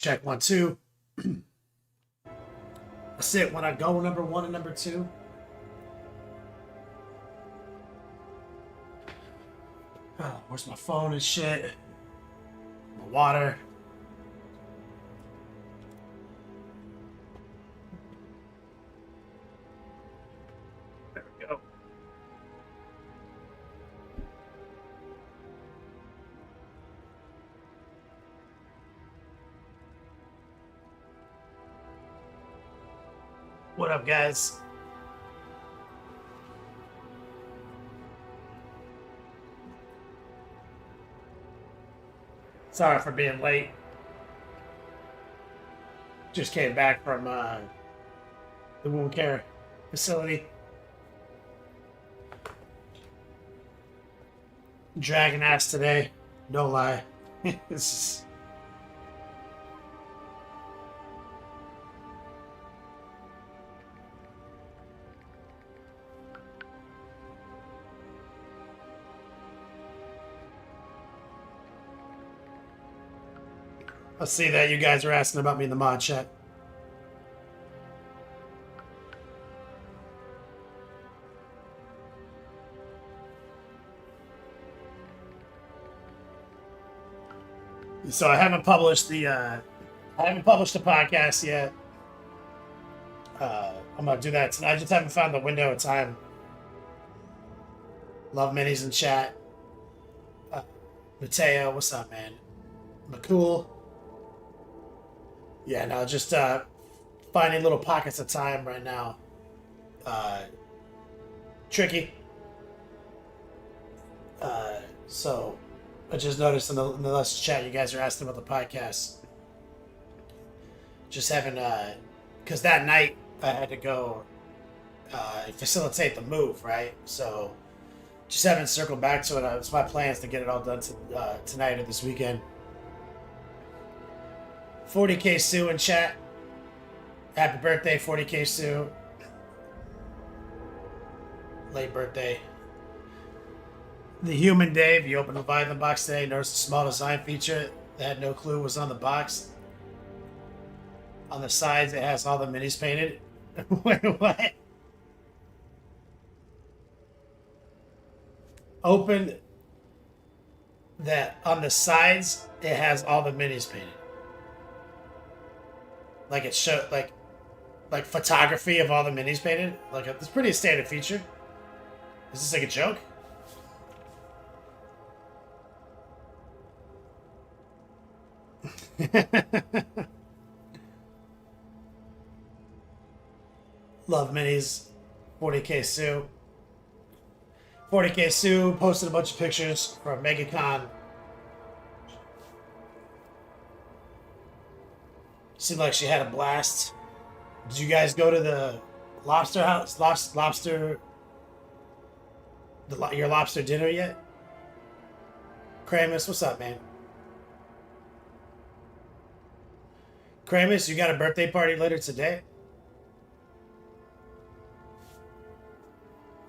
Check 1 2. That's it. When I go number 1 and number 2. Oh, where's my phone and shit? My water. There we go. What up, guys? Sorry for being late. Just came back from the wound care facility. Dragging ass today. No lie. This is... I see that you guys are asking about me in the mod chat. So I haven't published the podcast yet. I'm gonna do that tonight. I just haven't found the window of time. Love minis in chat. Mateo, what's up, man? McCool. Yeah, no, just finding little pockets of time right now. Tricky. So I just noticed in the last chat you guys are asking about the podcast. Just having because that night I had to go facilitate the move, right? So just haven't circled back to it. It's my plans to get it all done tonight or this weekend. 40K Sue in chat. Happy birthday, 40K Sue. Late birthday. The Human Dave, you opened the Leviathan box today, noticed a small design feature that had no clue was on the box. On the sides, it has all the minis painted. Wait, what? Opened that on the sides, it has all the minis painted. Like it showed, like photography of all the minis painted. Like it's pretty standard feature. Is this like a joke? Love minis. 40K Sue. 40K Sue posted a bunch of pictures from MegaCon. Seemed like she had a blast. Did you guys go to the lobster house? Your lobster dinner yet? Kramus, what's up, man? Kramus, you got a birthday party later today?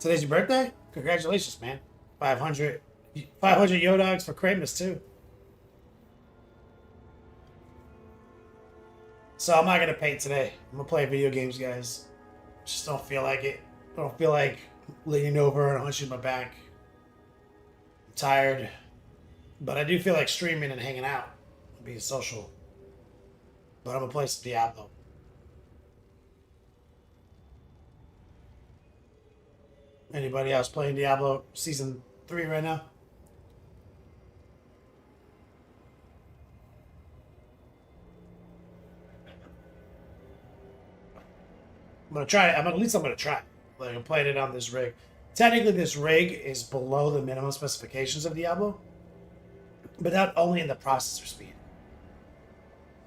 Today's your birthday? Congratulations, man. 500 Yodogs for Kramus, too. So I'm not going to paint today. I'm going to play video games, guys. Just don't feel like it. I don't feel like leaning over and hunching my back. I'm tired. But I do feel like streaming and hanging out. Being social. But I'm going to play some Diablo. Anybody else playing Diablo Season 3 right now? I'm gonna try it. At least I'm gonna try it. Like I'm playing it on this rig. Technically, this rig is below the minimum specifications of Diablo, but not only in the processor speed.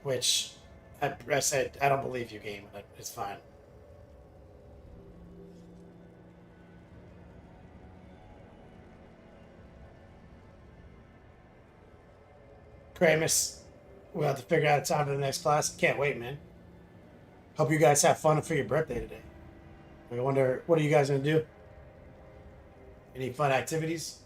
Which I said I don't believe you, game. It's fine. Kramus, we'll have to figure out a time for the next class. Can't wait, man. Hope you guys have fun for your birthday today. I wonder, what are you guys going to do? Any fun activities?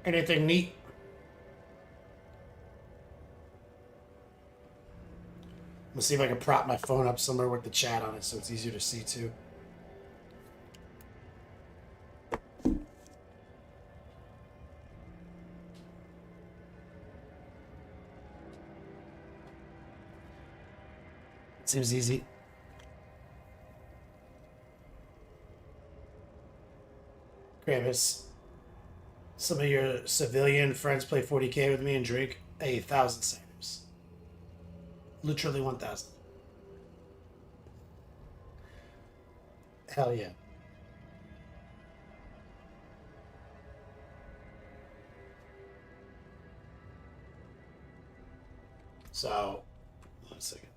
Anything neat? Let's see if I can prop my phone up somewhere with the chat on it so it's easier to see too. It seems easy. Kravis, some of your civilian friends play 40k with me and drink 1,000 ciders. Literally 1,000. Hell yeah. So, 1 second.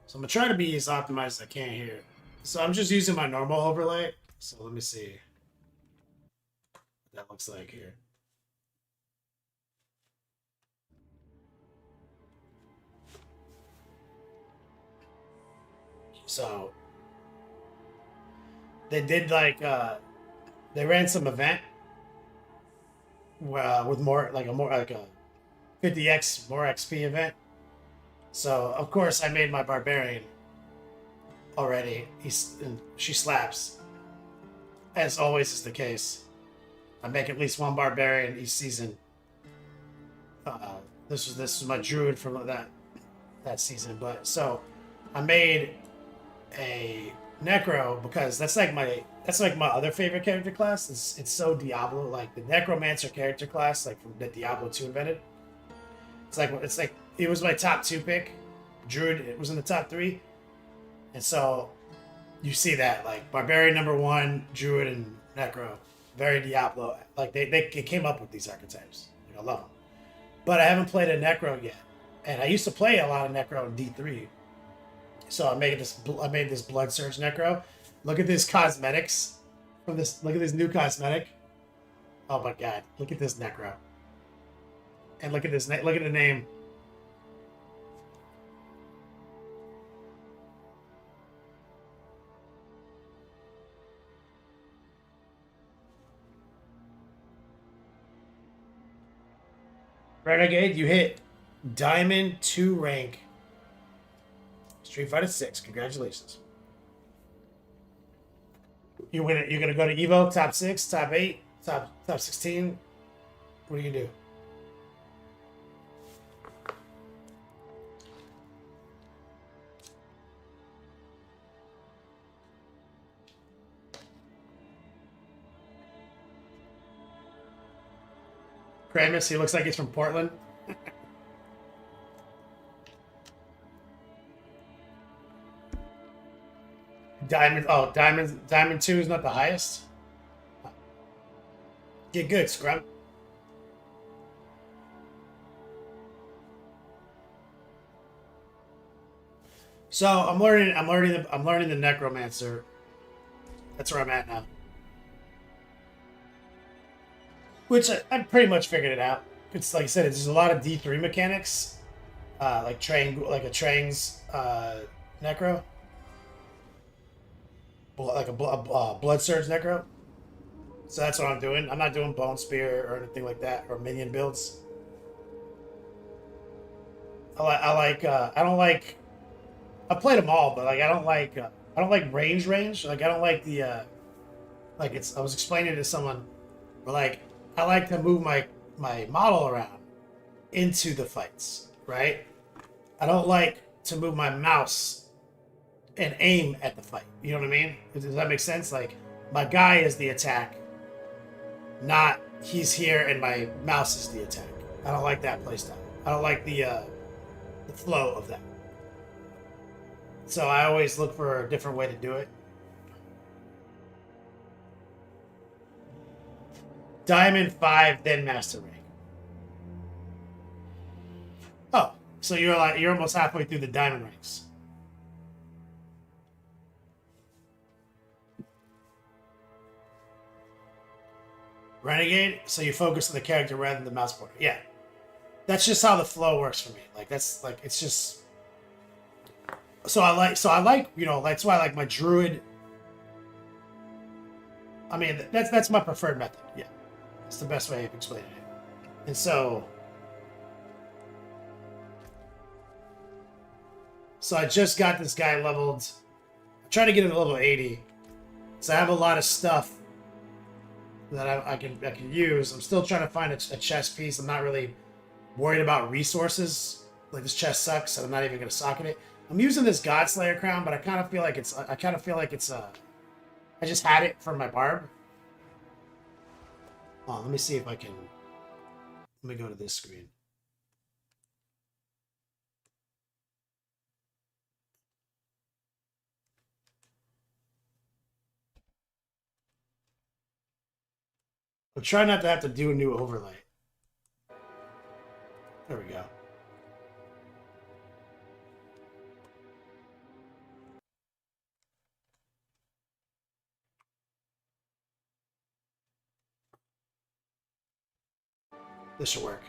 So I'm gonna try to be as optimized as I can here. So I'm just using my normal overlay. So let me see what that looks like here. So they did like they ran some event with more like a 50x more XP event. So of course I made my barbarian already. She slaps, as always is the case. I make at least one barbarian each season. This was my druid from that season, but so I made a Necro because that's like my other favorite character class. It's so Diablo, like the Necromancer character class, like from that Diablo 2 invented. It's like it was my top 2 pick. Druid, it was in the top 3, and so you see that like Barbarian number 1, Druid and Necro, very Diablo. Like they came up with these archetypes. Like, I love them, but I haven't played a Necro yet, and I used to play a lot of Necro in D3. So I made this Blood Surge Necro. Look at this cosmetics from this. Look at this new cosmetic. Oh my god! Look at this Necro. And look at this. Look at the name. Renegade, you hit Diamond 2 rank. Street Fighter 6. Congratulations. You win it. You're gonna go to Evo, top 6, top 8, top 16. What do you do? Kramis, he looks like he's from Portland. Diamond 2 is not the highest. Get good, Scrum. So I'm learning the Necromancer. That's where I'm at now. Which I pretty much figured it out. It's like I said, there's a lot of D3 mechanics, like a Trang's Necro, like a Blood Surge Necro. So that's what I'm doing. I'm not doing Bone Spear or anything like that or minion builds. I don't like. I played them all, but like I don't like range. Like I don't like the like it's. I was explaining it to someone, but like I like to move my model around into the fights, right? I don't like to move my mouse and aim at the fight. You know what I mean? Does that make sense? Like my guy is the attack, not he's here and my mouse is the attack. I don't like that playstyle. I don't like the flow of that. So I always look for a different way to do it. Diamond 5, then Master Rank. Oh, so you're almost halfway through the Diamond ranks. Renegade, so you focus on the character rather than the mouse pointer. Yeah. That's just how the flow works for me. Like that's like it's just so I like, you know, that's why I like my druid. I mean, that's my preferred method. Yeah. It's the best way of explaining it. And so I just got this guy leveled. I'm trying to get him to level 80. So I have a lot of stuff that I can use. I'm still trying to find a chest piece. I'm not really worried about resources. Like, this chest sucks, so I'm not even gonna socket it. I'm using this Godslayer crown, but I kind of feel like it's I just had it for my barb. Oh, let me see if I can. Let me go to this screen. I'm trying not to have to do a new overlay. There we go. This should work.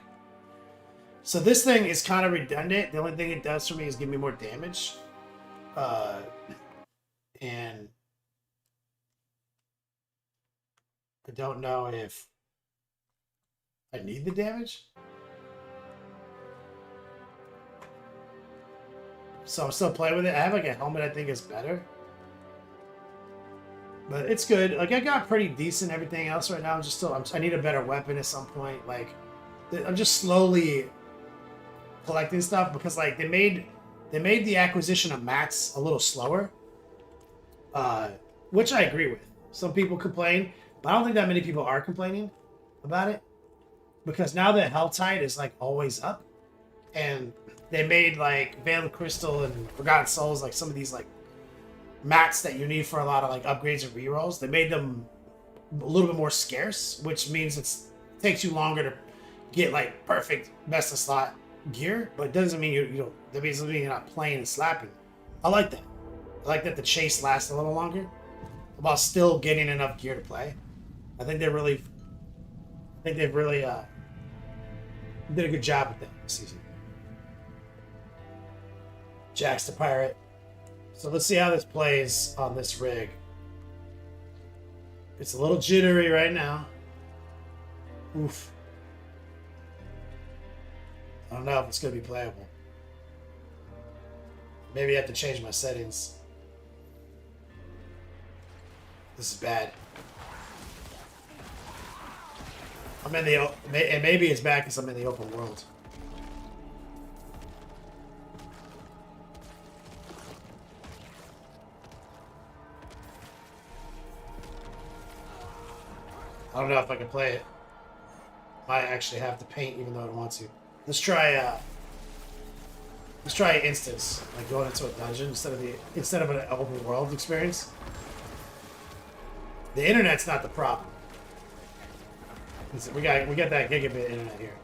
So this thing is kind of redundant. The only thing it does for me is give me more damage. And I don't know if I need the damage. So I'm still playing with it. I have like a helmet I think is better. But it's good. Like, I got pretty decent everything else right now. I need a better weapon at some point. Like, I'm just slowly collecting stuff because, like, they made the acquisition of mats a little slower. Which I agree with. Some people complain, but I don't think that many people are complaining about it. Because now the health tide is, like, always up. And they made, like, Veil of Crystal and Forgotten Souls, like, some of these, like, mats that you need for a lot of, like, upgrades and rerolls. They made them a little bit more scarce, which means it takes you longer to get, like, perfect best of slot gear. But it doesn't mean you don't. That means you're not playing and slapping. I like that. I like that the chase lasts a little longer while still getting enough gear to play. I think they've really did a good job with that this season. Jax the Pirate. So let's see how this plays on this rig. It's a little jittery right now. Oof. I don't know if it's going to be playable. Maybe I have to change my settings. This is bad. I'm in the... And maybe it's bad because I'm in the open world. I don't know if I can play it. Might actually have to paint even though I don't want to. Let's try instance, like going into a dungeon instead of an open world experience. The internet's not the problem. We got that gigabit internet here.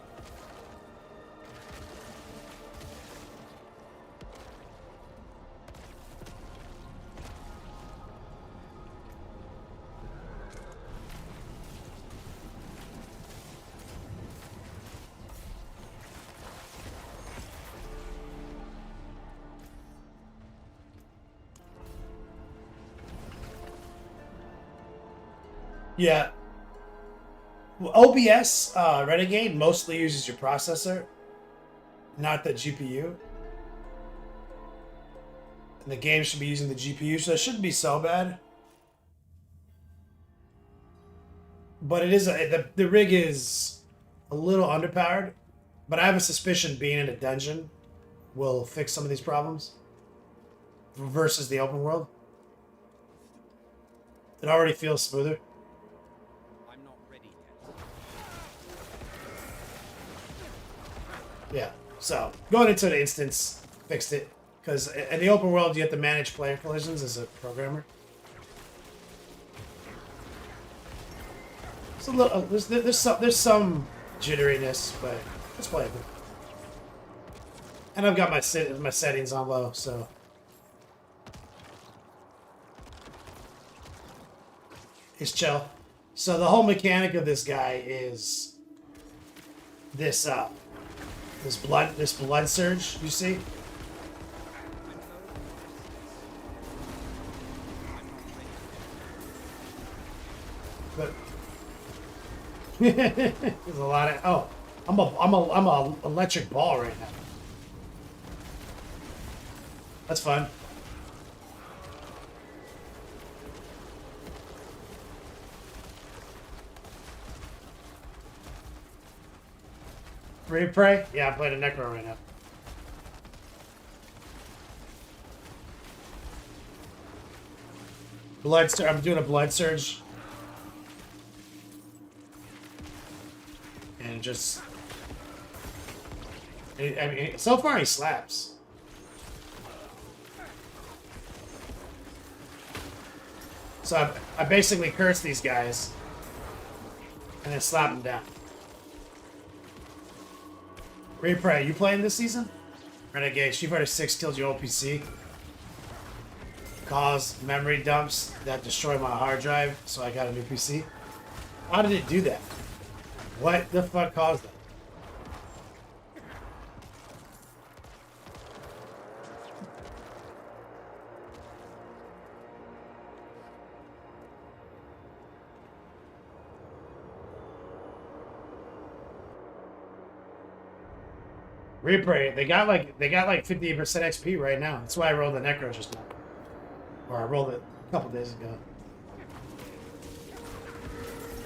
Yeah. Well, OBS Renegade mostly uses your processor, not the GPU. And the game should be using the GPU, so it shouldn't be so bad. But it is the rig is a little underpowered. But I have a suspicion being in a dungeon will fix some of these problems versus the open world. It already feels smoother. Yeah, so going into the instance, fixed it. Because in the open world, you have to manage player collisions as a programmer. It's a little, there's some jitteriness, but it's playable. And I've got my settings on low, so it's chill. So the whole mechanic of this guy is this blood surge, you see? There's a lot of... Oh, I'm a electric ball right now. That's fun. Free Prey? Yeah, I'm playing a Necro right now. I'm doing a Blood Surge. And just... I mean, so far he slaps. So I basically curse these guys. And then slap them down. Replay, you playing this season? Renegade, Street Fighter 6 killed your old PC. Caused memory dumps that destroyed my hard drive, so I got a new PC. How did it do that? What the fuck caused that? Replay, they got like 58% XP right now. That's why I rolled the Necro just now. Or I rolled it a couple days ago.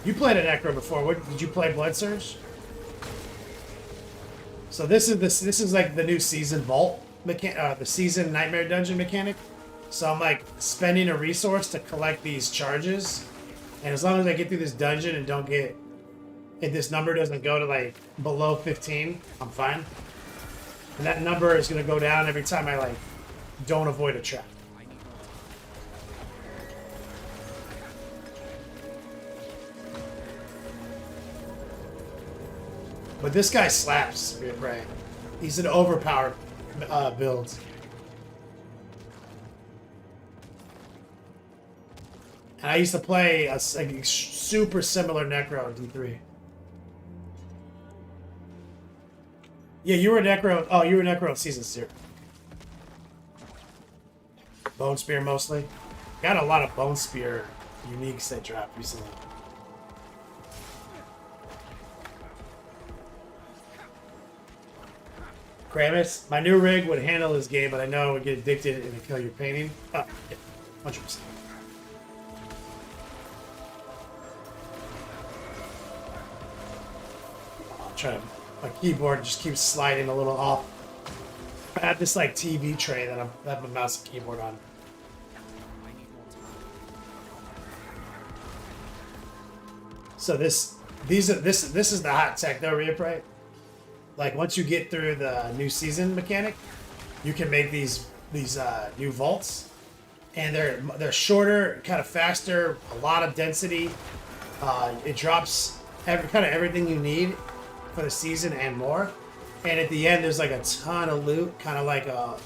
You played a Necro before. What did you play? Blood Surge? So this is like the new season vault the season nightmare dungeon mechanic. So I'm like spending a resource to collect these charges, and as long as I get through this dungeon and don't get, if this number doesn't go to like below 15, I'm fine. And that number is gonna go down every time I like don't avoid a trap. But this guy slaps, right? He's an overpowered build. And I used to play a super similar Necro in D3. Yeah, you were Necro. Oh, you were Necro in Season 0. Bone Spear mostly. Got a lot of Bone Spear uniques that dropped recently. Kramis, my new rig would handle this game, but I know it would get addicted and kill your painting. Oh, yeah, 100%. I'm trying to, my keyboard just keeps sliding a little off. I have this like TV tray that I have my mouse and keyboard on. So this is the hot tech though, right? Like once you get through the new season mechanic, you can make these new vaults, and they're shorter, kind of faster, a lot of density. It drops kind of everything you need for the season and more. And at the end, there's like a ton of loot, kind of like a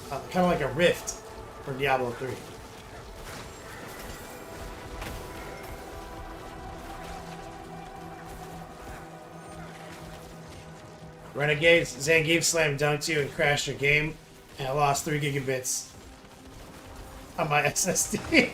rift from Diablo 3. Renegades, Zangief slam dunked you and crashed your game, and I lost 3 gigabits on my SSD.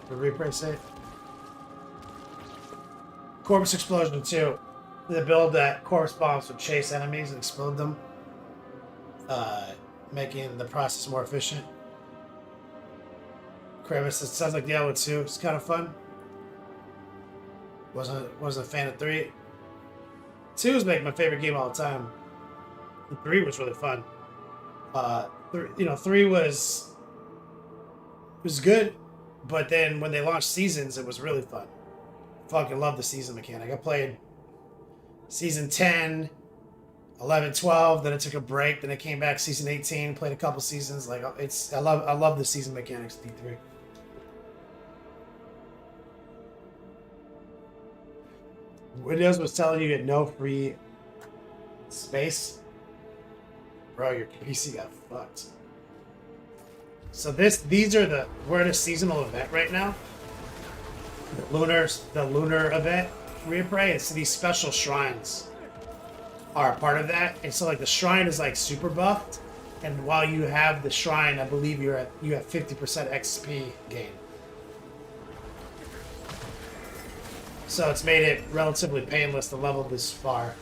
The replay safe. Corpse Explosion 2. The build that corpse bombs would chase enemies and explode them. Making the process more efficient. Kravis, it sounds like Diablo 2. It's kind of fun. Wasn't a fan of 3. 2 is like my favorite game all the time. And 3 was really fun. 3 was good, but then when they launched seasons, it was really fun. Fucking love the season mechanic. I played season 10. 11, 12, then it took a break, then it came back season 18, played a couple seasons. Like I love the season mechanics of D3. Windows was telling you get no free space. Bro, your PC got fucked. So we're in a seasonal event right now. The lunar event, replay. It's these special shrines are a part of that. And so like the shrine is like super buffed, and while you have the shrine, I believe you have 50% XP gain. So it's made it relatively painless to level this far.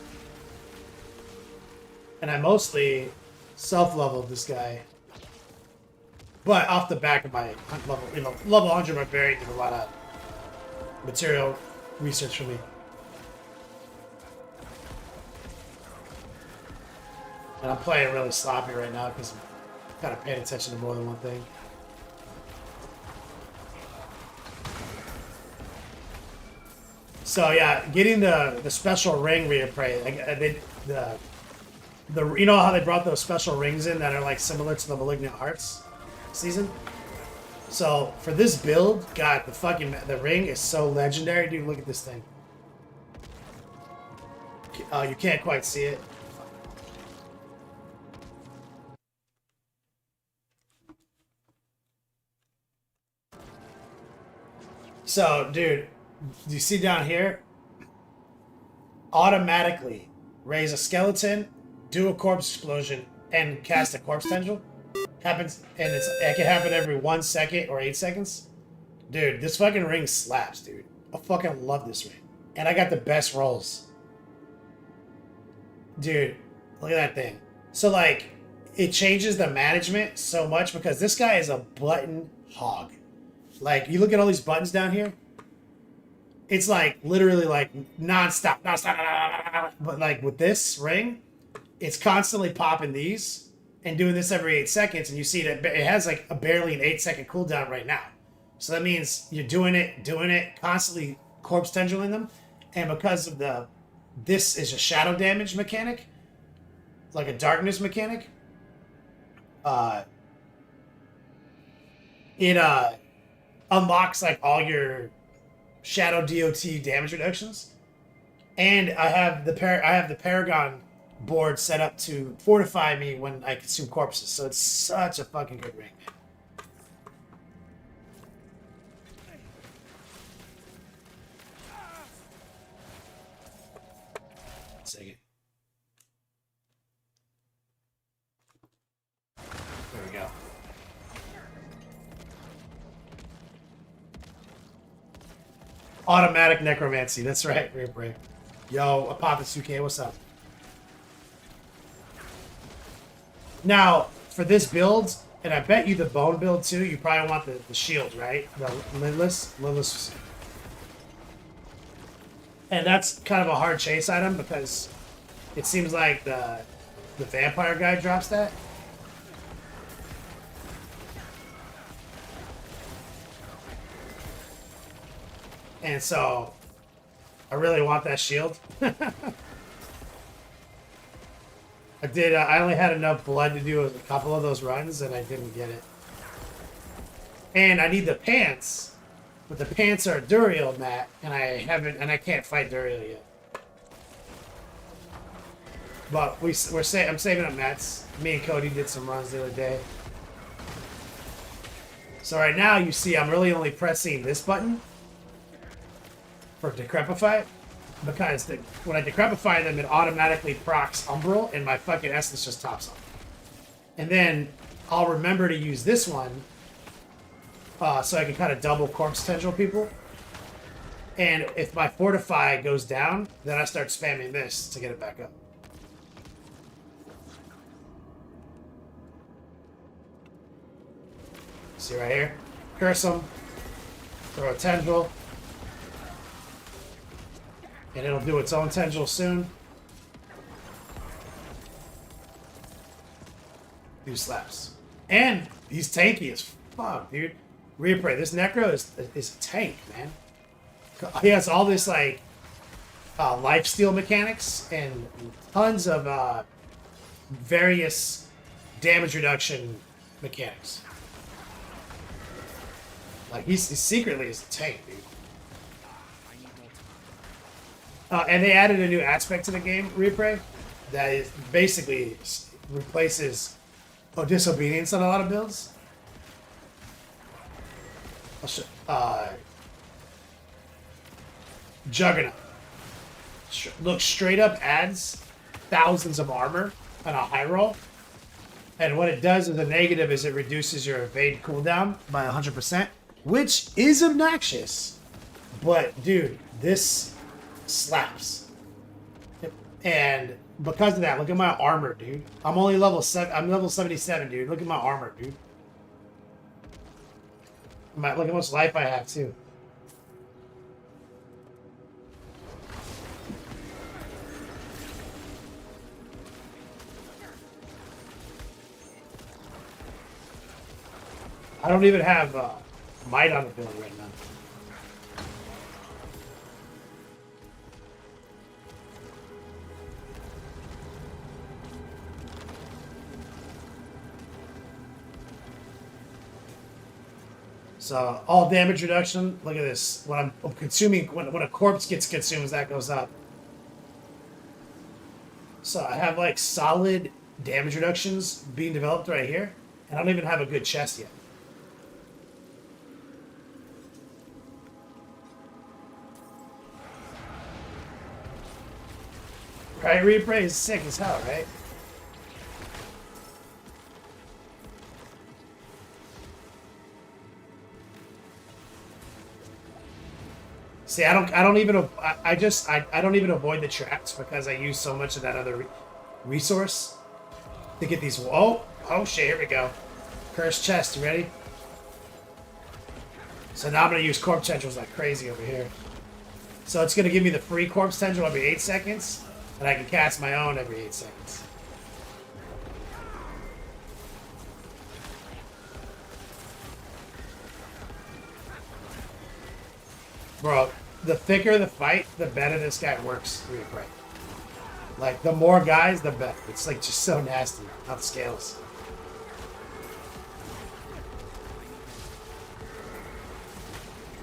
And I mostly self-leveled this guy. But off the back of my level 100 barbarian did a lot of material research for me. And I'm playing really sloppy right now because I'm kind of paying attention to more than one thing. So yeah, getting the special ring reappraise, like the you know how they brought those special rings in that are like similar to the Malignant Hearts season? So for this build, God, the ring is so legendary, dude. Look at this thing. Oh, you can't quite see it. So, dude, do you see down here? Automatically raise a skeleton, do a corpse explosion, and cast a corpse tendril. Happens, and it can happen every 1 second or 8 seconds. Dude, this fucking ring slaps, dude. I fucking love this ring. And I got the best rolls. Dude, look at that thing. So, like, it changes the management so much because this guy is a button hog. Like, you look at all these buttons down here. It's like, literally, like, non-stop. But, like, with this ring, it's constantly popping these and doing this every 8 seconds. And you see that it has, like, barely an 8-second cooldown right now. So that means you're doing it, constantly corpse tendriling them. And because of this is a shadow damage mechanic, like a darkness mechanic, it unlocks like all your shadow DOT damage reductions. And I have the Paragon board set up to fortify me when I consume corpses. So it's such a fucking good ring, man. Second. There we go. Automatic necromancy. That's right, Rear Break. Yo, Apophysuke, what's up? Now, for this build, and I bet you the bone build too, you probably want the shield, right? The lidless. And that's kind of a hard chase item because it seems like the vampire guy drops that. And so I really want that shield. I only had enough blood to do a couple of those runs and I didn't get it. And I need the pants. But the pants are Duriel mat, and I can't fight Duriel yet. But I'm saving up mats. Me and Cody did some runs the other day. So right now you see I'm really only pressing this button for Decrepify, because when I Decrepify them, it automatically procs Umbral, and my fucking essence just tops off. And then I'll remember to use this one. So I can kind of double corpse tendril people. And if my fortify goes down, then I start spamming this to get it back up. See right here? Curse them. Throw a tendril. And it'll do its own tendril soon. Do slaps. And he's tanky as fuck, dude. Reappraise. This Necro is a tank, man. He has all this like lifesteal mechanics and tons of various damage reduction mechanics. Like he secretly is a tank, dude. And they added a new aspect to the game, Reappraise, that is basically replaces disobedience on a lot of builds. Juggernaut. Look, straight up adds thousands of armor on a high roll. And what it does as a negative is it reduces your evade cooldown by 100%, which is obnoxious. But, dude, this slaps. And because of that, look at my armor, dude. I'm only level 7. I'm level 77, dude. Look at my armor, dude. Look at how much life I have, too. I don't even have might on the build right now. So all damage reduction. Look at this. When I'm consuming, when a corpse gets consumed, that goes up. So I have like solid damage reductions being developed right here, and I don't even have a good chest yet. Right, replay is sick as hell, right? See, I don't even avoid the traps because I use so much of that other resource to get these. Oh shit! Here we go. Cursed chest. You ready? So now I'm gonna use corpse tendrils like crazy over here. So it's gonna give me the free corpse tendril every 8 seconds, and I can cast my own every 8 seconds. Bro, the thicker the fight, the better this guy works. Right. Like, the more guys, the better. It's like just so nasty. How the scales.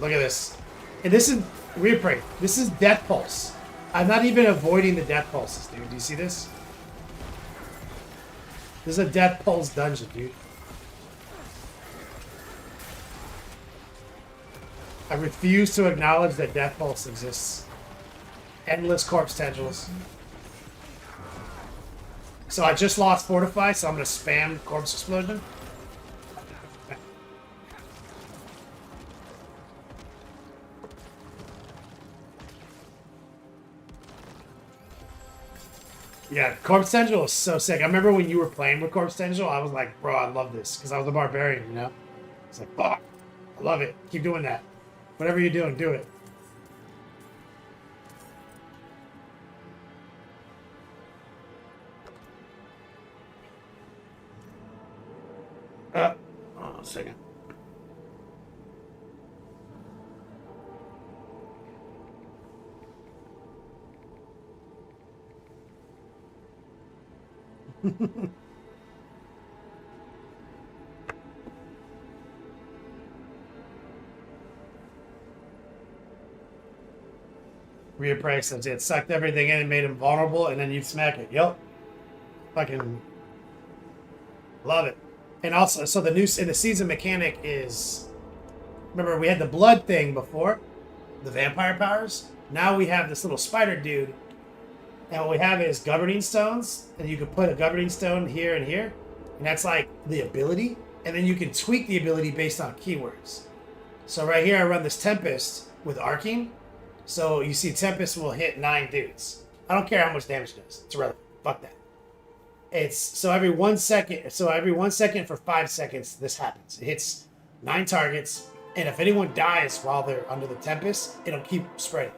Look at this. And this is replay. This is Death Pulse. I'm not even avoiding the Death Pulses, dude. Do you see this? This is a Death Pulse dungeon, dude. I refuse to acknowledge that Death Pulse exists. Endless corpse tendrils. So I just lost Fortify, so I'm going to spam Corpse Explosion. Yeah, Corpse Tendril is so sick. I remember when you were playing with Corpse Tendril, I was like, bro, I love this. Because I was a barbarian, you know? It's like, fuck, I love it. Keep doing that. Whatever you're doing, do it. Oh, a second. Reappraised it sucked everything in and made him vulnerable, and then you smack it. Yep. Fucking love it. And also, so the new in the season mechanic is, remember we had the blood thing before, the vampire powers. Now we have this little spider dude, and what we have is governing stones, and you can put a governing stone here and here, and that's like the ability, and then you can tweak the ability based on keywords. So right here I run this Tempest with Arcing. So you see Tempest will hit 9 dudes. I don't care how much damage it does. It's irrelevant. Fuck that. It's so every 1 second. So every 1 second for 5 seconds, this happens. It hits 9 targets, and if anyone dies while they're under the Tempest, it'll keep spreading.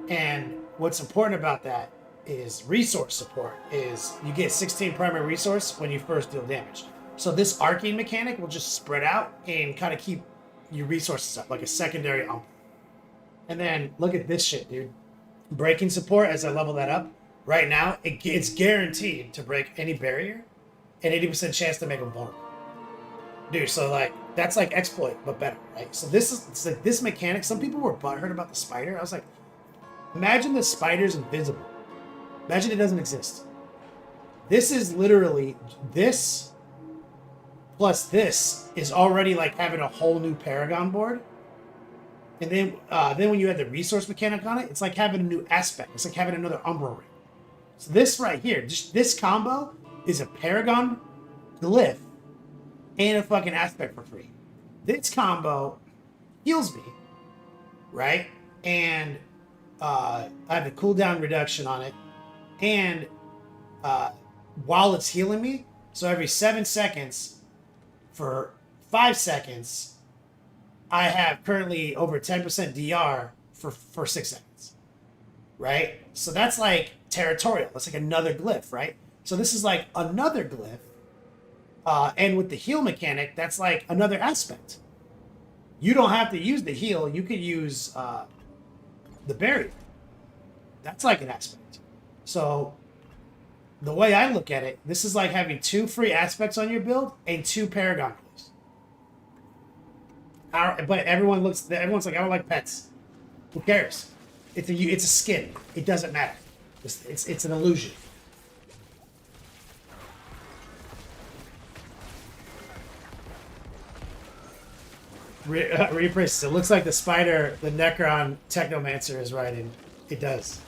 And what's important about that is resource support. Is you get 16 primary resource when you first deal damage. So this arcing mechanic will just spread out and kind of keep your resources up, like a secondary ump. And then look at this shit, dude. Breaking support, as I level that up, right now, it's guaranteed to break any barrier and 80% chance to make them vulnerable. Dude, so like, that's like exploit, but better, right? So it's like this mechanic, some people were butthurt about the spider. I was like, imagine the spider's invisible. Imagine it doesn't exist. This is literally, this plus this is already like having a whole new Paragon board. And then when you add the resource mechanic on it, it's like having a new aspect. It's like having another Umbra ring. So this right here, just this combo is a Paragon glyph and a fucking aspect for free. This combo heals me, right? And I have the cooldown reduction on it. And while it's healing me, so every 7 seconds for 5 seconds, I have currently over 10% DR for 6 seconds, right? So that's like territorial. That's like another glyph, right? So this is like another glyph. And with the heal mechanic, that's like another aspect. You don't have to use the heal. You could use the barrier. That's like an aspect. So the way I look at it, this is like having 2 free aspects on your build and 2 Paragon glyphs. But everyone's like, I don't like pets. Who cares? It's a skin. It doesn't matter. It's an illusion. Repress. It looks like the spider, the Necron Technomancer is riding. It does.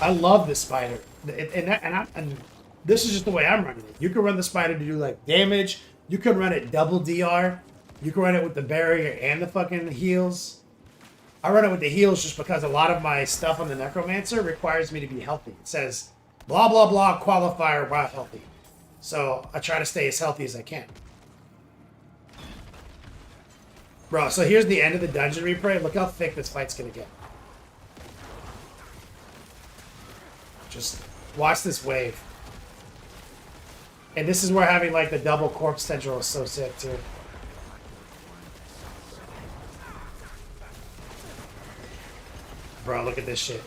I love this spider, and this is just the way I'm running it. You can run the spider to do like damage. You can run it double DR. You can run it with the barrier and the fucking heals. I run it with the heals just because a lot of my stuff on the Necromancer requires me to be healthy. It says blah blah blah qualifier while healthy, so I try to stay as healthy as I can. Bro, so here's the end of the dungeon replay. Look how thick this fight's gonna get. Just watch this wave. And this is where having like the double corpse tendril is so sick too. Bro, look at this shit.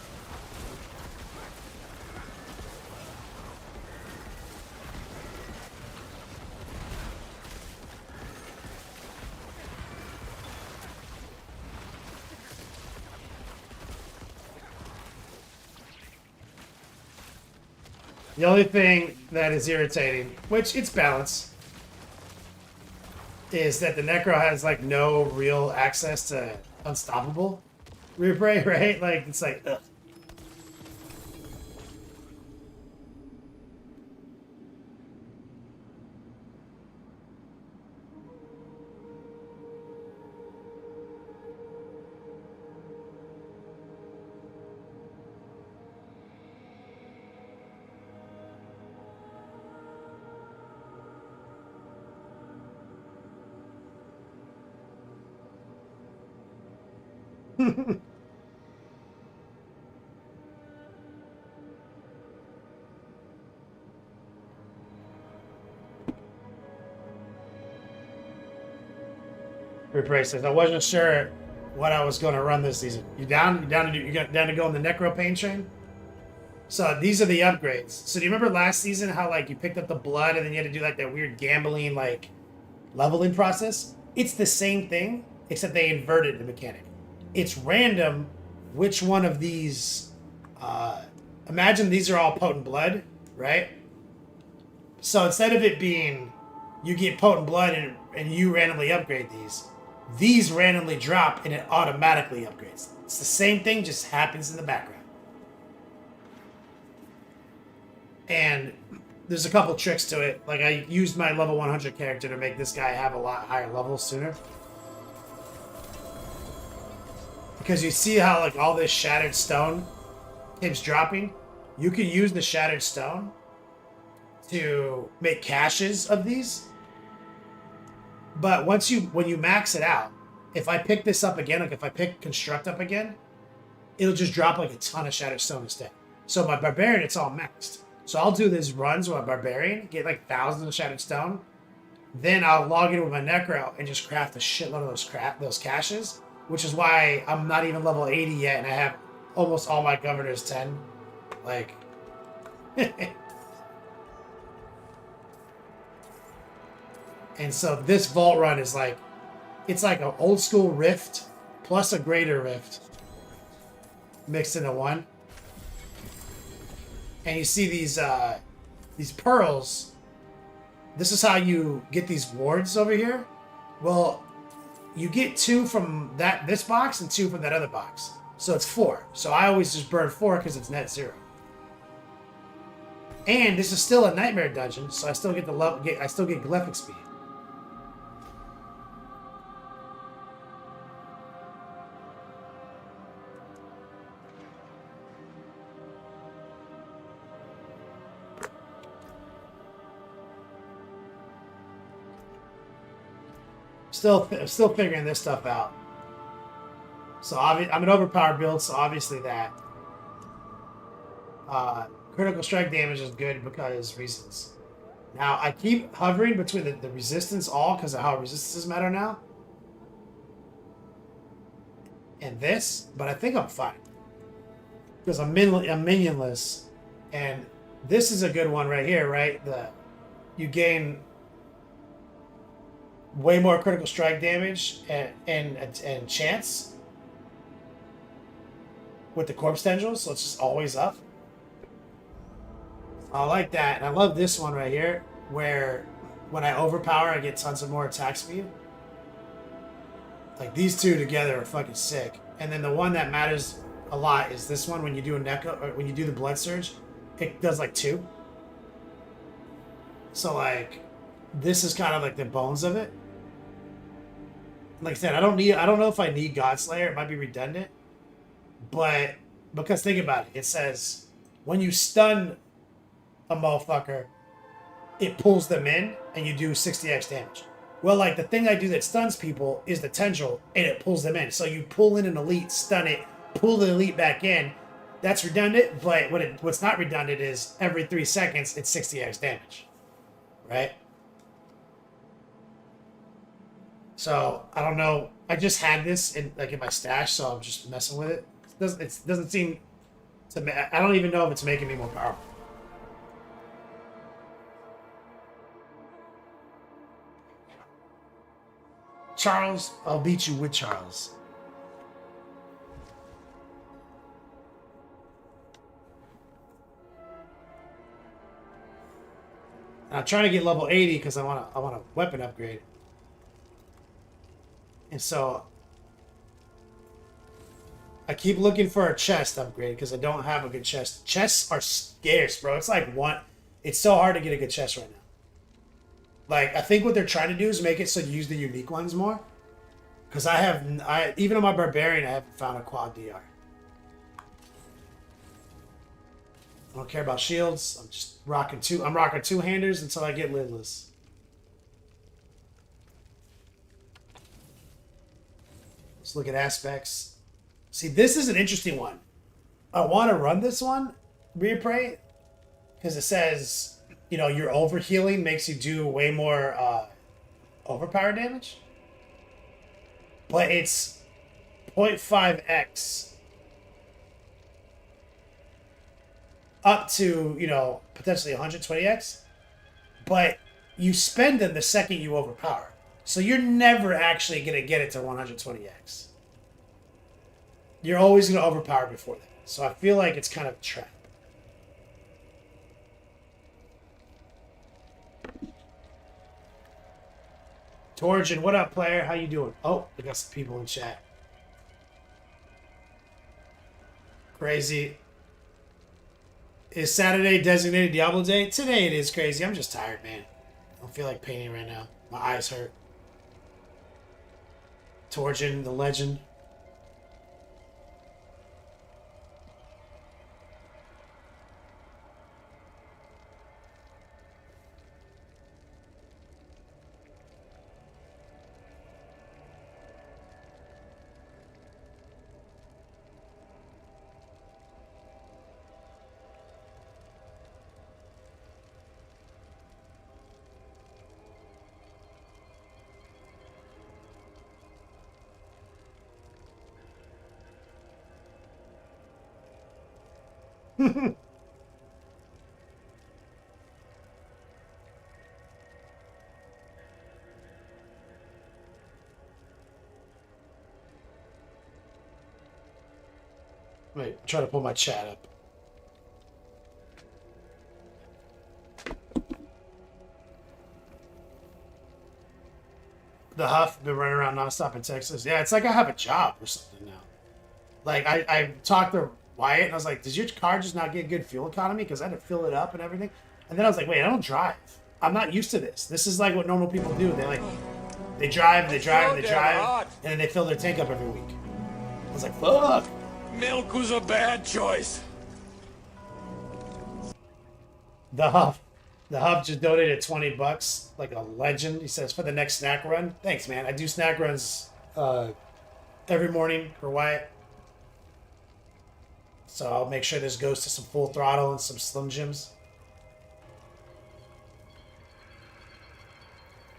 The only thing that is irritating, which it's balance, is that the Necro has like no real access to unstoppable replay, right? Like it's like, ugh. Replay says, I wasn't sure what I was going to run this season. You down? You down to go on the Necro Pain train? So these are the upgrades. So do you remember last season how like you picked up the blood and then you had to do like that weird gambling like leveling process? It's the same thing, except they inverted the mechanic. It's random which one of these. Imagine these are all potent blood, right? So instead of it being you get potent blood and you randomly upgrade these randomly drop and it automatically upgrades. It's the same thing, just happens in the background. And there's a couple tricks to it. Like I used my level 100 character to make this guy have a lot higher levels sooner. Because you see how like all this shattered stone keeps dropping? You can use the shattered stone to make caches of these. But when you max it out, if I pick this up again, like if I pick construct up again, it'll just drop like a ton of shattered stone instead. So my barbarian, it's all maxed. So I'll do these runs with my barbarian, get like thousands of shattered stone. Then I'll log in with my necro and just craft a shitload of those caches, which is why I'm not even level 80 yet, and I have almost all my governors 10. Like, and so this vault run is like, it's like an old school rift plus a greater rift mixed into one. And you see these pearls. This is how you get these wards over here. Well, you get 2 from this box and 2 from that other box. So it's 4. So I always just burn 4 because it's net 0. And this is still a nightmare dungeon, so I still get I still get glyph XP. Still figuring this stuff out. So I'm an overpowered build, so obviously that. Critical strike damage is good because reasons. Now, I keep hovering between the resistance all because of how resistances matter now. And this, but I think I'm fine. Because I'm minionless. And this is a good one right here, right? You gain way more critical strike damage and chance with the corpse tendrils, so it's just always up. I like that, and I love this one right here, where when I overpower, I get tons of more attack speed. Like, these two together are fucking sick. And then the one that matters a lot is this one. When you do a Necro, or when you do the blood surge, it does like 2. So like, this is kind of like the bones of it. Like I said, I don't know if I need Godslayer. It might be redundant, but because think about it, it says when you stun a motherfucker, it pulls them in and you do 60x damage. Well, like the thing I do that stuns people is the tendril and it pulls them in. So you pull in an elite, stun it, pull the elite back in. That's redundant, but what's not redundant is every 3 seconds it's 60x damage, right? So I don't know. I just had this in my stash, so I'm just messing with it. It doesn't seem to. I don't even know if it's making me more powerful. Charles, I'll beat you with Charles. And I'm trying to get level 80 because I want a weapon upgrade. And so I keep looking for a chest upgrade because I don't have a good chest. Chests are scarce, bro. It's like it's so hard to get a good chest right now. Like, I think what they're trying to do is make it so you use the unique ones more. Because even on my Barbarian, I haven't found a quad DR. I don't care about shields. I'm just rocking I'm rocking 2-handers until I get lidless. Let's look at aspects. See, this is an interesting one. I want to run this one, Reapray, because it says, you know, your overhealing makes you do way more overpower damage. But it's 0.5x up to, you know, potentially 120x. But you spend them the second you overpower. So you're never actually going to get it to 120x. You're always going to overpower before that. So I feel like it's kind of a trap. Torgin, what up, player? How you doing? Oh, we got some people in chat. Crazy. Is Saturday designated Diablo Day? Today it is, Crazy. I'm just tired, man. I don't feel like painting right now. My eyes hurt. Torgin, the legend. Wait, try to pull my chat up. The Huff been running around nonstop in Texas. Yeah, it's like I have a job or something now. Like I talked to Wyatt and I was like, "Does your car just not get good fuel economy?" Because I had to fill it up and everything. And then I was like, "Wait, I don't drive. I'm not used to this. This is like what normal people do. They drive and they drive and they drive, and then they fill their tank up every week." I was like, "Fuck." Milk was a bad choice. The Huff. The Huff just donated $20, like a legend. He says for the next snack run. Thanks, man. I do snack runs every morning for Wyatt. So I'll make sure this goes to some Full Throttle and some Slim Jims.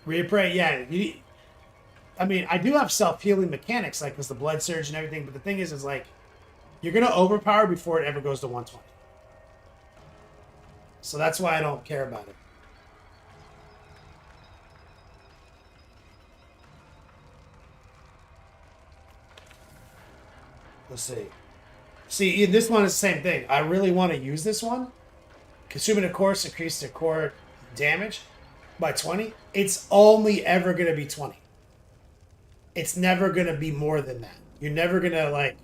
Reappraise, yeah. I mean, I do have self-healing mechanics, like with the blood surge and everything, but the thing is like, you're going to overpower before it ever goes to 120. So that's why I don't care about it. Let's see. See, this one is the same thing. I really want to use this one. Consuming a course increased the core damage by 20. It's only ever going to be 20. It's never going to be more than that. You're never going to, like...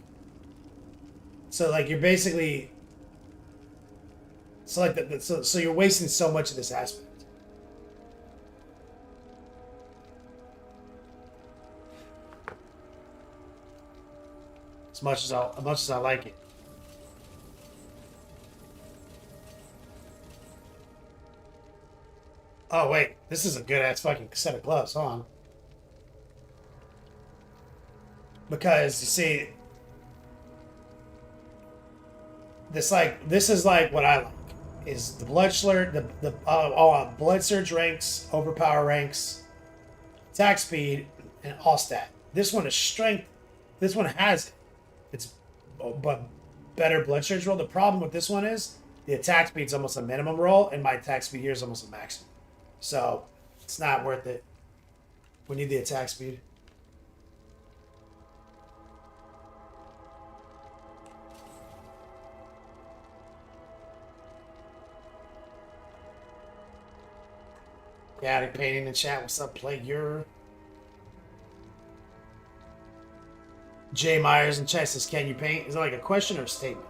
So, like, you're basically... So, like, so you're wasting so much of this aspect. As much as I like it. Oh, wait. This is a good-ass fucking set of gloves. Hold on. Because, you see... This is like what I like. Is the blood slur, blood surge ranks, overpower ranks, attack speed, and all stat. This one is strength. This one has it. It's but better blood surge roll. The problem with this one is the attack speed is almost a minimum roll, and my attack speed here is almost a maximum. So it's not worth it. We need the attack speed. Yeah, painting in chat. What's up, player? Jay Myers in chat says, "Can you paint?" Is it like a question or a statement?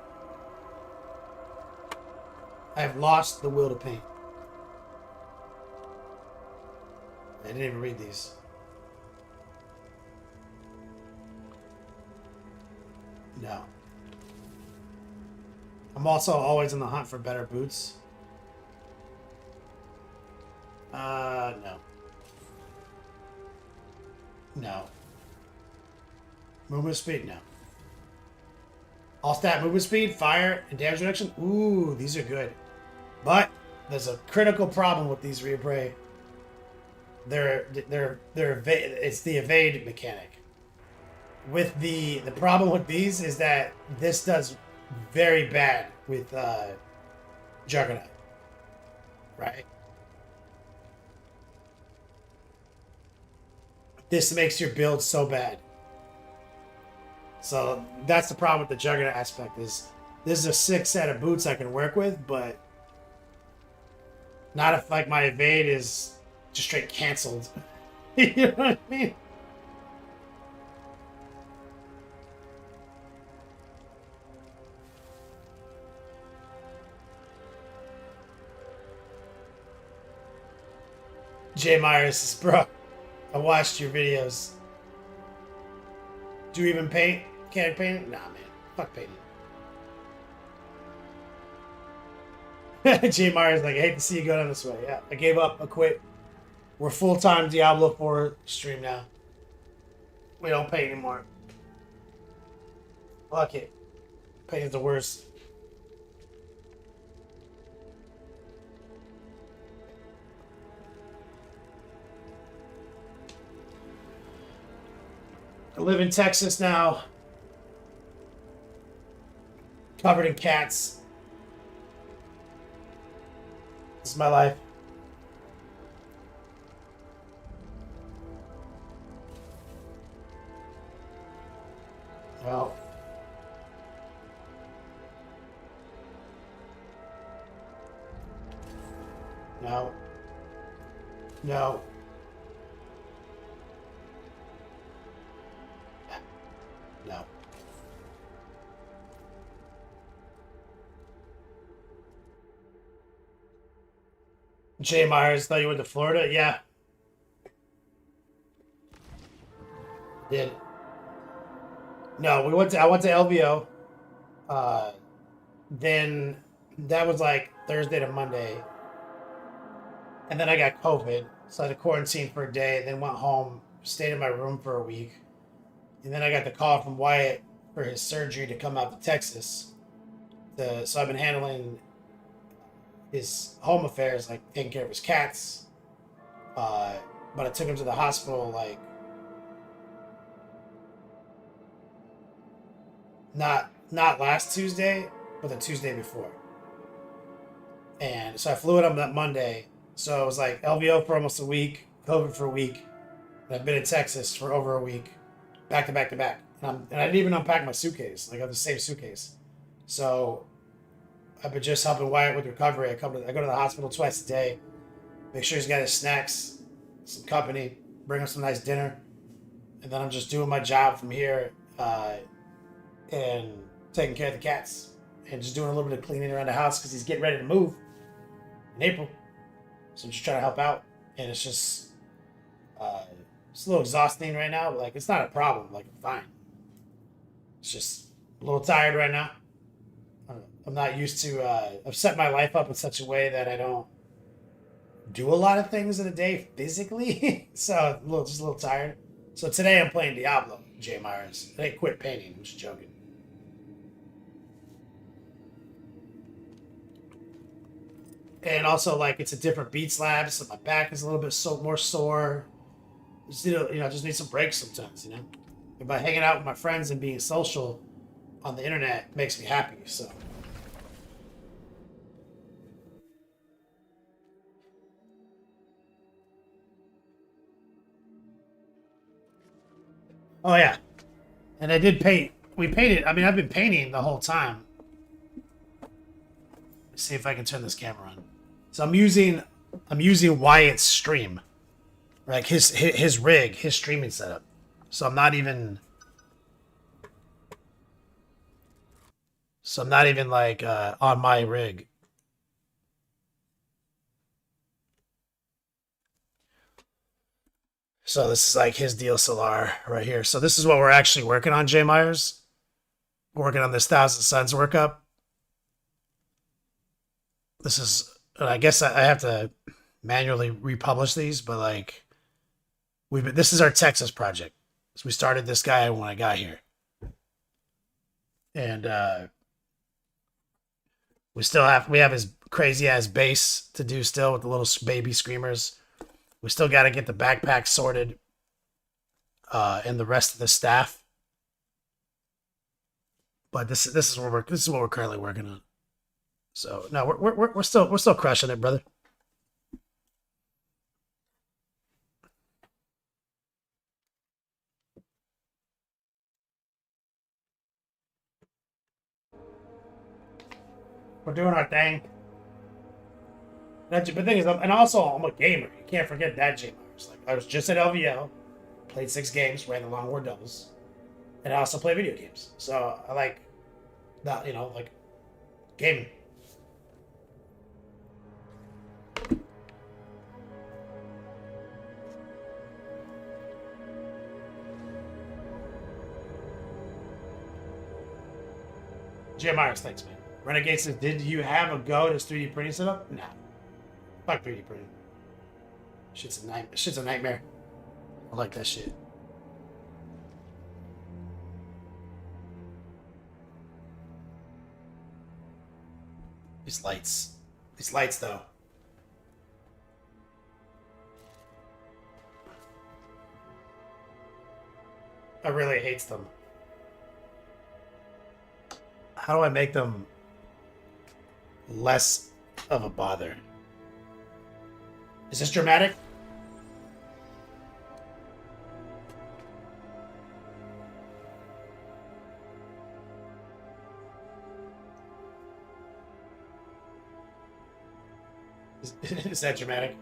I have lost the will to paint. I didn't even read these. No. I'm also always on the hunt for better boots. No. No. Movement speed? No. All stat movement speed, fire, and damage reduction? Ooh, these are good. But there's a critical problem with these reappraise. It's the evade mechanic. With the problem with these is that this does very bad with Juggernaut. Right? This makes your build so bad. So that's the problem with the Juggernaut aspect is this is a 6 set of boots I can work with, but not if like my evade is just straight canceled. You know what I mean? Jay Myers says, "Bro, I watched your videos. Do you even paint? Can't paint it? Nah, man. Fuck painting." Jay Myers like, "I hate to see you go down this way." Yeah, I gave up. I quit. We're full-time Diablo 4 stream now. We don't paint anymore. Fuck it. Painting's the worst. I live in Texas now. Covered in cats. This is my life. Well. No. No. No. Jay Myers thought you went to Florida? Yeah. Did. No, I went to LVO. Uh, then that was like Thursday to Monday. And then I got COVID. So I had to quarantine for a day, then went home, stayed in my room for a week. And then I got the call from Wyatt for his surgery to come out to Texas. So I've been handling his home affairs, like taking care of his cats. Uh, but I took him to the hospital like not last Tuesday, but the Tuesday before. And so I flew in on that Monday. So it was like LVO for almost a week, COVID for a week, and I've been in Texas for over a week, back to back to back. And I didn't even unpack my suitcase. Like I have the same suitcase. So I've been just helping Wyatt with recovery. I go to the hospital twice a day, make sure he's got his snacks, some company, bring him some nice dinner, and then I'm just doing my job from here and taking care of the cats and just doing a little bit of cleaning around the house because he's getting ready to move in April. So I'm just trying to help out, and it's just it's a little exhausting right now. But like it's not a problem. Like I'm fine. It's just a little tired right now. I'm not used to. I've set my life up in such a way that I don't do a lot of things in a day physically, so just a little tired. So today I'm playing Diablo, Jay Myers. I didn't quit painting. I'm just joking. And also, like, it's a different beat slab, so my back is a little bit more sore. Just just need some breaks sometimes, you know. And by hanging out with my friends and being social on the internet makes me happy. So. Oh yeah, and I did paint. We painted. I mean, I've been painting the whole time. Let's see if I can turn this camera on. So I'm using Wyatt's stream, like his rig, his streaming setup. So I'm not even. So I'm not even like on my rig. So this is like his DSLR right here. So this is what we're actually working on, Jay Myers. We're working on this Thousand Suns workup. This is, I guess I have to manually republish these, but like this is our Texas project. So we started this guy when I got here, and we have his crazy ass bass to do still with the little baby screamers. We still got to get the backpack sorted, and the rest of the staff. But this is what we're currently working on. So no, we're still crushing it, brother. We're doing our thing. But the thing is, and also I'm a gamer. You can't forget that, J Myers. Like I was just at LVL, played 6 games, ran the long war doubles, and I also play video games. So I like that, like gaming. J Myers, thanks, man. Renegade says, did you have a go at his 3D printing setup? Nah. Fuck 3D printing. Shit's a nightmare. I like that shit. These lights. These lights, though. I really hates them. How do I make them less of a bother? Is this dramatic? Is that dramatic?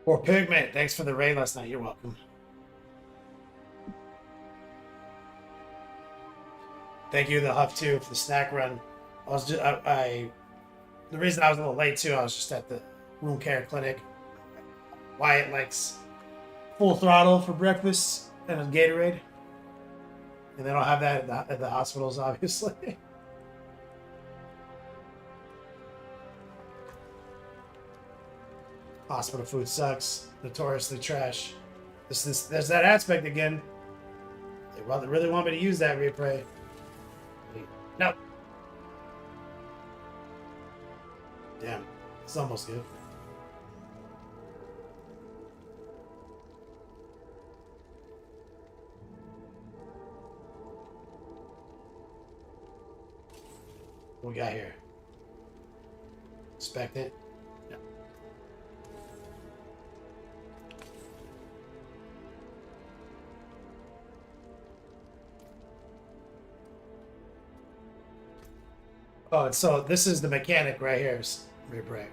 Or Pigment, thanks for the raid last night. You're welcome. Thank you, the Huff too, for the snack run. I was just, the reason I was a little late too, I was just at the wound care clinic. Wyatt likes full throttle for breakfast and a Gatorade, and they don't have that at the hospitals, obviously. Hospital food sucks, notoriously trash. There's that aspect again. They really want me to use that replay. No. Damn, it's almost good. What we got here? Expectant. No. Oh, so this is the mechanic right here. Right.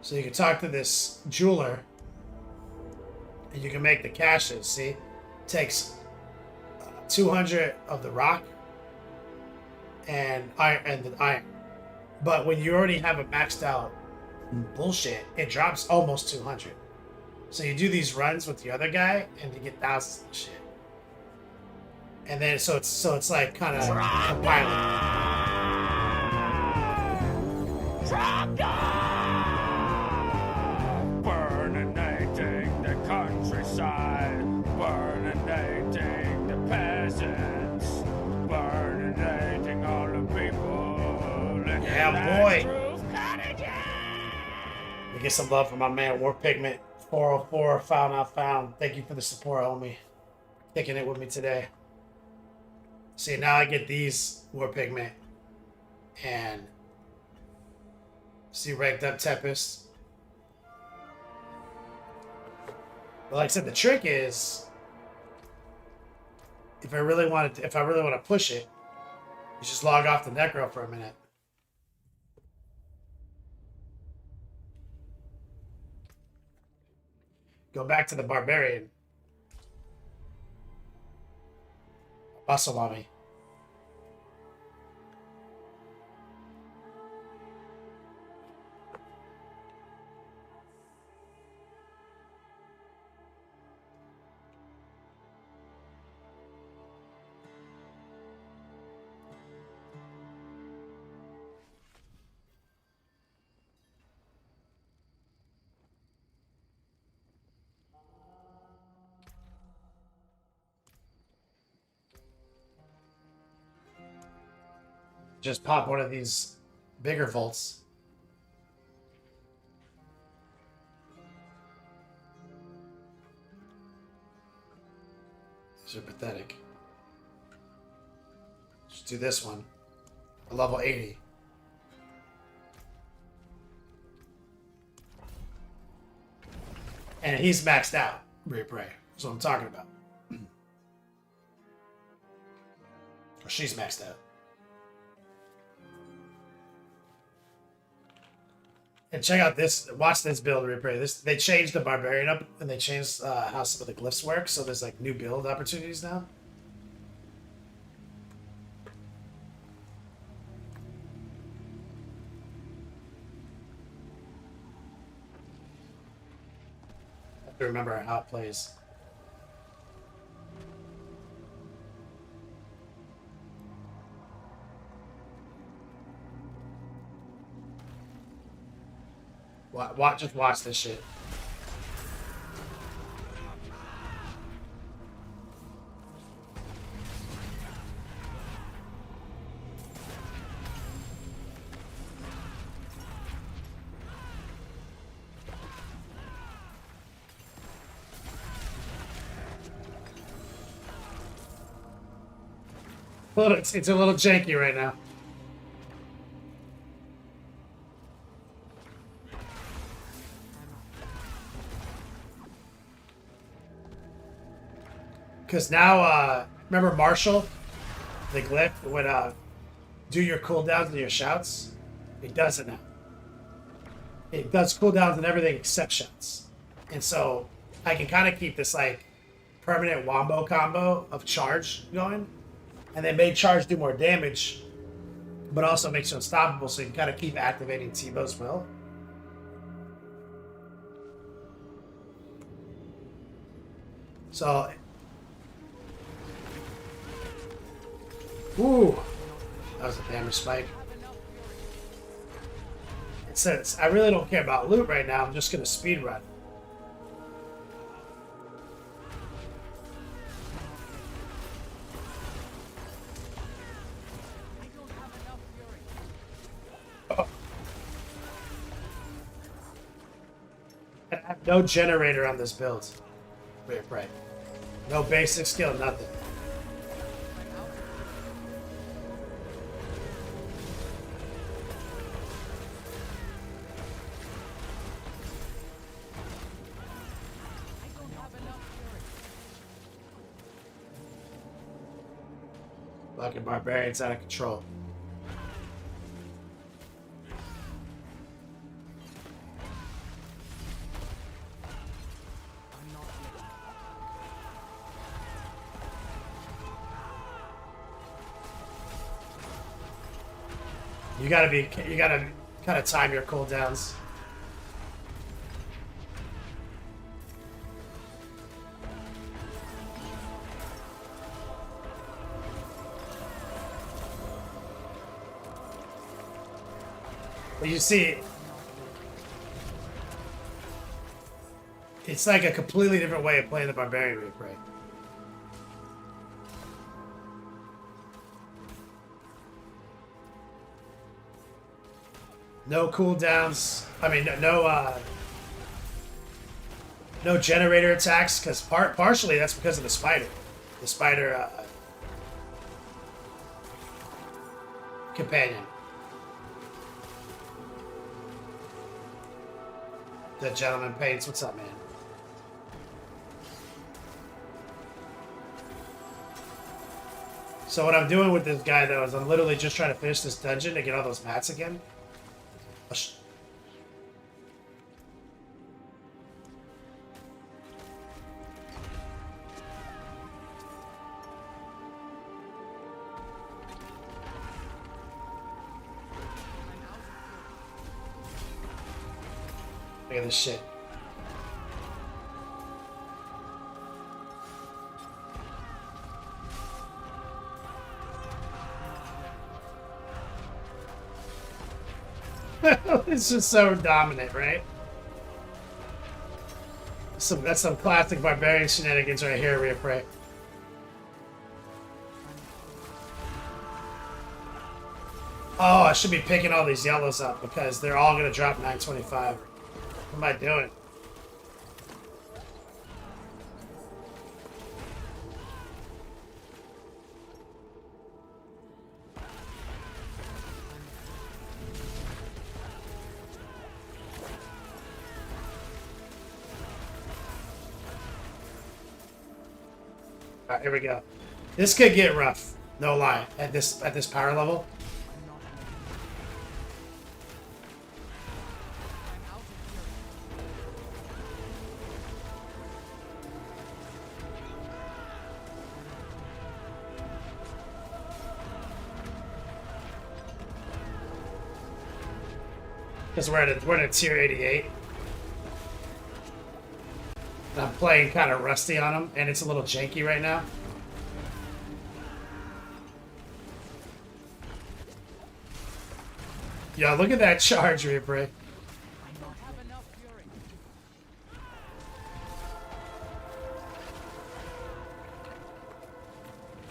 So you can talk to this jeweler, and you can make the caches. See, takes 200 of the rock and the iron. But when you already have a maxed out bullshit, it drops almost 200. So you do these runs with the other guy, and you get thousands of shit. And then so it's like kind of compiling. Burninating the countryside, burninating the peasants, burninating all the people. Yeah, boy. We get some love from my man War Pigment 404 Found Not Found. Thank you for the support, homie. Kicking it with me today. See, now I get these War Pigment and see ranked up Tempest. But like I said, the trick is if I really want to push it, you just log off the Necro for a minute. Go back to the Barbarian. Bustle on me. Just pop one of these bigger vaults. These are pathetic. Just do this one. A level 80. And he's maxed out. Reapray. That's what I'm talking about. Or she's maxed out. And check out this. Watch this build, Reapray. They changed the Barbarian up, and they changed how some of the glyphs work. So there's like new build opportunities now. I have to remember how it plays. Just watch this shit. It's a little janky right now. Because now, remember Marshall, the glyph, would do your cooldowns and your shouts? He does it now. it does cooldowns and everything except shots. And so I can kind of keep this like permanent wombo combo of charge going. And then made charge do more damage, but also makes you unstoppable, so you can kind of keep activating T-Bow's will. So, ooh, that was a damage spike. It says, I really don't care about loot right now, I'm just going to speed run. I have no generator on this build. Right. No basic skill, nothing. Fucking barbarians out of control. You gotta kind of time your cooldowns. But you see, it's like a completely different way of playing the barbarian reap, right? No cooldowns. I mean, no generator attacks, because partially that's because of the spider. The spider companion. The gentleman paints. What's up, man? So what I'm doing with this guy, though, is I'm literally just trying to finish this dungeon to get all those mats again. Look at this shit. It's just so dominant, right? That's some classic barbarian shenanigans right here, Rhea Prey. Oh, I should be picking all these yellows up because they're all going to drop 925. What am I doing? All right, here we go. This could get rough, no lie, at this power level. Because we're at a tier 88. And I'm playing kind of rusty on him, and it's a little janky right now. Yo, look at that charge, Reaper.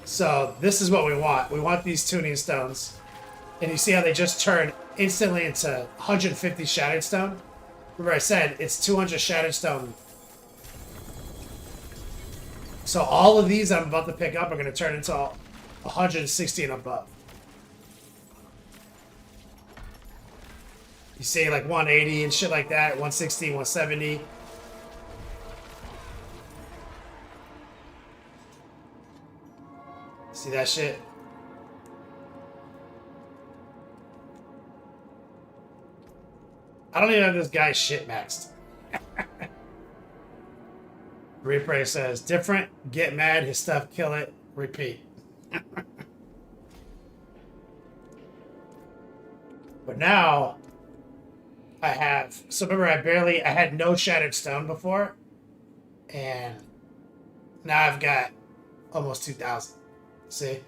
So this is what we want. We want these tuning stones. And you see how they just turn instantly into 150 Shattered Stone? Remember I said it's 200 Shattered Stone. So all of these I'm about to pick up are going to turn into 160 and above. You see like 180 and shit like that, 160, 170. See that shit? I don't even have this guy's shit maxed. Replay says, different, get mad, his stuff, kill it, repeat. But now, I have... So remember, I had no Shattered Stone before. And now I've got almost 2,000. See?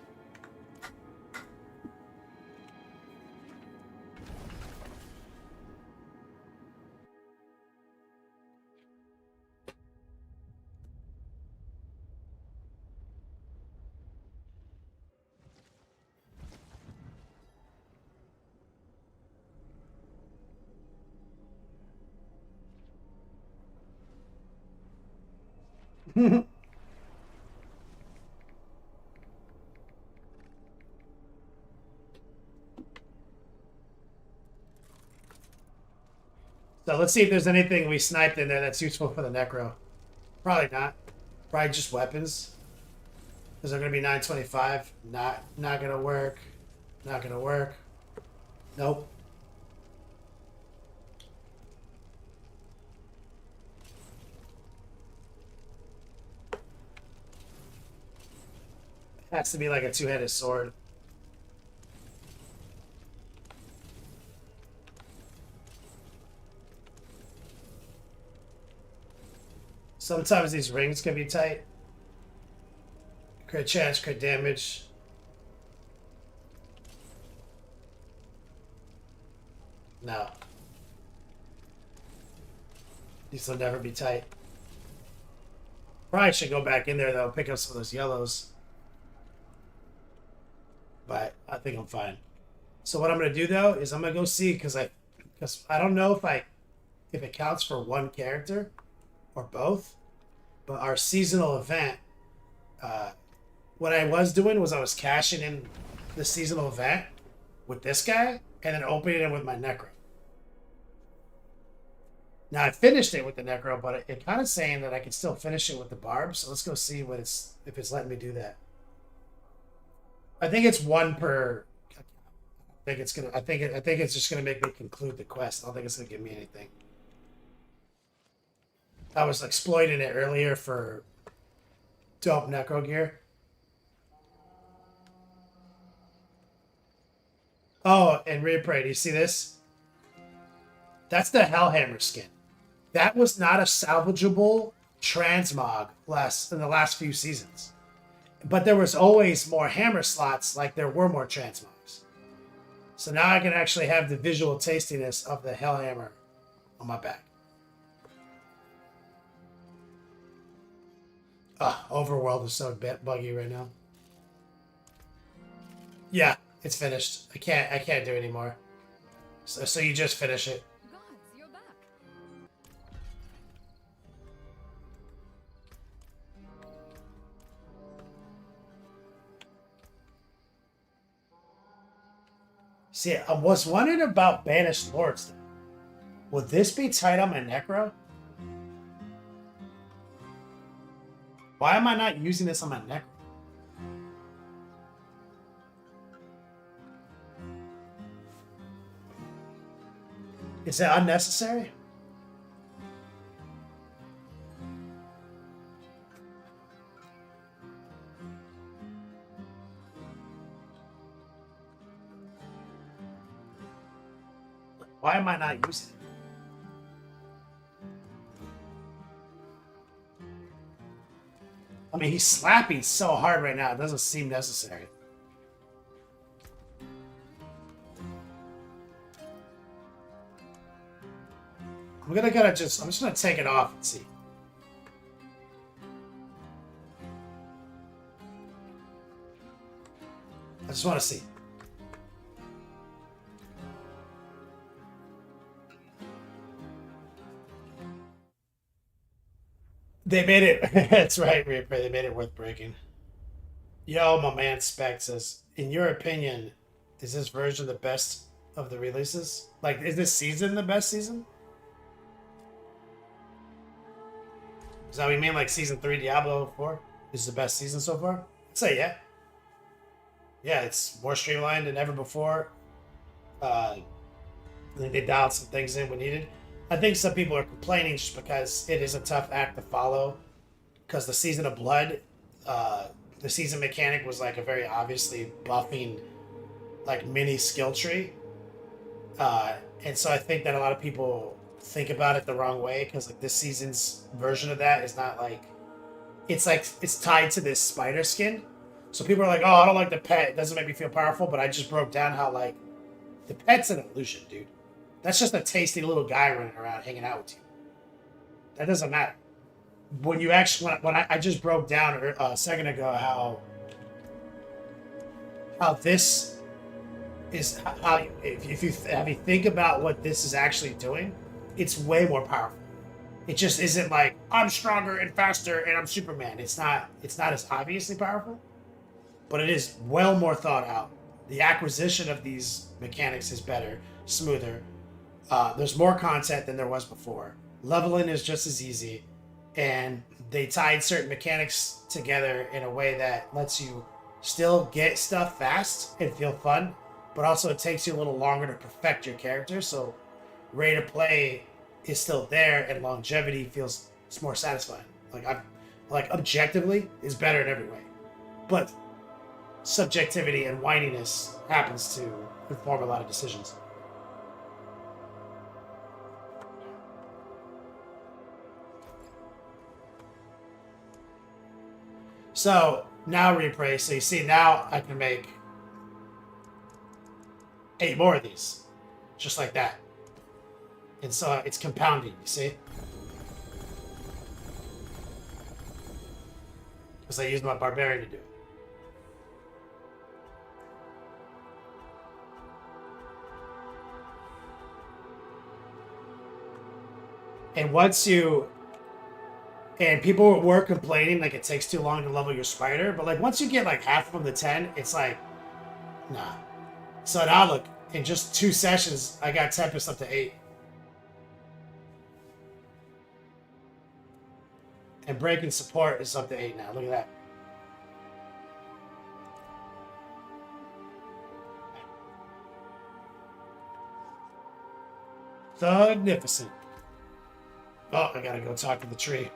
So let's see if there's anything we sniped in there that's useful for the Necro. Probably not. Probably just weapons. Is there going to be 925? Not going to work. Not going to work. Nope. Has to be like a two-headed sword. Sometimes these rings can be tight. Crit chance, crit damage. No. These will never be tight. Probably should go back in there though, pick up some of those yellows. But I think I'm fine. So what I'm gonna do though is I'm gonna go see because I don't know if it counts for one character or both, but our seasonal event, what I was doing was I was cashing in the seasonal event with this guy and then opening it with my Necro. Now I finished it with the Necro, but it kind of saying that I can still finish it with the barb. So let's go see what if it's letting me do that. I think it's one per. I think it's just gonna make me conclude the quest. I don't think it's gonna give me anything. I was exploiting it earlier for dope Necro gear. Oh, and replay. Do you see this? That's the Hellhammer skin. That was not a salvageable transmog in the last few seasons. But there was always more hammer slots like there were more transmogs. So now I can actually have the visual tastiness of the Hellhammer on my back. Overworld is so buggy right now. Yeah, it's finished. I can't do it anymore. So you just finish it. See, I was wondering about Banished Lords. Would this be tight on my Necro? Why am I not using this on my Necro? Is that unnecessary? Why am I not using it? I mean, he's slapping so hard right now, it doesn't seem necessary. I'm just gonna take it off and see. I just want to see. They made it. That's right, Reaper. They made it worth breaking. Yo, my man Spec says, in your opinion, is this version the best of the releases? Like, is this season the best season? Is that what you mean? Like season 3 Diablo 4 is the best season so far? I'd say yeah. Yeah, it's more streamlined than ever before. I think they dialed some things in when needed. I think some people are complaining just because it is a tough act to follow. Because the Season of Blood, the season mechanic was like a very obviously buffing, like mini skill tree. And so I think that a lot of people think about it the wrong way because like this season's version of that is not like it's tied to this spider skin. So people are like, oh, I don't like the pet. It doesn't make me feel powerful. But I just broke down how like the pet's an illusion, dude. That's just a tasty little guy running around hanging out with you. That doesn't matter. When you actually, when I just broke down a second ago how this is how if you think about what this is actually doing, it's way more powerful. It just isn't like I'm stronger and faster and I'm Superman. It's not as obviously powerful, but it is well more thought out. The acquisition of these mechanics is better, smoother. There's more content than there was before. Leveling is just as easy, and they tied certain mechanics together in a way that lets you still get stuff fast and feel fun, but also it takes you a little longer to perfect your character. So rate of play is still there, and longevity feels it's more satisfying. Like objectively is better in every way, but subjectivity and whininess happens to inform a lot of decisions. So now replay. So you see now I can make 8 more of these, just like that. And so it's compounding, you see? Because I used my barbarian to do it. And once you... And people were complaining like it takes too long to level your spider, but like once you get like half from the 10, it's like, nah. So now look, in just 2 sessions, I got Tempest up to 8. And breaking support is up to 8 now. Look at that. Magnificent. Oh, I gotta go talk to the tree.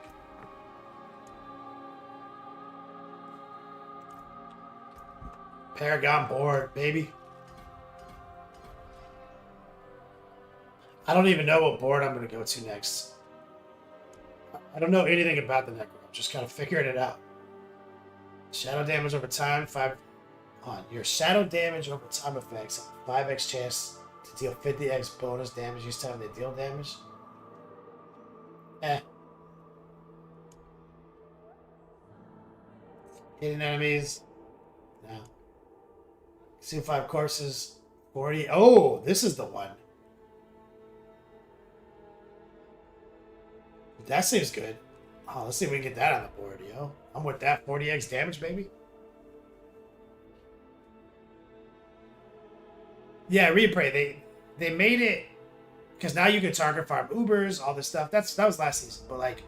Paragon board, baby. I don't even know what board I'm going to go to next. I don't know anything about the Necro. I'm just kind of figuring it out. Shadow damage over time, 5 on your shadow damage over time effects, 5x chance to deal 50x bonus damage each time they deal damage. Hitting enemies. No. Consume 5 courses. 40. Oh, this is the one. That seems good. Oh, let's see if we can get that on the board, yo. I'm with that. 40x damage, baby. Yeah, replay. They made it because now you can target farm Ubers, all this stuff. That was last season, but like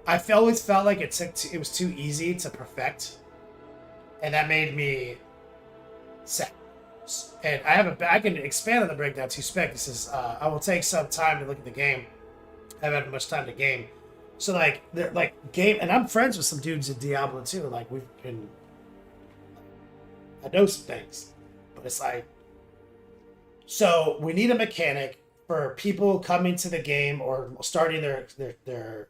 I always felt like it was too easy to perfect, and that made me sad. And I can expand on the breakdown to spec. This is I will take some time to look at the game. I haven't had much time to game. So like they're like game, and I'm friends with some dudes in Diablo too. Like I know some things, but it's like, so we need a mechanic for people coming to the game or starting their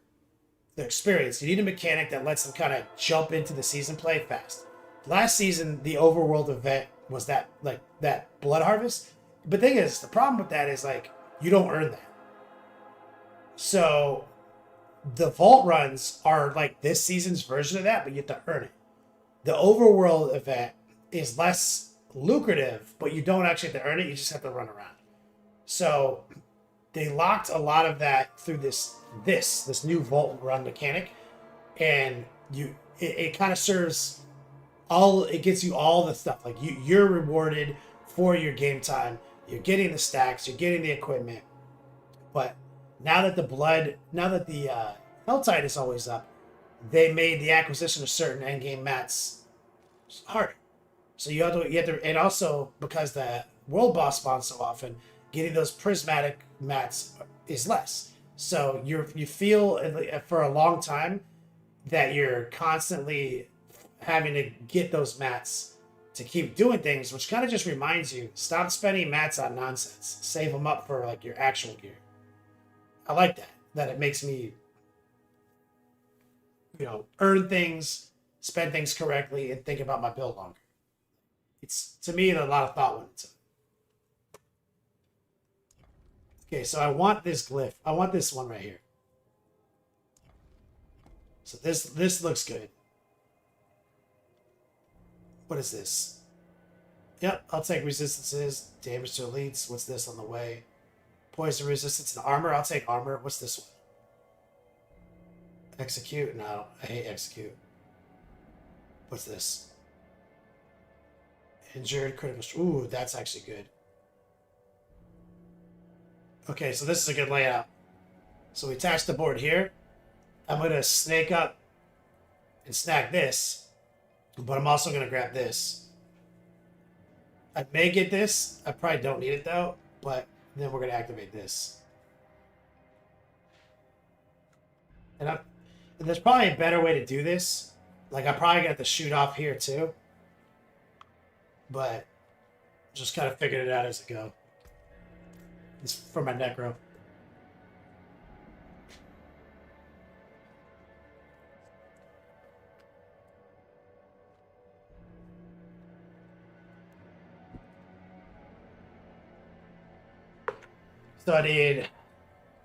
experience. You need a mechanic that lets them kind of jump into the season play fast. Last season, the overworld event was that blood harvest. But the thing is, the problem with that is like you don't earn that. So the vault runs are like this season's version of that, but you have to earn it. The overworld event is less lucrative, but you don't actually have to earn it. You just have to run around. So they locked a lot of that through this new vault run mechanic, and it kind of serves it gets you all the stuff. Like you're rewarded for your game time. You're getting the stacks. You're getting the equipment. But now that the Helltide is always up, they made the acquisition of certain endgame mats harder. So you have to, and also because the world boss spawns so often, getting those prismatic mats is less. So you feel for a long time that you're constantly having to get those mats to keep doing things, which kind of just reminds you, stop spending mats on nonsense. Save them up for like your actual gear. I like that it makes me, earn things, spend things correctly, and think about my build longer. It's, to me, a lot of thought went into it. Okay, so I want this glyph. I want this one right here. So this looks good. What is this? Yep, I'll take resistances, damage to elites. What's this on the way? Poison resistance and armor. I'll take armor. What's this one? Execute? No, I hate execute. What's this? Injured, critical. Ooh, that's actually good. Okay, so this is a good layout. So we attach the board here. I'm going to snake up and snag this, but I'm also going to grab this. I may get this. I probably don't need it though, but then we're going to activate this. And there's probably a better way to do this. Like, I probably got the shoot off here too, but just kind of figured it out as I go. It's for my Necro. So I need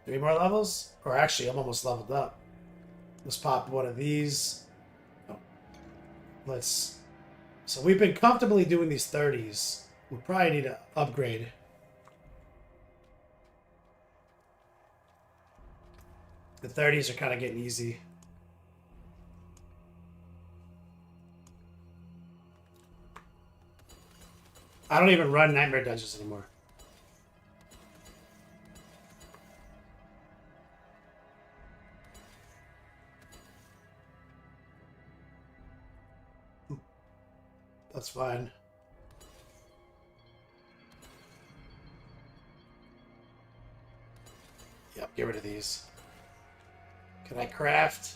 3 more levels, or actually I'm almost leveled up. Let's pop one of these. Oh. So we've been comfortably doing these 30s. We probably need to upgrade. The 30s are kind of getting easy. I don't even run Nightmare Dungeons anymore. That's fine. Yep, get rid of these. Can I craft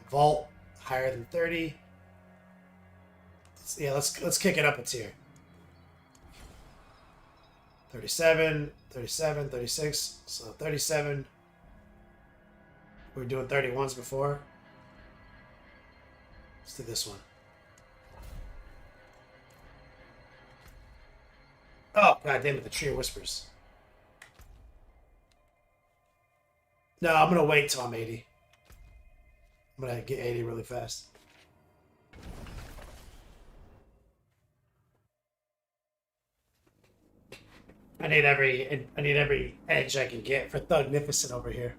a vault higher than 30? Let's kick it up a tier. 37, 37, 36. So 37. We were doing 31s before. Let's do this one. Oh, god damn it, the Tree of Whispers. No, I'm gonna wait till I'm 80. I'm gonna get 80 really fast. I need every edge I can get for Thugnificent over here.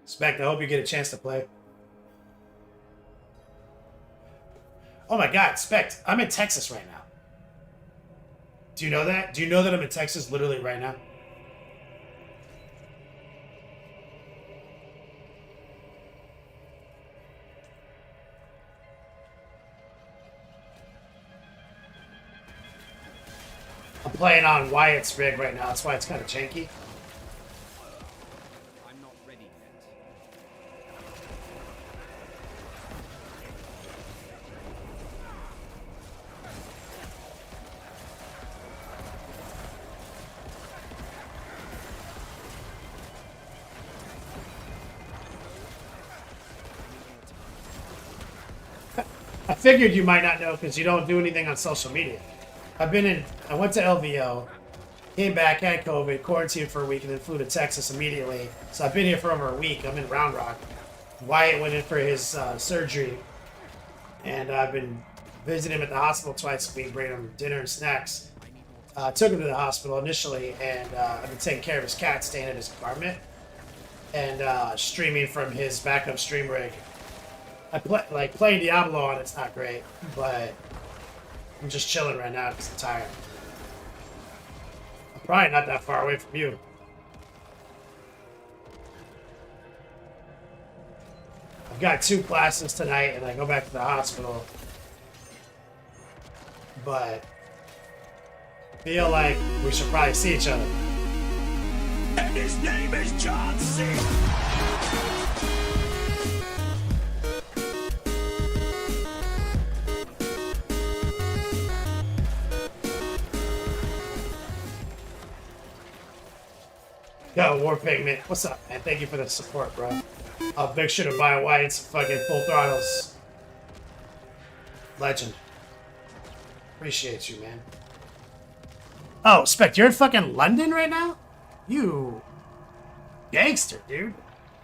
Spect, I hope you get a chance to play. Oh my god, Spect, I'm in Texas right now. Do you know that? Do you know that I'm in Texas literally right now? I'm playing on Wyatt's rig right now. That's why it's kind of janky. I'm not ready I figured you might not know because you don't do anything on social media. I went to LVO, came back, had COVID, quarantined for a week, and then flew to Texas immediately. So I've been here for over a week. I'm in Round Rock. Wyatt went in for his surgery, and I've been visiting him at the hospital twice a week, bringing him dinner and snacks. Took him to the hospital initially, and I've been taking care of his cat, staying at his apartment, and streaming from his backup stream rig. Playing Diablo on it's not great, but I'm just chilling right now because I'm tired. I'm probably not that far away from you. I've got 2 classes tonight, and I go back to the hospital. but feel like we should probably see each other. And his name is John C. Yo, War Pigment, what's up, man? Thank you for the support, bro. Big shit of buy whites, fucking full throttles. Legend. Appreciate you, man. Oh, Spec, you're in fucking London right now? You gangster, dude.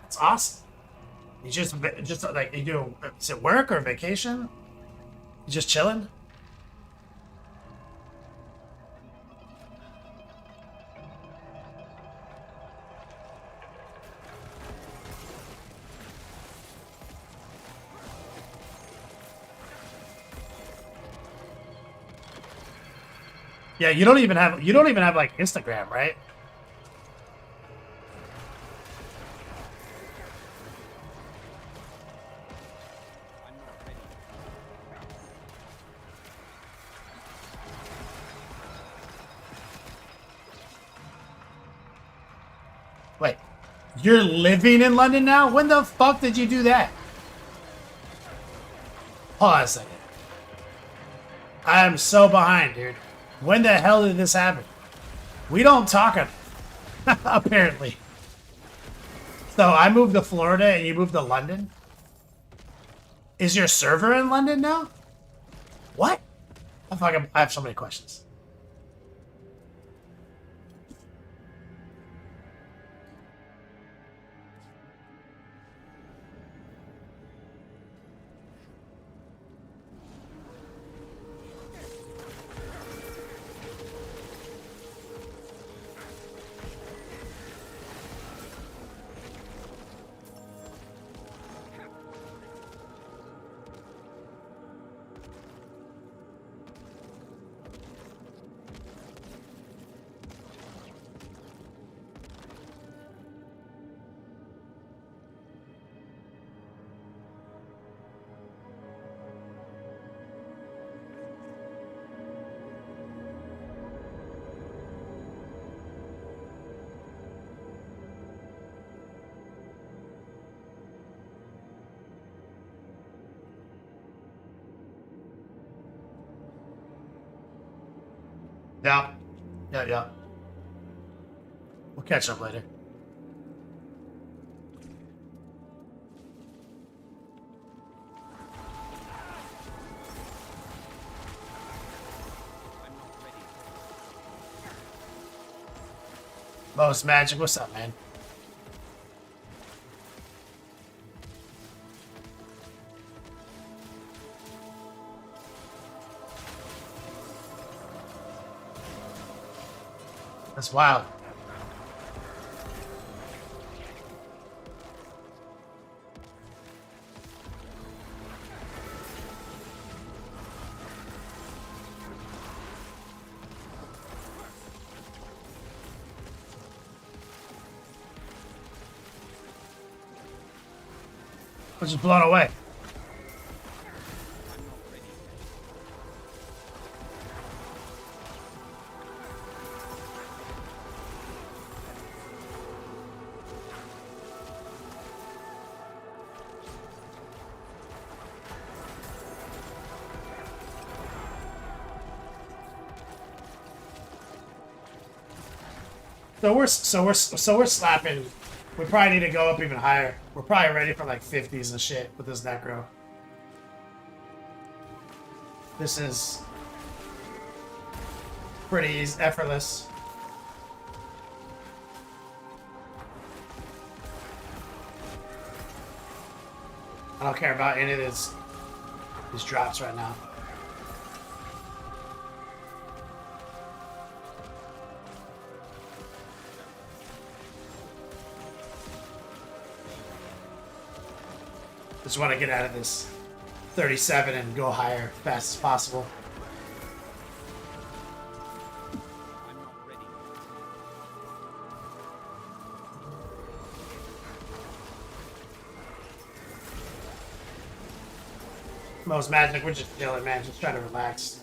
That's awesome. You just like, you do, is it work or vacation? You just chilling? Yeah, you don't even have like Instagram, right? Wait, you're living in London now? When the fuck did you do that? Hold on a second. I am so behind, dude. When the hell did this happen? We don't talk apparently. So I moved to Florida and you moved to London? Is your server in London now? What? I have so many questions. Yeah. Yeah. We'll catch up later. Most Magic, what's up, man? That's wild. I was just blown away. So we're slapping. We probably need to go up even higher. We're probably ready for like 50s and shit with this Necro. This is pretty easy, effortless. I don't care about any of these drops right now. Just want to get out of this 37 and go higher as fast as possible. Most Magic, we're just chilling, man. Just trying to relax.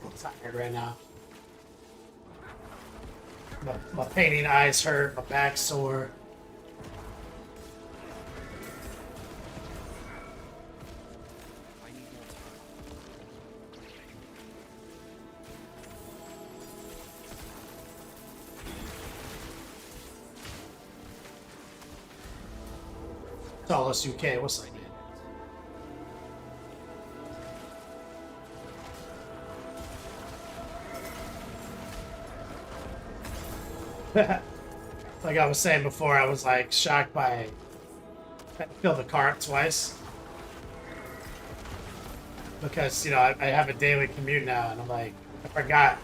I'm tired right now. My painting eyes hurt, my back's sore. Tallest UK, what's like that? Like I was saying before, I was like shocked by I filled the car up twice. Because, you know, I have a daily commute now, and I'm like, I forgot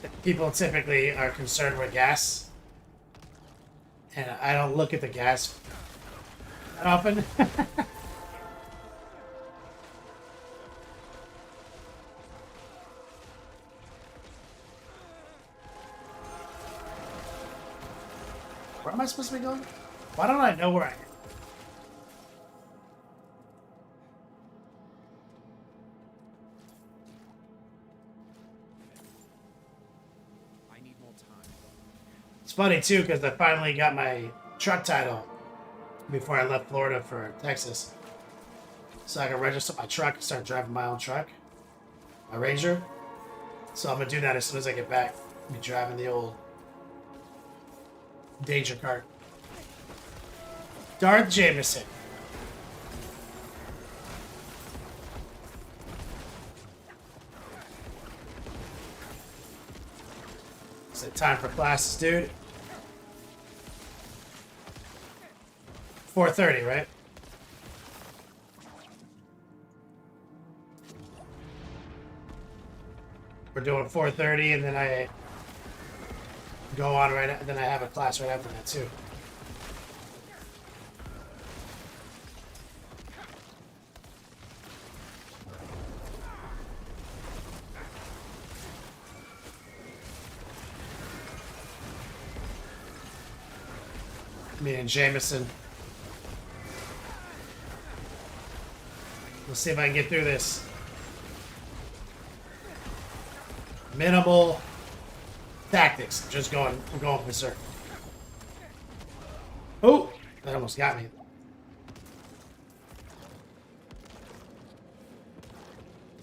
that people typically are concerned with gas. And I don't look at the gas that often. Where am I supposed to be going? Why don't I know where I am? I need more time. It's funny too, because I finally got my truck title before I left Florida for Texas. So I can register my truck and start driving my own truck. My Ranger. So I'm gonna do that as soon as I get back. Be driving the old Danger cart. Darth Jameson. Is it time for classes, dude? 4:30, right? We're doing 4:30, and then I go on right. Then I have a class right after that too. Me and Jameson. Let's see if I can get through this. Minimal tactics. I'm going berserk. Oh, that almost got me.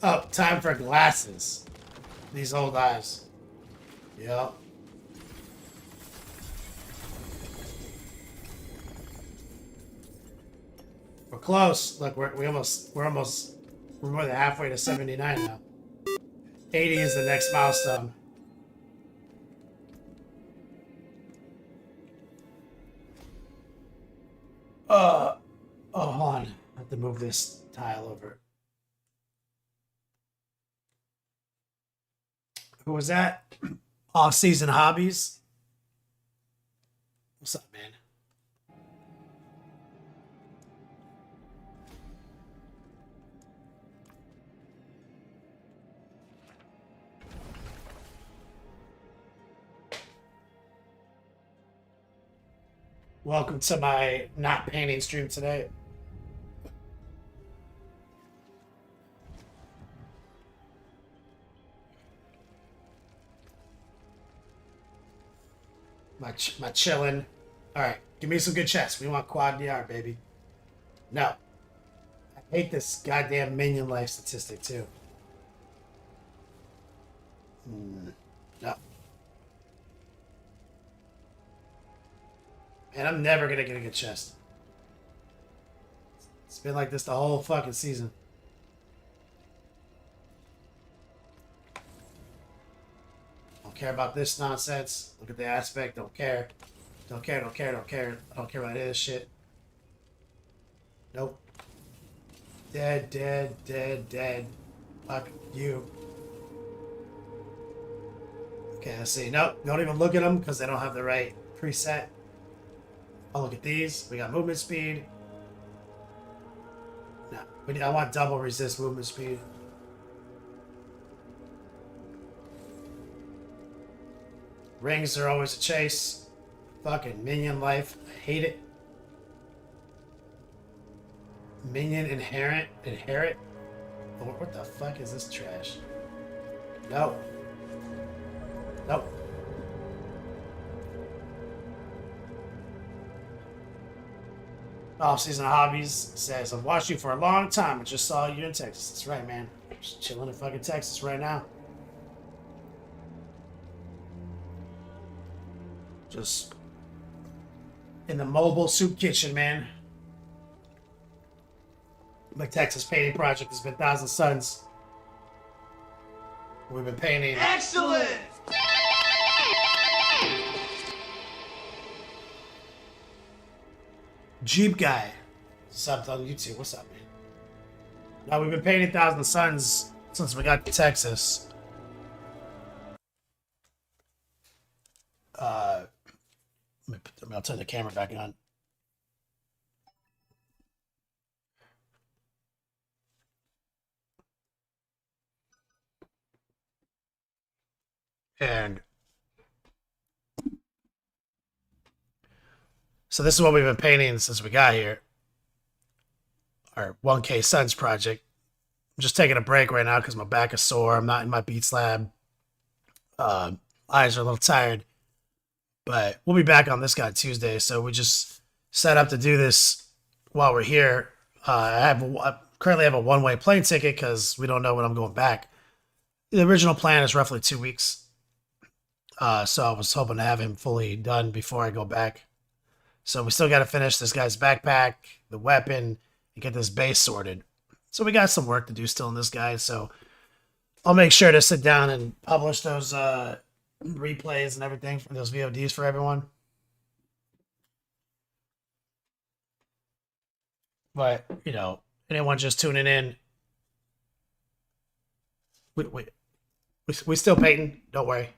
Oh, time for glasses. These old eyes. Yep. We're close. Look, we're more than halfway to 79 now. 80 is the next milestone. Oh, hold on. I have to move this tile over. Who was that? Off-season hobbies. What's up, man? Welcome to my not painting stream today. My chillin'. All right, give me some good chess. We want quad DR, baby. No. I hate this goddamn minion life statistic too. No. And I'm never gonna get a good chest. It's been like this the whole fucking season. Don't care about this nonsense. Look at the aspect. Don't care. Don't care. Don't care. Don't care. I don't care about any of this shit. Nope. Dead. Dead. Dead. Dead. Fuck you. Okay, let's see. Nope. Don't even look at them because they don't have the right preset. I'll look at these. We got movement speed. No, I want double resist movement speed. Rings are always a chase. Fucking minion life. I hate it. Minion inherit. Oh, what the fuck is this trash? Nope. Nope. Off-season hobbies says, I've watched you for a long time. I just saw you in Texas. That's right, man. Just chilling in fucking Texas right now. Just in the mobile soup kitchen, man. The Texas painting project has been Thousand Suns. We've been painting. Excellent! Jeep Guy. Subbed on YouTube. What's up, man? Now, we've been painting Thousand Suns since we got to Texas. I'll turn the camera back on. And so this is what we've been painting since we got here. Our 1K Suns project. I'm just taking a break right now because my back is sore. I'm not in my Beats lab. Eyes are a little tired. But we'll be back on this guy Tuesday. So we just set up to do this while we're here. I currently have a one-way plane ticket because we don't know when I'm going back. The original plan is roughly 2 weeks. So I was hoping to have him fully done before I go back. So we still got to finish this guy's backpack, the weapon, and get this base sorted. So we got some work to do still in this guy. So I'll make sure to sit down and publish those replays and everything for those VODs for everyone. But, you know, anyone just tuning in, we still painting. Don't worry.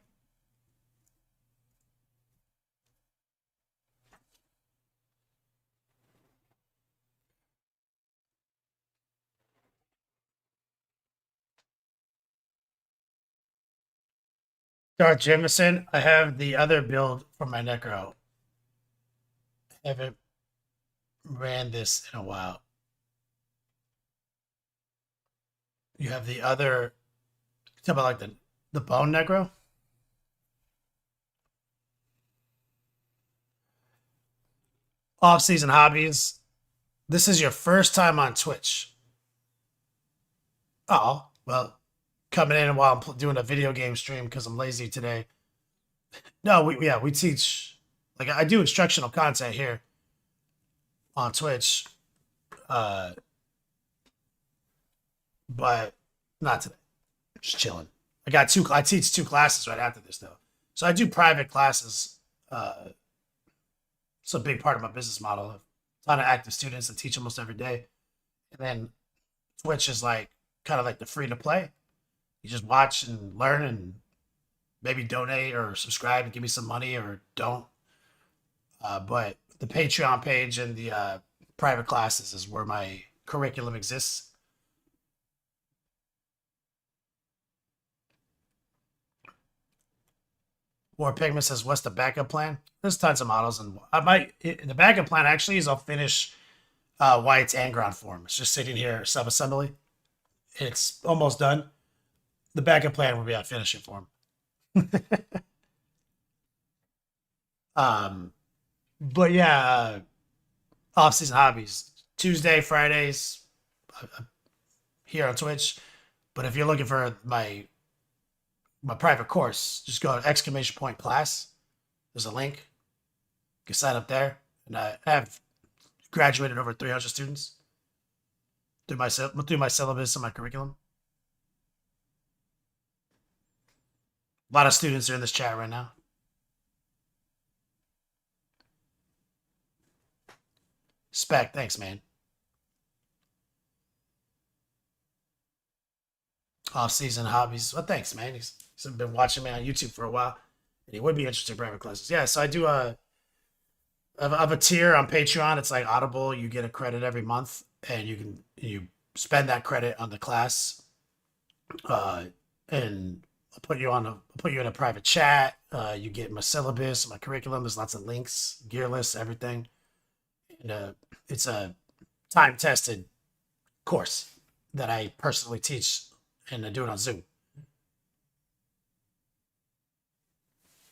Darth Jameson, I have the other build for my Necro. I haven't ran this in a while. You have the other, talk about like the bone Necro? Off-season hobbies. This is your first time on Twitch. Oh, well, coming in while I'm doing a video game stream because I'm lazy today. No, we teach, like I do instructional content here on Twitch, but not today. Just chilling. I teach 2 classes right after this though, so I do private classes. It's a big part of my business model. A ton of active students that teach almost every day, and then Twitch is like kind of like the free to play. You just watch and learn and maybe donate or subscribe and give me some money or don't. But the Patreon page and the private classes is where my curriculum exists. War Pigment says, what's the backup plan? There's tons of models. And the backup plan actually is I'll finish White's and ground form. It's just sitting here, sub-assembly. It's almost done. The backup plan will be on finishing form. But yeah, off-season hobbies. Tuesday, Fridays, here on Twitch. But if you're looking for my private course, just go to !class. There's a link. You can sign up there. And I have graduated over 300 students through my syllabus and my curriculum. A lot of students are in this chat right now. Spec, thanks, man. Off-season hobbies. Well, thanks, man. He's been watching me on YouTube for a while, and he would be interested in private classes. Yeah, so I do I have a tier on Patreon. It's like Audible. You get a credit every month, and you spend that credit on the class, and I'll put you in a private chat. You get my syllabus, my curriculum. There's lots of links, gear lists, everything. And it's a time-tested course that I personally teach, and I do it on Zoom.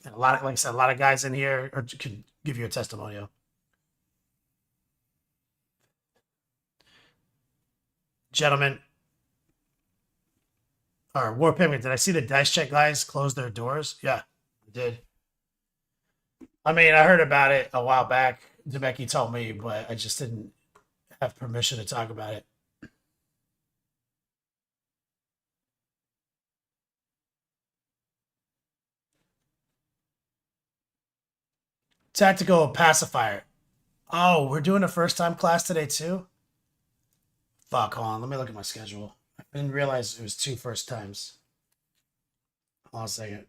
And a lot of, like I said, a lot of guys in here can give you a testimonial. Gentlemen, or War Pigment, did I see the Dice Check guys close their doors? Yeah, I did. I mean, I heard about it a while back. Debecki told me, but I just didn't have permission to talk about it. Tactical pacifier. Oh, we're doing a first time class today too? Fuck, hold on. Let me look at my schedule. I didn't realize it was two first times. Hold on a second.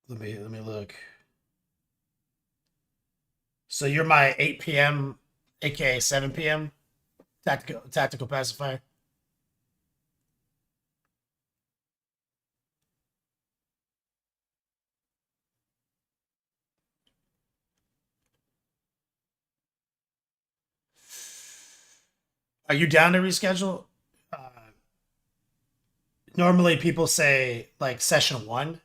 Let me look. So you're my 8 p.m., aka 7 p.m. tactical pacifier. Are you down to reschedule? Normally people say like session one.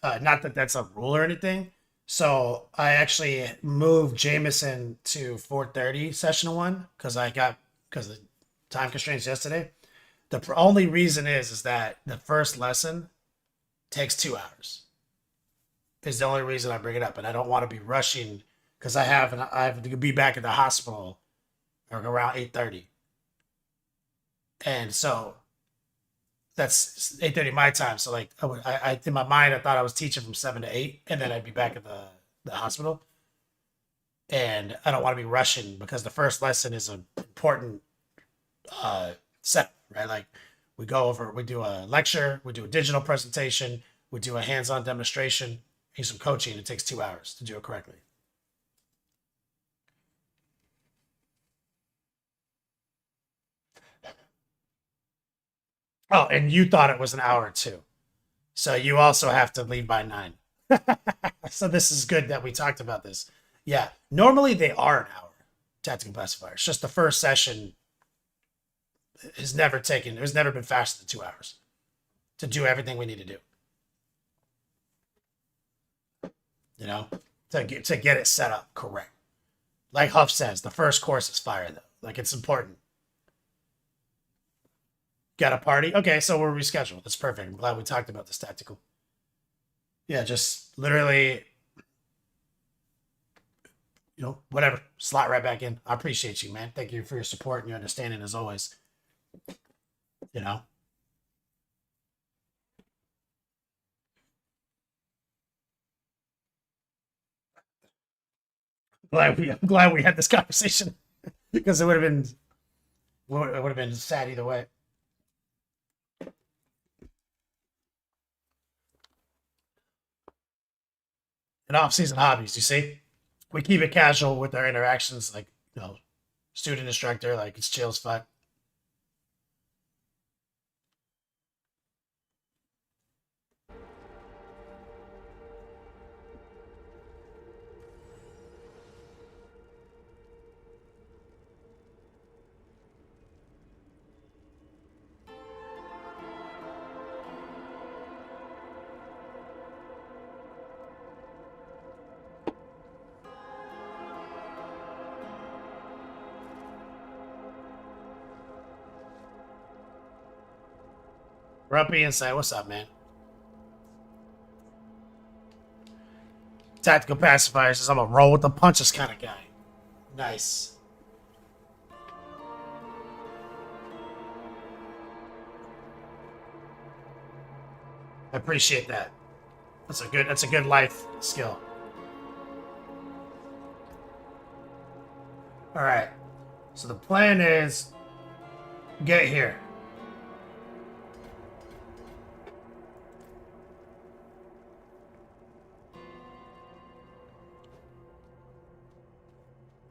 Not that that's a rule or anything. So I actually moved Jameson to 4:30 session one because of time constraints yesterday. The only reason is that the first lesson takes 2 hours. Is the only reason I bring it up, and I don't want to be rushing because I have to be back at the hospital around 8:30, and so that's 8:30 my time. So like I in my mind I thought I was teaching from 7 to 8, and then I'd be back at the hospital. And I don't want to be rushing because the first lesson is an important set, right? Like we do a lecture, we do a digital presentation, we do a hands-on demonstration, and some coaching. It takes 2 hours to do it correctly. Oh, and you thought it was an hour too. So you also have to leave by 9. So this is good that we talked about this. Yeah, normally they are an hour, tactical pacifier. It's just the first session has never been faster than 2 hours to do everything we need to do. You know, to get it set up correct. Like Huff says, the first course is fire though. Like it's important. Got a party? Okay, so we're rescheduled. That's perfect. I'm glad we talked about this tactical. Yeah, just literally, whatever. Slot right back in. I appreciate you, man. Thank you for your support and your understanding as always. You know. I'm glad we had this conversation because it would have been sad either way. And off-season hobbies, you see, we keep it casual with our interactions, like student instructor, like it's chill as fuck. Grumpy inside, what's up, man? Tactical pacifier says I'm a roll with the punches kind of guy. Nice. I appreciate that. That's a good life skill. All right. So the plan is get here.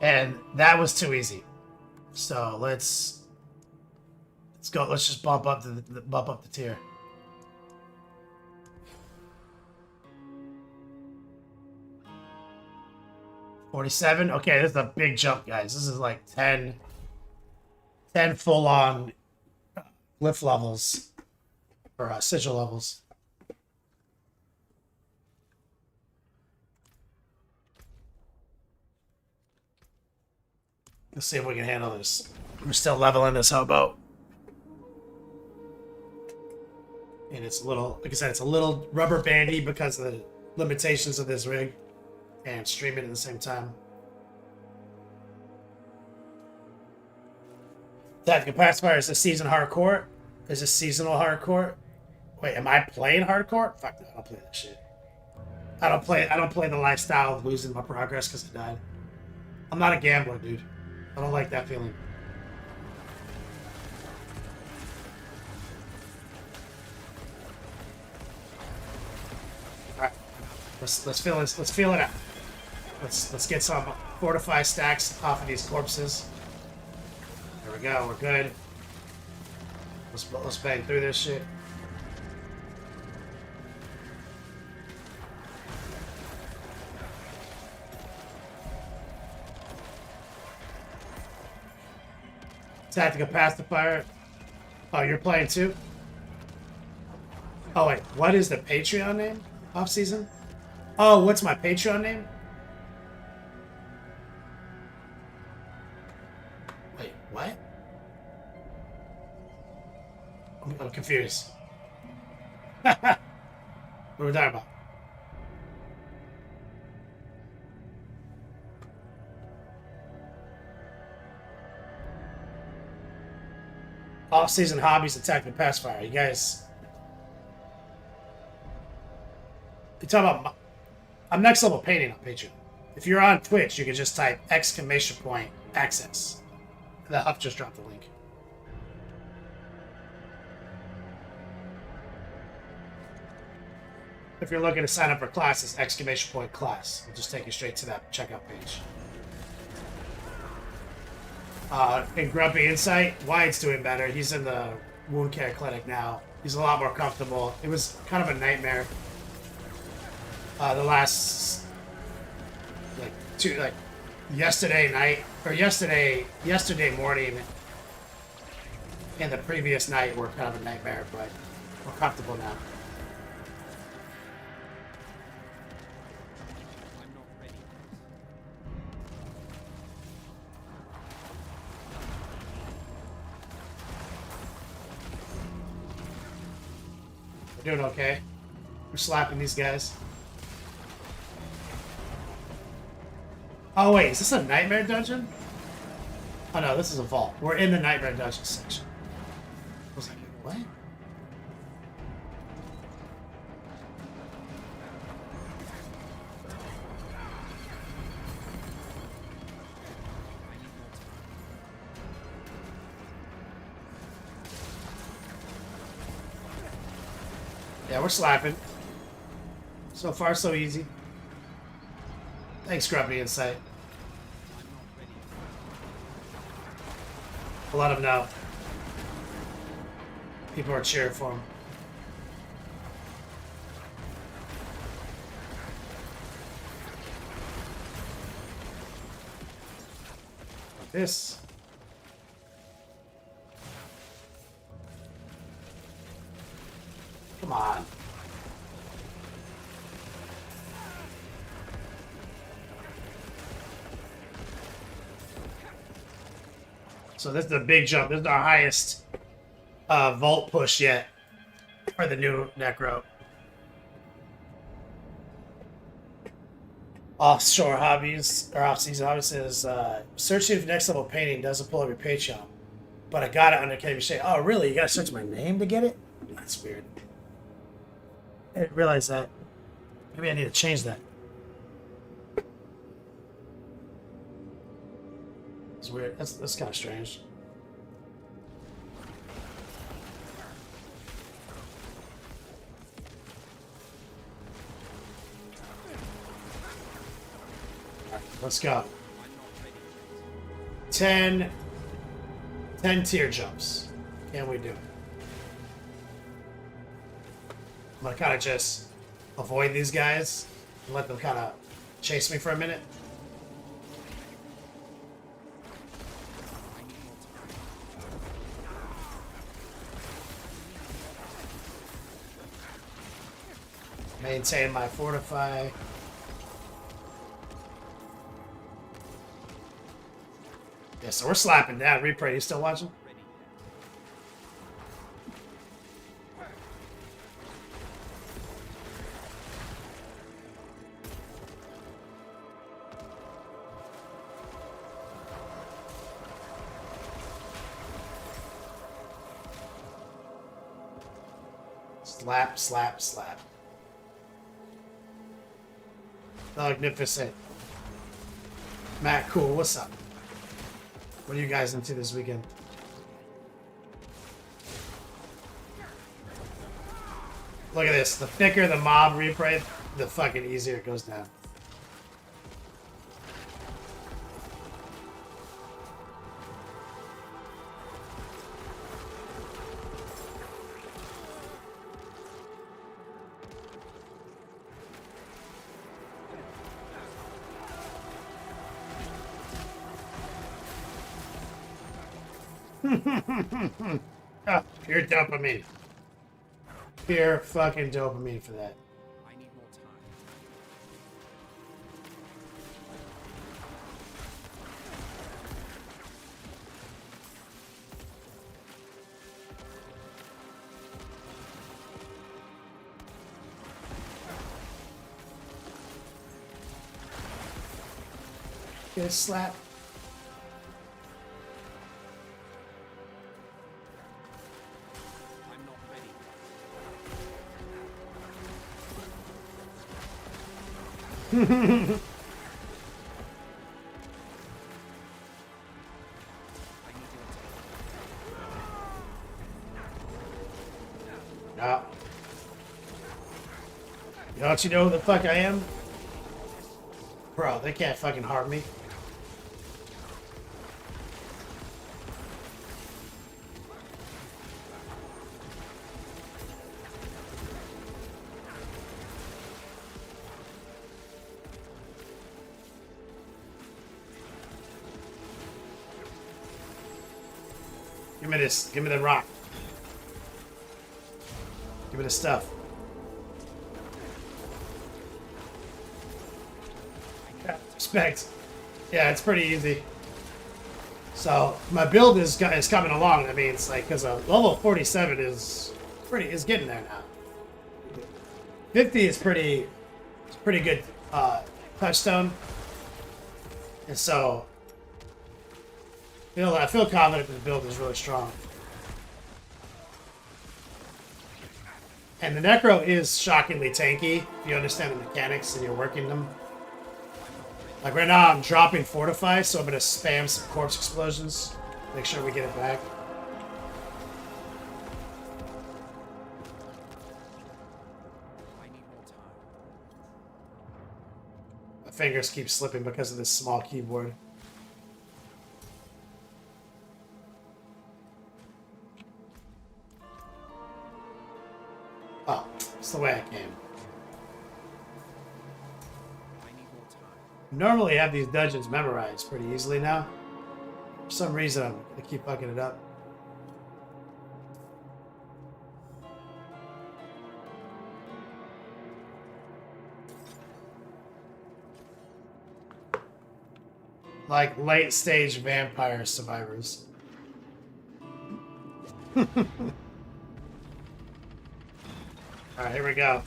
And that was too easy. So let's go. Let's just bump up the tier. – 47. Okay, this is a big jump, guys. This is like 10. 10 full-on glyph levels or sigil levels. Let's see if we can handle this. We're still leveling this hobo. And it's a little, like I said, it's a little rubber bandy because of the limitations of this rig. And stream it at the same time. Tactical Pacifier is a season hardcore. Is this seasonal hardcore? Wait, am I playing hardcore? Fuck no, I don't play that shit. I don't play the lifestyle of losing my progress because I died. I'm not a gambler, dude. I don't like that feeling. Alright. Let's feel this. Let's feel it out. Let's get some fortify stacks off of these corpses. There we go, we're good. Let's bang through this shit. Tactical Pacifier. Oh, you're playing too? Oh wait, what is the Patreon name? Off season? Oh, what's my Patreon name? Wait, what? I'm confused. What are we talking about? Off-season hobbies, attack the pacifier. You guys, you talking about? I'm next level painting on Patreon. If you're on Twitch, you can just type !access. The Huff just dropped the link. If you're looking to sign up for classes, !class. It'll just take you straight to that checkout page. In Grumpy Insight, Wyatt's doing better. He's in the wound care clinic now. He's a lot more comfortable. It was kind of a nightmare. The last, yesterday night, or yesterday morning, and the previous night were kind of a nightmare, but we're comfortable now. We're doing okay. We're slapping these guys. Oh wait, is this a nightmare dungeon? Oh no, this is a vault. We're in the nightmare dungeon section. I was like, what? Yeah, we're slapping. So far, so easy. Thanks, Grumpy Insight. I'll let him know. People are cheering for him. Like this. Come on. So this is a big jump. This is our highest vault push yet for the new Necro. Offshore hobbies, or off-season hobbies says, searching for next level painting doesn't pull up your Patreon. But I got it under Kevin Shea. Oh, really? You gotta search my name to get it? That's weird. I didn't realize that. Maybe I need to change that. It's weird. That's kind of strange. Alright, let's go. 10 tier jumps. Can we do it? I'm gonna kind of just avoid these guys and let them kind of chase me for a minute. Maintain my fortify. Yeah, so we're slapping down. Replay, you still watching? Slap, slap, slap. Magnificent. Matt, cool. What's up? What are you guys into this weekend? Look at this. The thicker the mob replay, the fucking easier it goes down. Ah, pure dopamine. Pure fucking dopamine for that. I need more time. Get a slap. I'm not ready. I need your attention. No. Don't you know who the fuck I am? Bro, they can't fucking harm me. Give me this. Give me the rock. Give me the stuff. Yeah, respect. Yeah, it's pretty easy. So my build is coming along. I mean, it's like because level 47 is getting there now. 50 is pretty good touchstone, and so I feel confident that the build is really strong. And the Necro is shockingly tanky if you understand the mechanics and you're working them. Like right now I'm dropping Fortify, so I'm going to spam some corpse explosions. Make sure we get it back. I need more time. My fingers keep slipping because of this small keyboard. Oh, it's the way I came. I need more time. Normally I have these dungeons memorized pretty easily now. For some reason, I keep fucking it up. Like late stage vampire survivors. Alright, here we go.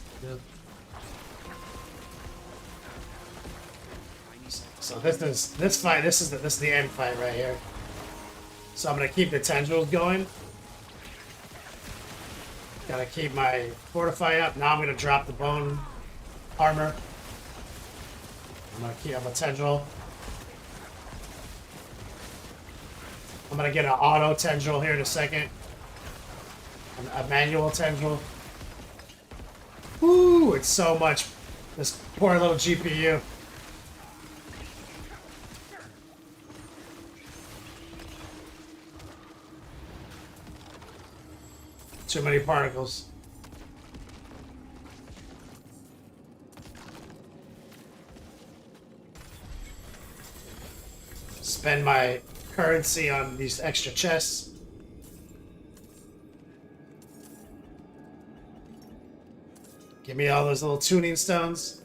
So this is the end fight right here. So I'm gonna keep the tendrils going. Gotta keep my fortify up. Now I'm gonna drop the bone armor. I'm gonna keep up a tendril. I'm gonna get an auto tendril here in a second. A manual tendril. Woo! It's so much. This poor little GPU. Too many particles. Spend my currency on these extra chests. Give me all those little tuning stones.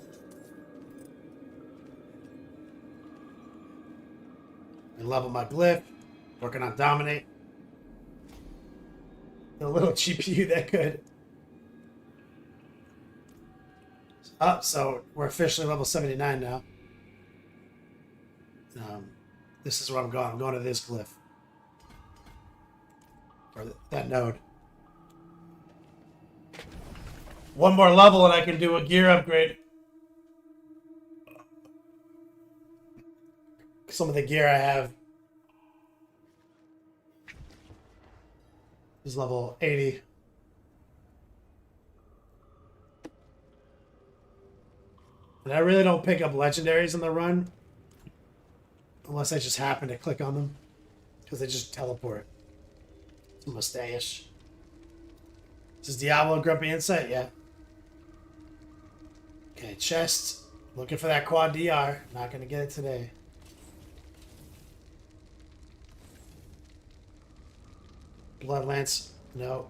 And level my glyph. Working on dominate. The little GPU that could. Oh, so we're officially level 79 now. This is where I'm going. I'm going to this glyph. Or that node. One more level and I can do a gear upgrade. Some of the gear I have is level 80. And I really don't pick up legendaries in the run. Unless I just happen to click on them. Because they just teleport. It's a mustache. This is Diablo Grumpy Insight? Yeah. Okay, chest. Looking for that quad DR. Not going to get it today. Blood Lance. No.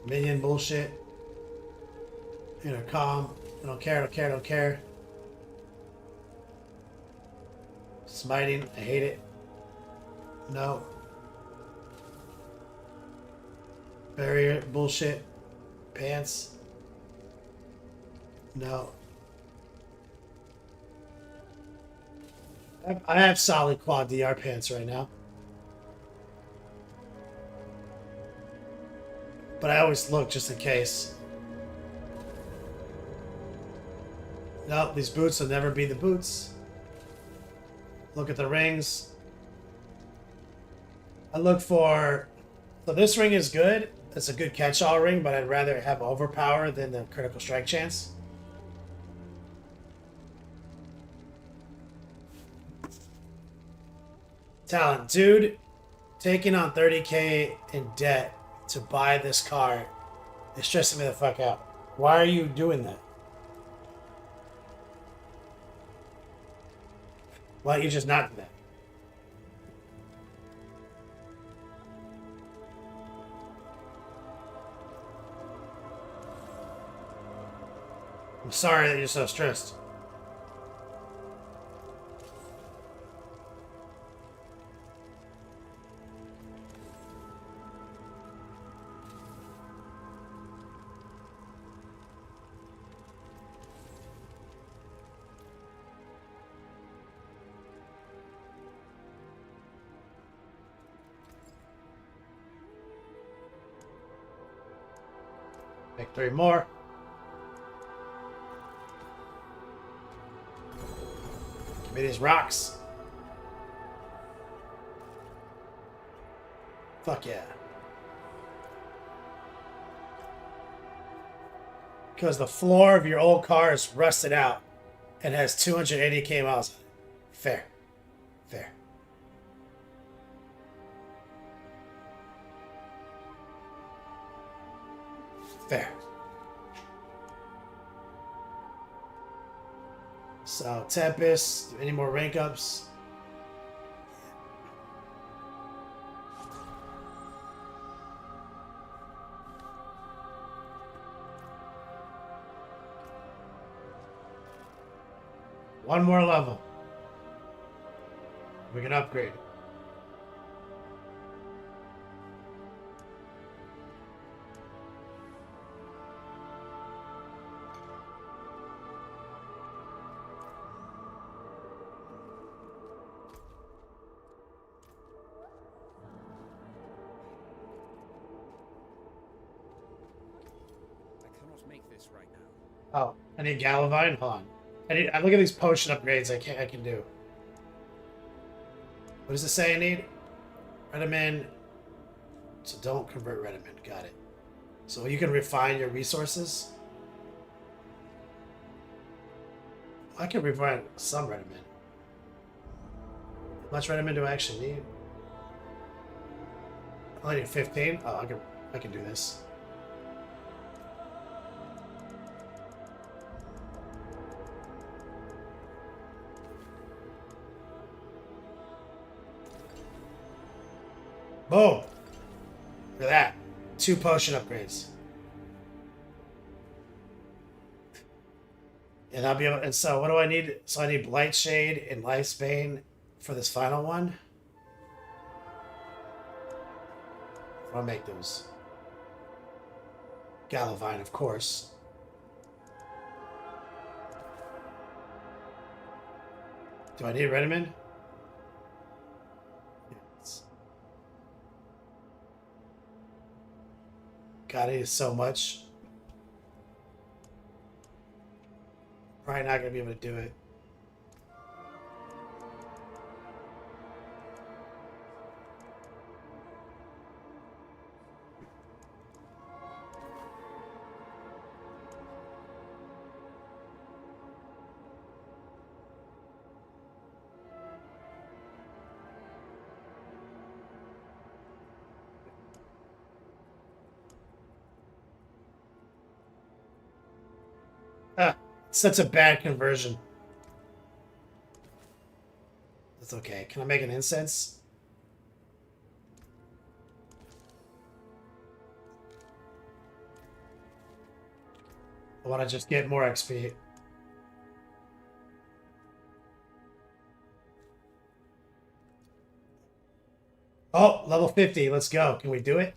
Minion bullshit. Intercom. I don't care, don't care, don't care. Smiting. I hate it. No. Barrier. Bullshit. Pants. No. I have solid quad DR pants right now. But I always look just in case. Nope, these boots will never be the boots. Look at the rings. I look for... So this ring is good. It's a good catch-all ring, but I'd rather have overpower than the critical strike chance. Talent. Dude, taking on 30K in debt to buy this car is stressing me the fuck out. Why are you doing that? Why don't you just not do that? I'm sorry that you're so stressed. Make 3 more. Give me these rocks. Fuck yeah. Because the floor of your old car is rusted out and has 280k miles on it. Fair. Fair. Fair. So, Tempest, any more rank ups? One more level. We can upgrade. Oh, I need Galavine? Hold on. I look at these potion upgrades I can do. What does it say I need? Redamin. So don't convert Redamin. Got it. So you can refine your resources. I can refine some Redamin. How much Redamin do I actually need? I only need 15? Oh, I can do this. Boom! Look at that. 2 potion upgrades. And I'll be able. And so, what do I need? So I need Blight Shade and Lifespan for this final one. I'll make those. Galavine, of course. Do I need Redmond? Yes. God, it is so much. Probably not gonna be able to do it. Ah, such a bad conversion. That's okay. Can I make an incense? I want to just get more XP. Oh, level 50. Let's go. Can we do it?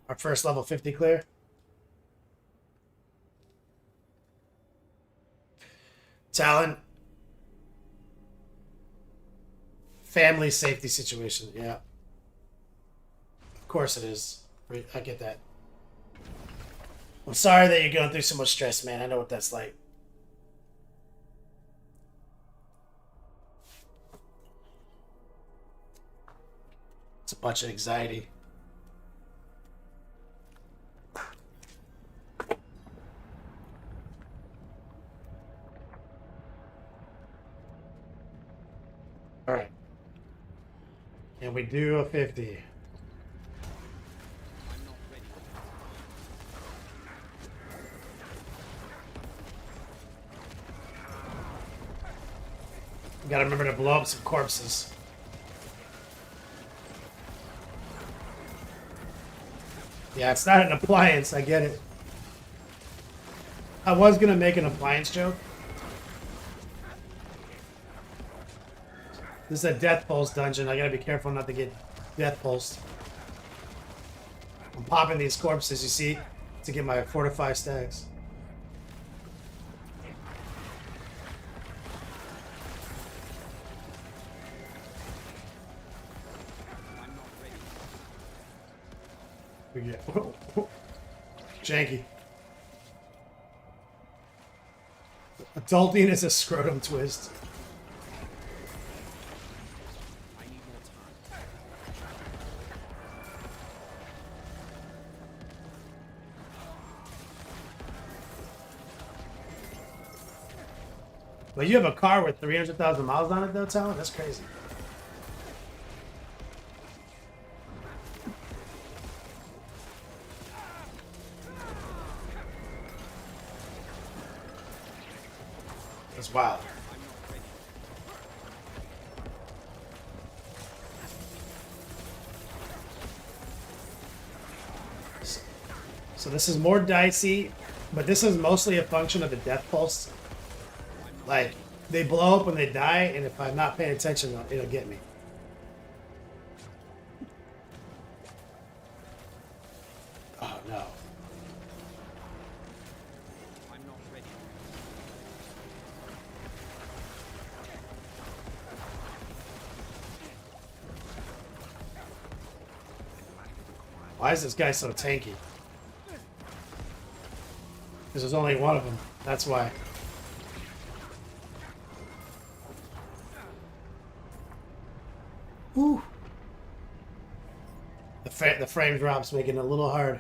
Our first level 50 clear? Talent. Family safety situation. Yeah. Of course it is. I get that. I'm sorry that you're going through so much stress, man. I know what that's like. It's a bunch of anxiety. All right. And we do a 50. Gotta remember to blow up some corpses. Yeah, it's not an appliance. I get it. I was gonna make an appliance joke. This is a death pulse dungeon. I gotta be careful not to get death pulsed. I'm popping these corpses, you see, to get my fortified stacks. Janky. Adulting is a scrotum twist. But you have a car with 300,000 miles on it, though, Talon? That's crazy. That's wild. So this is more dicey, but this is mostly a function of the death pulse. Like, they blow up when they die, and if I'm not paying attention, it'll get me. Oh, no. I'm not ready. Why is this guy so tanky? Because there's only one of them. That's why. Whew. The frame drop's making it a little hard.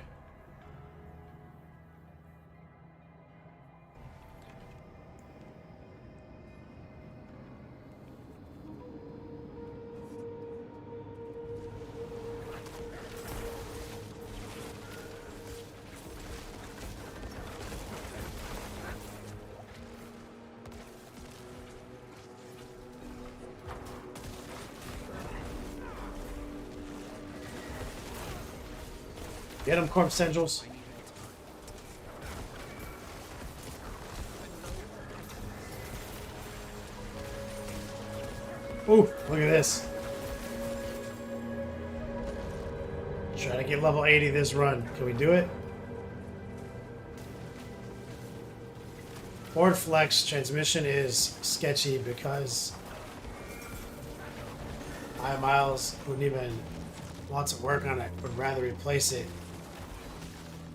Get him, Corpse Centrals. Ooh, look at this. Try to get level 80 this run. Can we do it? Ford Flex transmission is sketchy because Miles wouldn't even want to work on it, would rather replace it.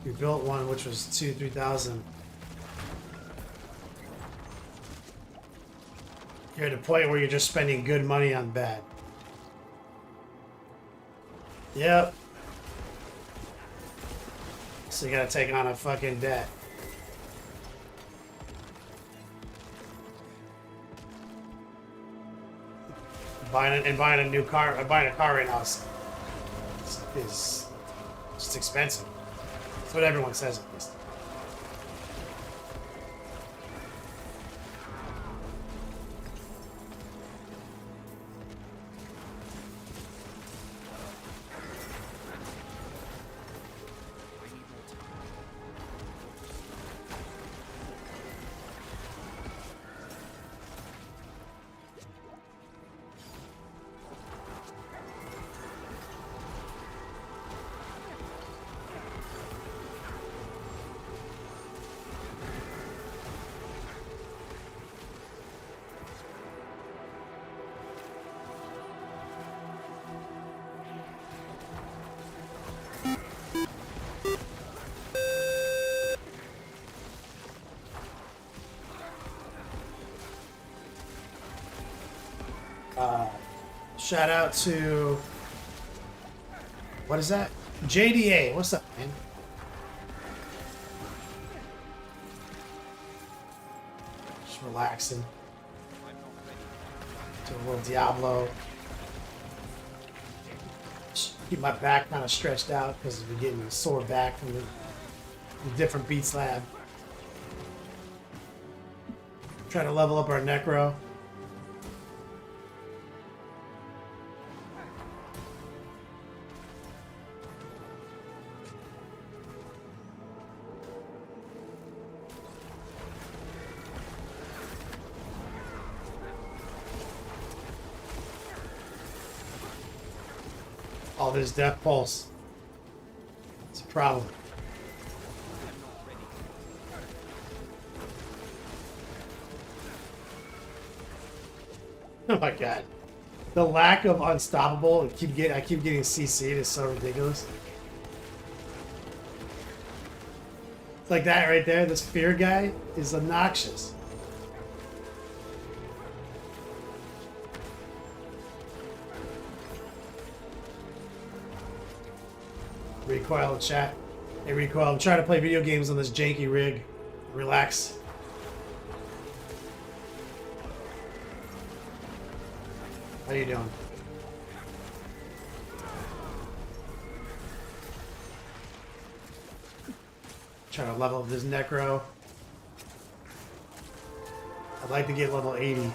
We built one which was 3,000. You're at a point where you're just spending good money on bad. Yep. So you gotta take on a fucking debt. Buying a new car, buying a car right now is just expensive. That's what everyone says at least. Shout out to, what is that? JDA, what's up, man? Just relaxing. Do a little Diablo. Just keep my back kind of stretched out because we're getting a sore back from the different beat slab. Trying to level up our Necro. Oh, there's Death Pulse. It's a problem. Oh my god. The lack of unstoppable, I keep getting CC'd is so ridiculous. Like that right there, this fear guy is obnoxious. Recoil chat. Hey Recoil, I'm trying to play video games on this janky rig. Relax. How you doing? Trying to level up this Necro. I'd like to get level 80.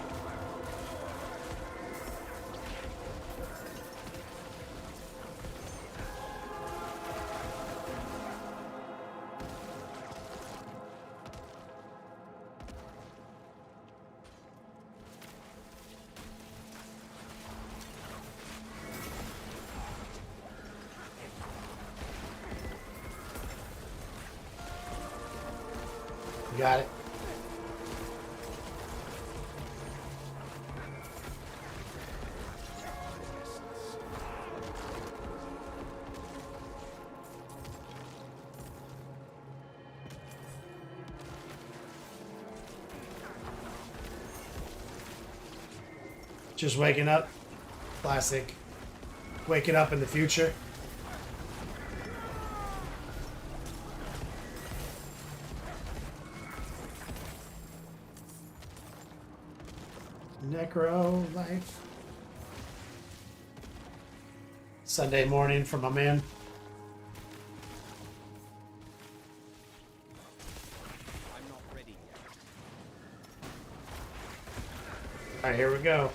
Got it. Just waking up. Classic. Waking up in the future. Necro life. Sunday morning for my man. I'm not ready yet. Alright, here we go.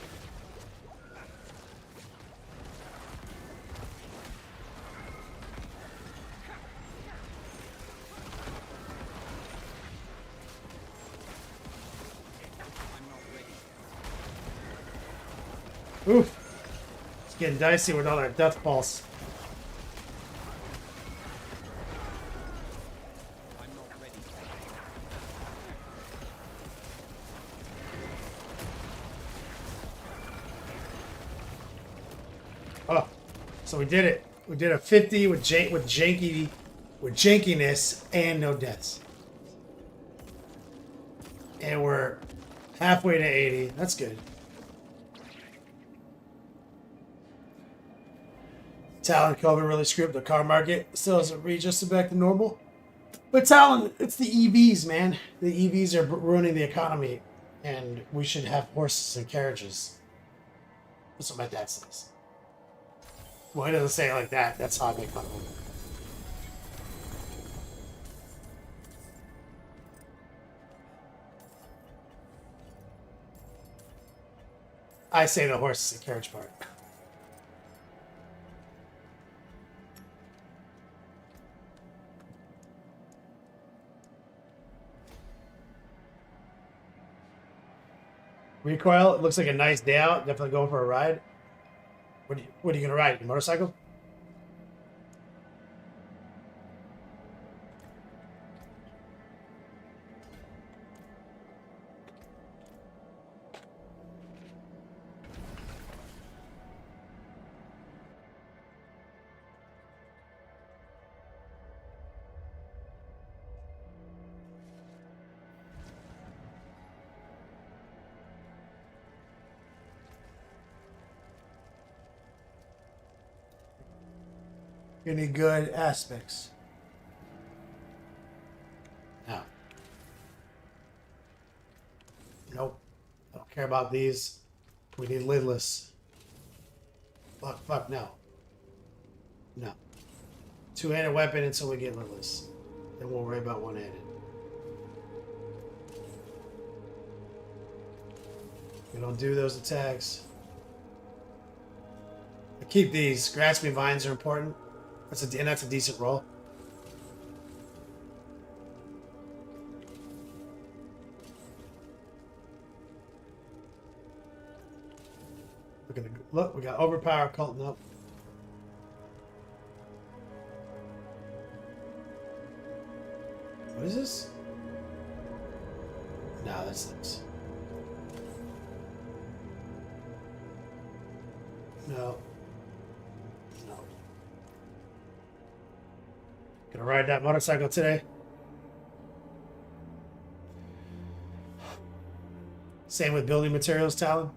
Oof. It's getting dicey with all that death pulse. I'm not ready yet. Oh, so we did it. We did a 50 with jankiness and no deaths. And we're halfway to 80. That's good. Talon COVID really screwed up the car market. Still hasn't readjusted back to normal. But Talon, it's the EVs, man. The EVs are ruining the economy. And we should have horses and carriages. That's what my dad says. Well, he doesn't say it like that. That's how I make fun of him. I say the horses and carriage part. Recoil, it looks like a nice day out. Definitely going for a ride. What are you gonna ride? Your motorcycle? Any good aspects? No. Nope. Don't care about these. We need lidless. Fuck, no. No. Two-handed weapon until we get lidless. Then we'll worry about one-handed. We don't do those attacks. I keep these. Grasping vines are important. And that's a decent roll. Look, we got overpower culting up. What is this? No, that's this. No. No. Gonna ride that motorcycle today. Same with building materials, Talon.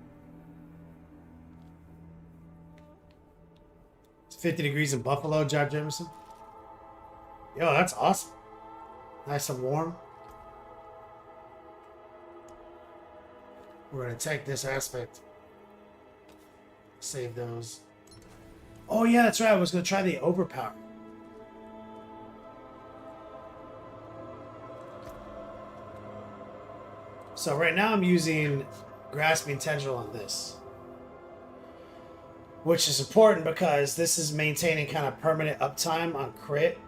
It's 50 degrees in Buffalo, Job Jameson. Yo, that's awesome. Nice and warm. We're gonna take this aspect. Save those. Oh yeah, that's right. I was gonna try the overpower. So right now I'm using Grasping Tendril on this. Which is important because this is maintaining kind of permanent uptime on crit.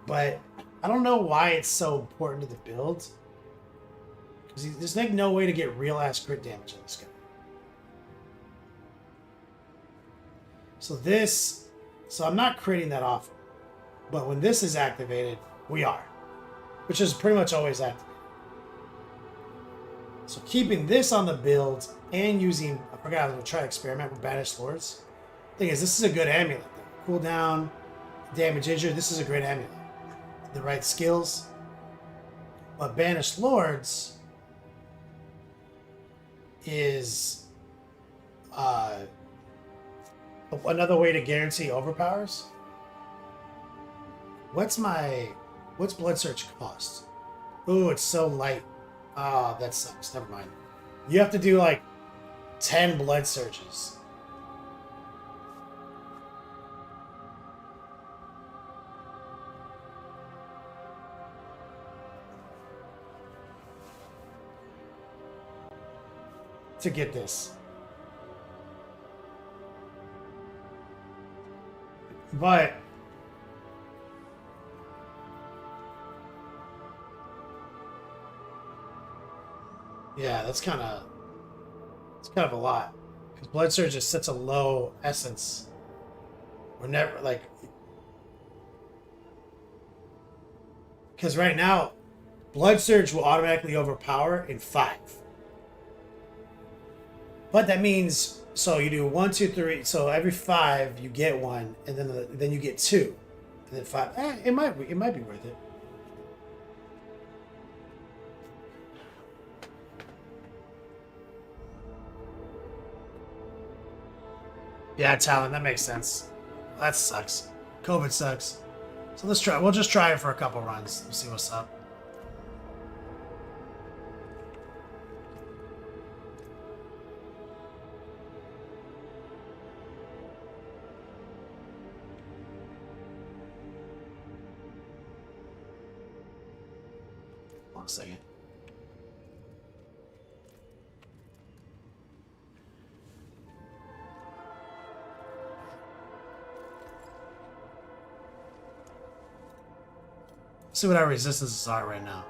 But I don't know why it's so important to the build. Because there's like no way to get real ass crit damage on this guy. So I'm not critting that often. But when this is activated, we are. Which is pretty much always activated. So keeping this on the build and using, I forgot I was going to try to experiment with Banished Lords. Thing is, this is a good amulet though. Cooldown, damage injured, this is a great amulet. The right skills. But Banished Lords is another way to guarantee overpowers. What's Blood Search cost? Ooh, it's so light. Ah, that sucks. Never mind. You have to do like 10 Blood Surges. To get this. But yeah, that's kind of It's kind of a lot. Because Blood Surge is such a low essence. We're never, like... Because right now, Blood Surge will automatically overpower in 5. But that means, so you do 1, 2, 3. So every 5 you get 1, and then you get 2, and then 5. It might be worth it. Yeah, Talon, that makes sense. That sucks. COVID sucks. So let's try. We'll just try it for a couple runs. We'll see what's up. Hold on a second. See what our resistances are right now.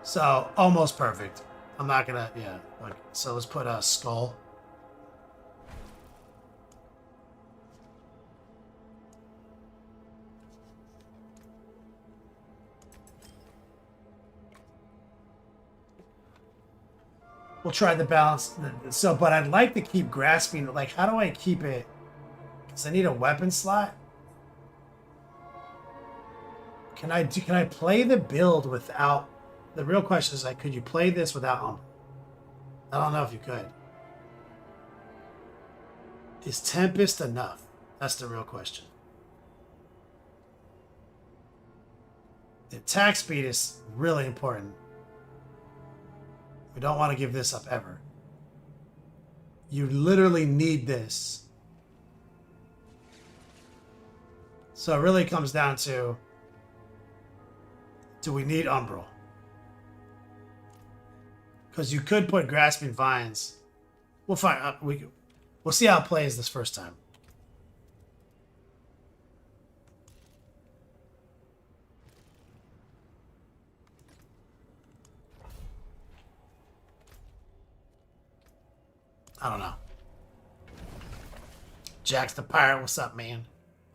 So almost perfect. I'm not gonna, yeah. Okay. So let's put a skull. We'll try the balance. So, but I'd like to keep grasping. Like, how do I keep it? Because I need a weapon slot. Can I play the build without? The real question is, like, could you play this without Umbra? I don't know if you could. Is Tempest enough? That's the real question. The attack speed is really important. We don't want to give this up ever. You literally need this. So it really comes down to, do we need Umbral? Because you could put Grasping Vines. We'll find. We'll see how it plays this first time. I don't know. Jack's the pirate. What's up, man?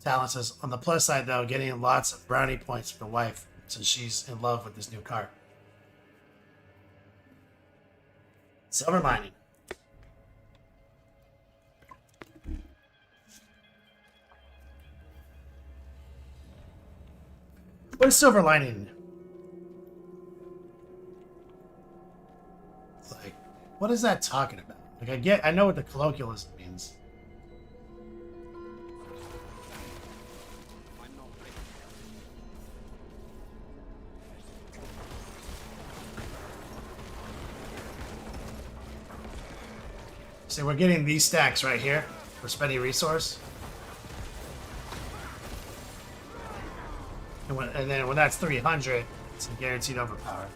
Talon says, on the plus side, though, getting lots of brownie points for the wife since she's in love with this new car. Silver lining. What is silver lining? Like, what is that talking about? Like, I know what the colloquialism means. So we're getting these stacks right here for spending resource. And then when that's 300, it's a guaranteed overpower.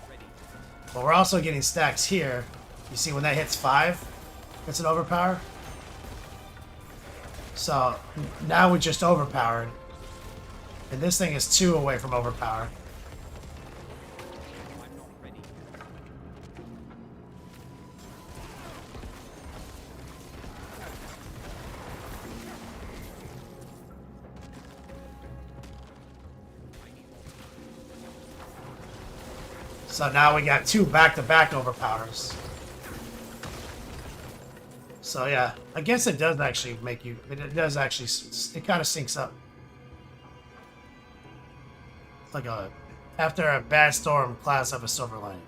But we're also getting stacks here. You see when that hits 5, it's an overpower. So now we just overpowered. And this thing is 2 away from overpower. So now we got 2 back-to-back overpowers. So yeah, I guess it does actually make you, it does actually, it kind of syncs up. Like after a bad storm, clouds have a silver lining.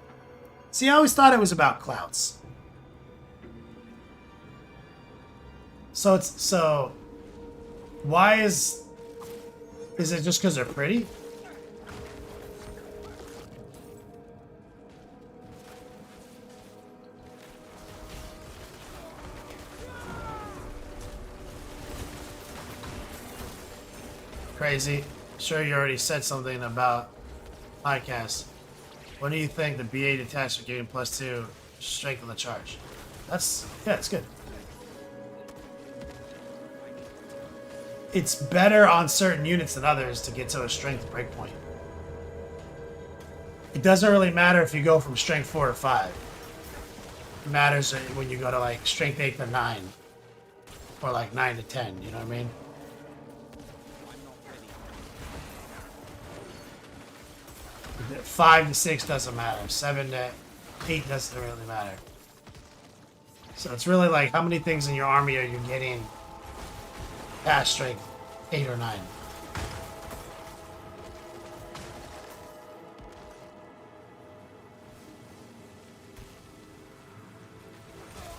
See, I always thought it was about clouds. So why is it just because they're pretty? Crazy. Sure, you already said something about podcast. What do you think the BA detachment giving +2 strength on the charge? Yeah, it's good. It's better on certain units than others to get to a strength breakpoint. It doesn't really matter if you go from strength 4 to 5. matters when you go to like strength 8 to 9. Or like 9 to 10, you know what I mean? I'm not ready. 5 to 6 doesn't matter. 7 to 8 doesn't really matter. So it's really like how many things in your army are you getting past strength 8 or 9?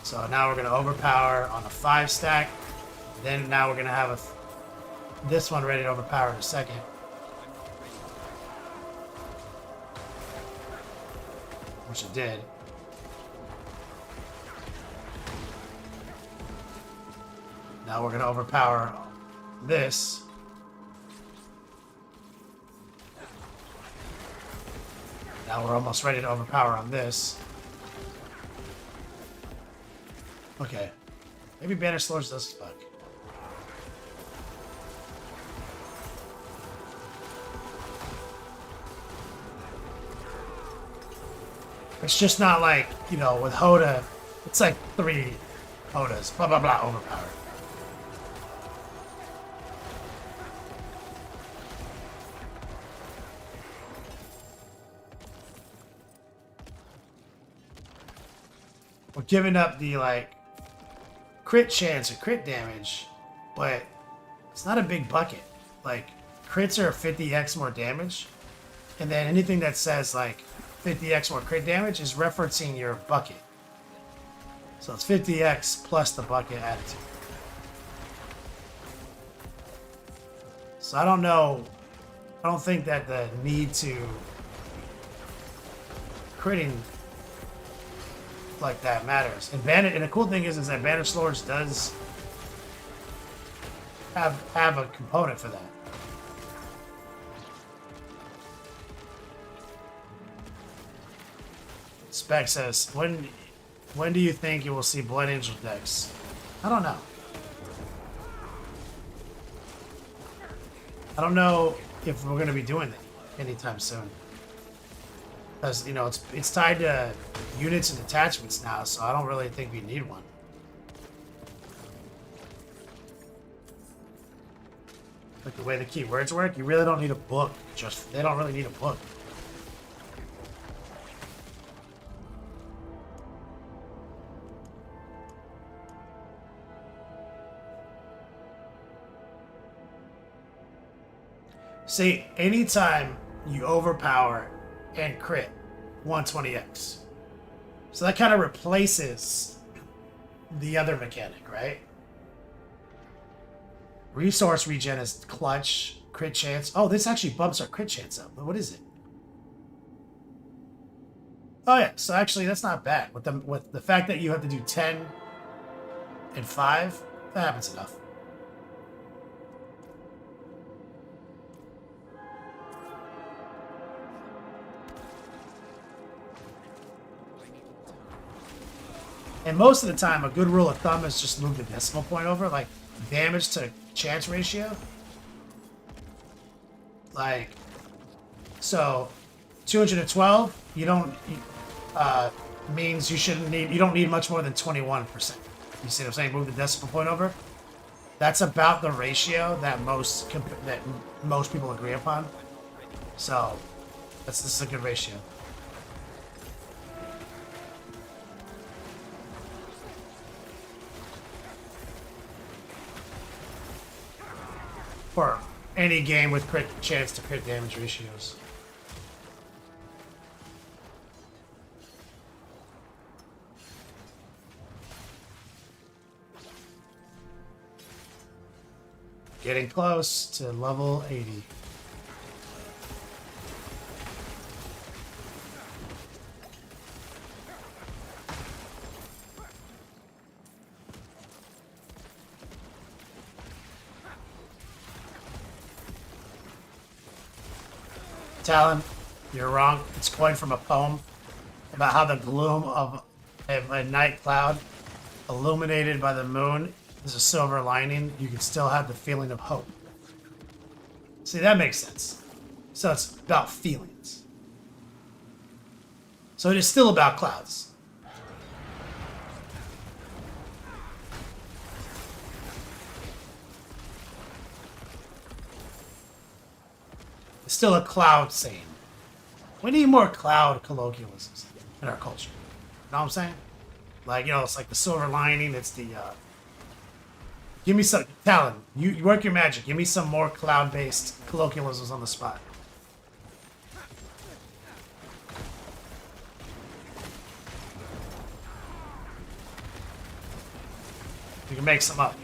So now we're going to overpower on a 5 stack. Then now we're going to have this one ready to overpower in a second. Which it did. Now we're going to overpower this. Now we're almost ready to overpower on this. Okay. Maybe Banished Lords does fuck. It's just not like, you know, with Hoda, it's like 3 Hodas. Blah, blah, blah, overpowered. We're giving up the, like, crit chance or crit damage, but it's not a big bucket. Like, crits are 50x more damage, and then anything that says, like, 50x more crit damage is referencing your bucket. So it's 50x plus the bucket added to it. So I don't know. I don't think that the need to critting like that matters. And the cool thing is that Banished Lords does have a component for that. Spec says, when do you think you will see Blood Angel decks? I don't know. I don't know if we're going to be doing that anytime soon. Because, you know, it's tied to units and attachments now, so I don't really think we need one. Like the way the keywords work, you really don't need a book. They don't really need a book. See, anytime you overpower and crit 120x. So that kind of replaces the other mechanic, right? Resource regen is clutch, crit chance. Oh, this actually bumps our crit chance up. What is it? Oh yeah, so actually that's not bad. With the fact that you have to do 10 and 5, that happens enough. And most of the time, a good rule of thumb is just move the decimal point over, like damage to chance ratio. Like, so 212, means you don't need much more than 21%. You see what I'm saying? Move the decimal point over. That's about the ratio that most people agree upon. So, this is a good ratio. For any game with crit chance to crit damage ratios. Getting close to level 80. Talon, you're wrong. It's coined from a poem about how the gloom of a night cloud illuminated by the moon is a silver lining. You can still have the feeling of hope. See, that makes sense. So it's about feelings. So it is still about clouds. still a cloud saying. We need more cloud colloquialisms in our culture. You know what I'm saying? Like, you know, it's like the silver lining. It's the, give me some, Talon, you work your magic. Give me some more cloud-based colloquialisms on the spot. You can make some up.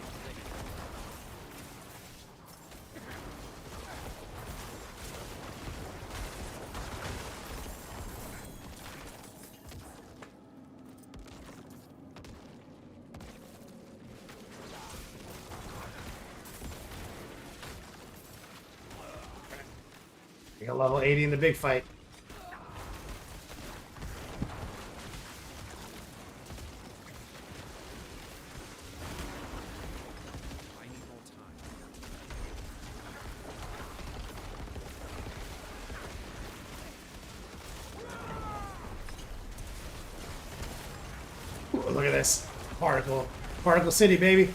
You got level 80 in the big fight. I need more time. Ooh, look at this. Particle. Particle City, baby.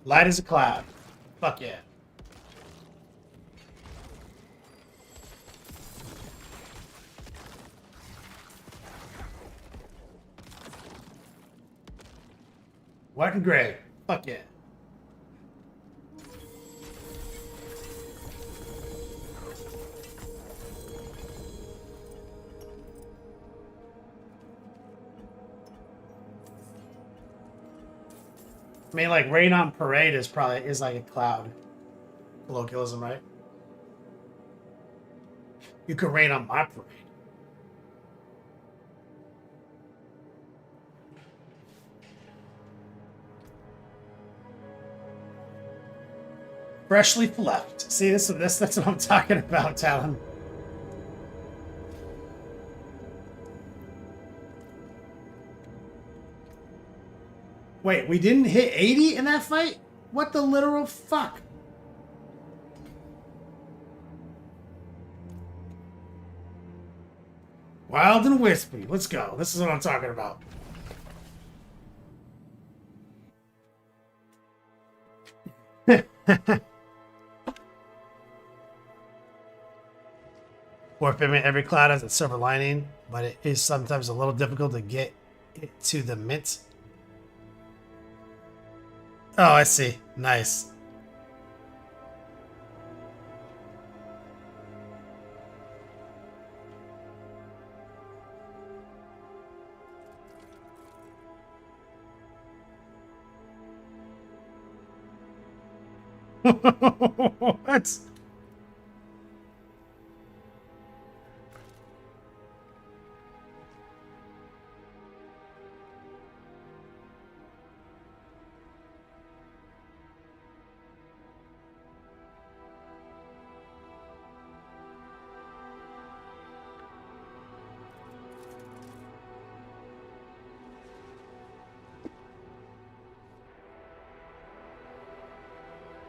Light as a cloud. Fuck yeah. White and gray. Fuck yeah. I mean, like, rain on parade is like a cloud colloquialism, right? You could rain on my parade. Freshly left. See, that's what I'm talking about, Talon. Wait, we didn't hit 80 in that fight? What the literal fuck? Wild and wispy. Let's go. This is what I'm talking about. Or every cloud has its silver lining, but it is sometimes a little difficult to get it to the mint. Oh, I see. Nice. What?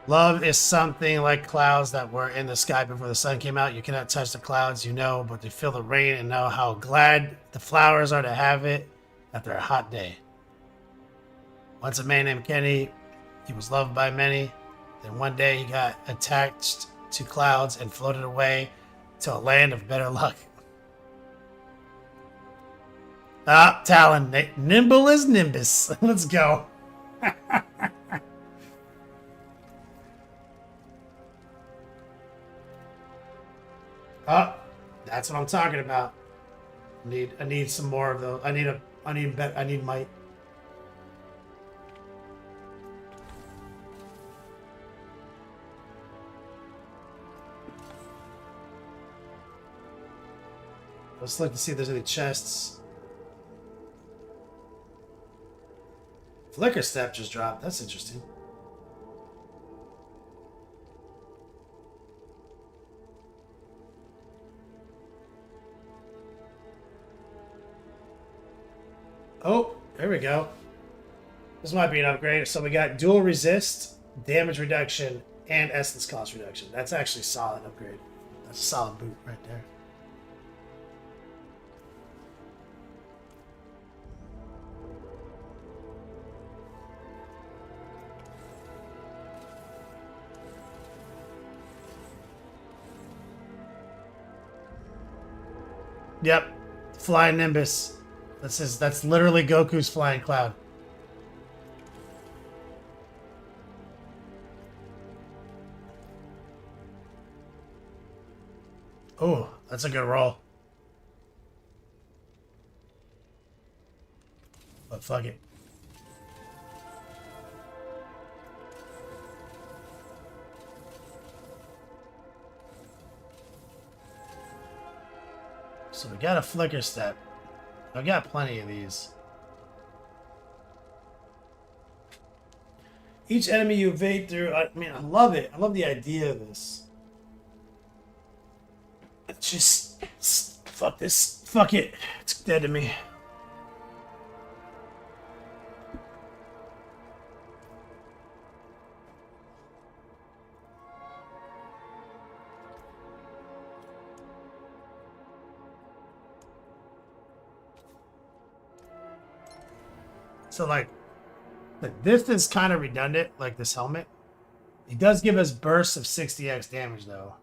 Love is something like clouds that were in the sky before the sun came out. You cannot touch the clouds, you know, but you feel the rain and know how glad the flowers are to have it after a hot day. Once a man named Kenny, he was loved by many. Then one day he got attached to clouds and floated away to a land of better luck. Ah, Talon, nimble as Nimbus. Let's go. Oh, that's what I'm talking about. I need some more of those. I need might. Let's look to see if there's any chests. Flicker step just dropped. That's interesting. Oh, there we go. This might be an upgrade. So we got dual resist, damage reduction, and essence cost reduction. That's actually a solid upgrade. That's a solid boot right there. Yep. Flying Nimbus. That's literally Goku's flying cloud. Oh, that's a good roll. But fuck it. So we got a flicker step. I got plenty of these. Each enemy you evade through, I mean, I love it. I love the idea of this. It's just, fuck this. Fuck it. It's dead to me. So, like this is kind of redundant, like this helmet. It does give us bursts of 60x damage, though.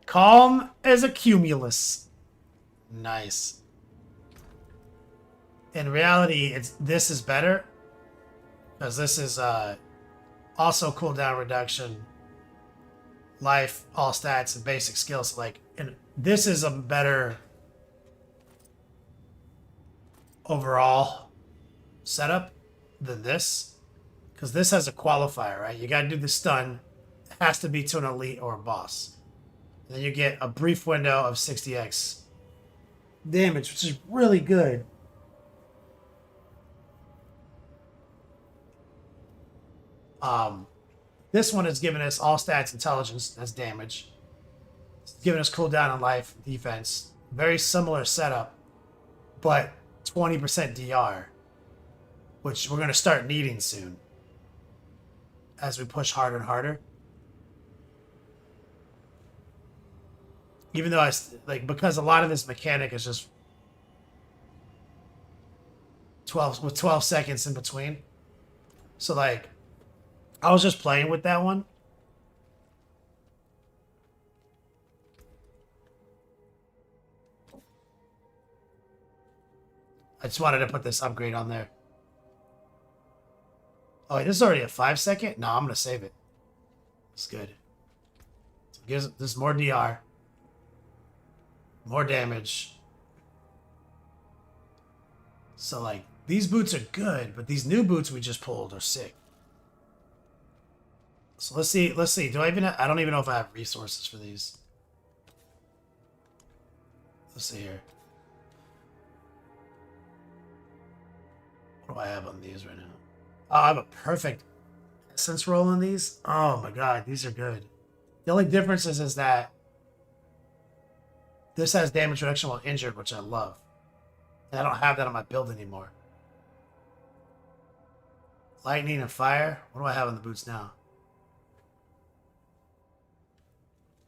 Calm as a cumulus. Nice. In reality, this is better. Because this is also cooldown reduction, life, all stats, and basic skills. Like, and this is a better overall setup than this. Because this has a qualifier, right? You got to do the stun. It has to be to an elite or a boss. And then you get a brief window of 60x damage, which is really good. This one is giving us all stats, intelligence, that's damage. It's giving us cooldown on life, defense. Very similar setup, but 20% DR, which we're going to start needing soon as we push harder and harder. Even though because a lot of this mechanic is just 12 seconds in between. So like, I was just playing with that one. I just wanted to put this upgrade on there. Oh, wait, this is already a 5-second? No, I'm going to save it. It's good. So it gives this more DR. More damage. So, like, these boots are good, but these new boots we just pulled are sick. So let's see. Let's see. Do I even I don't even know if I have resources for these. Let's see here. What do I have on these right now? Oh, I have a perfect essence roll on these. Oh my god, these are good. The only difference is that this has damage reduction while injured, which I love. And I don't have that on my build anymore. Lightning and fire. What do I have on the boots now?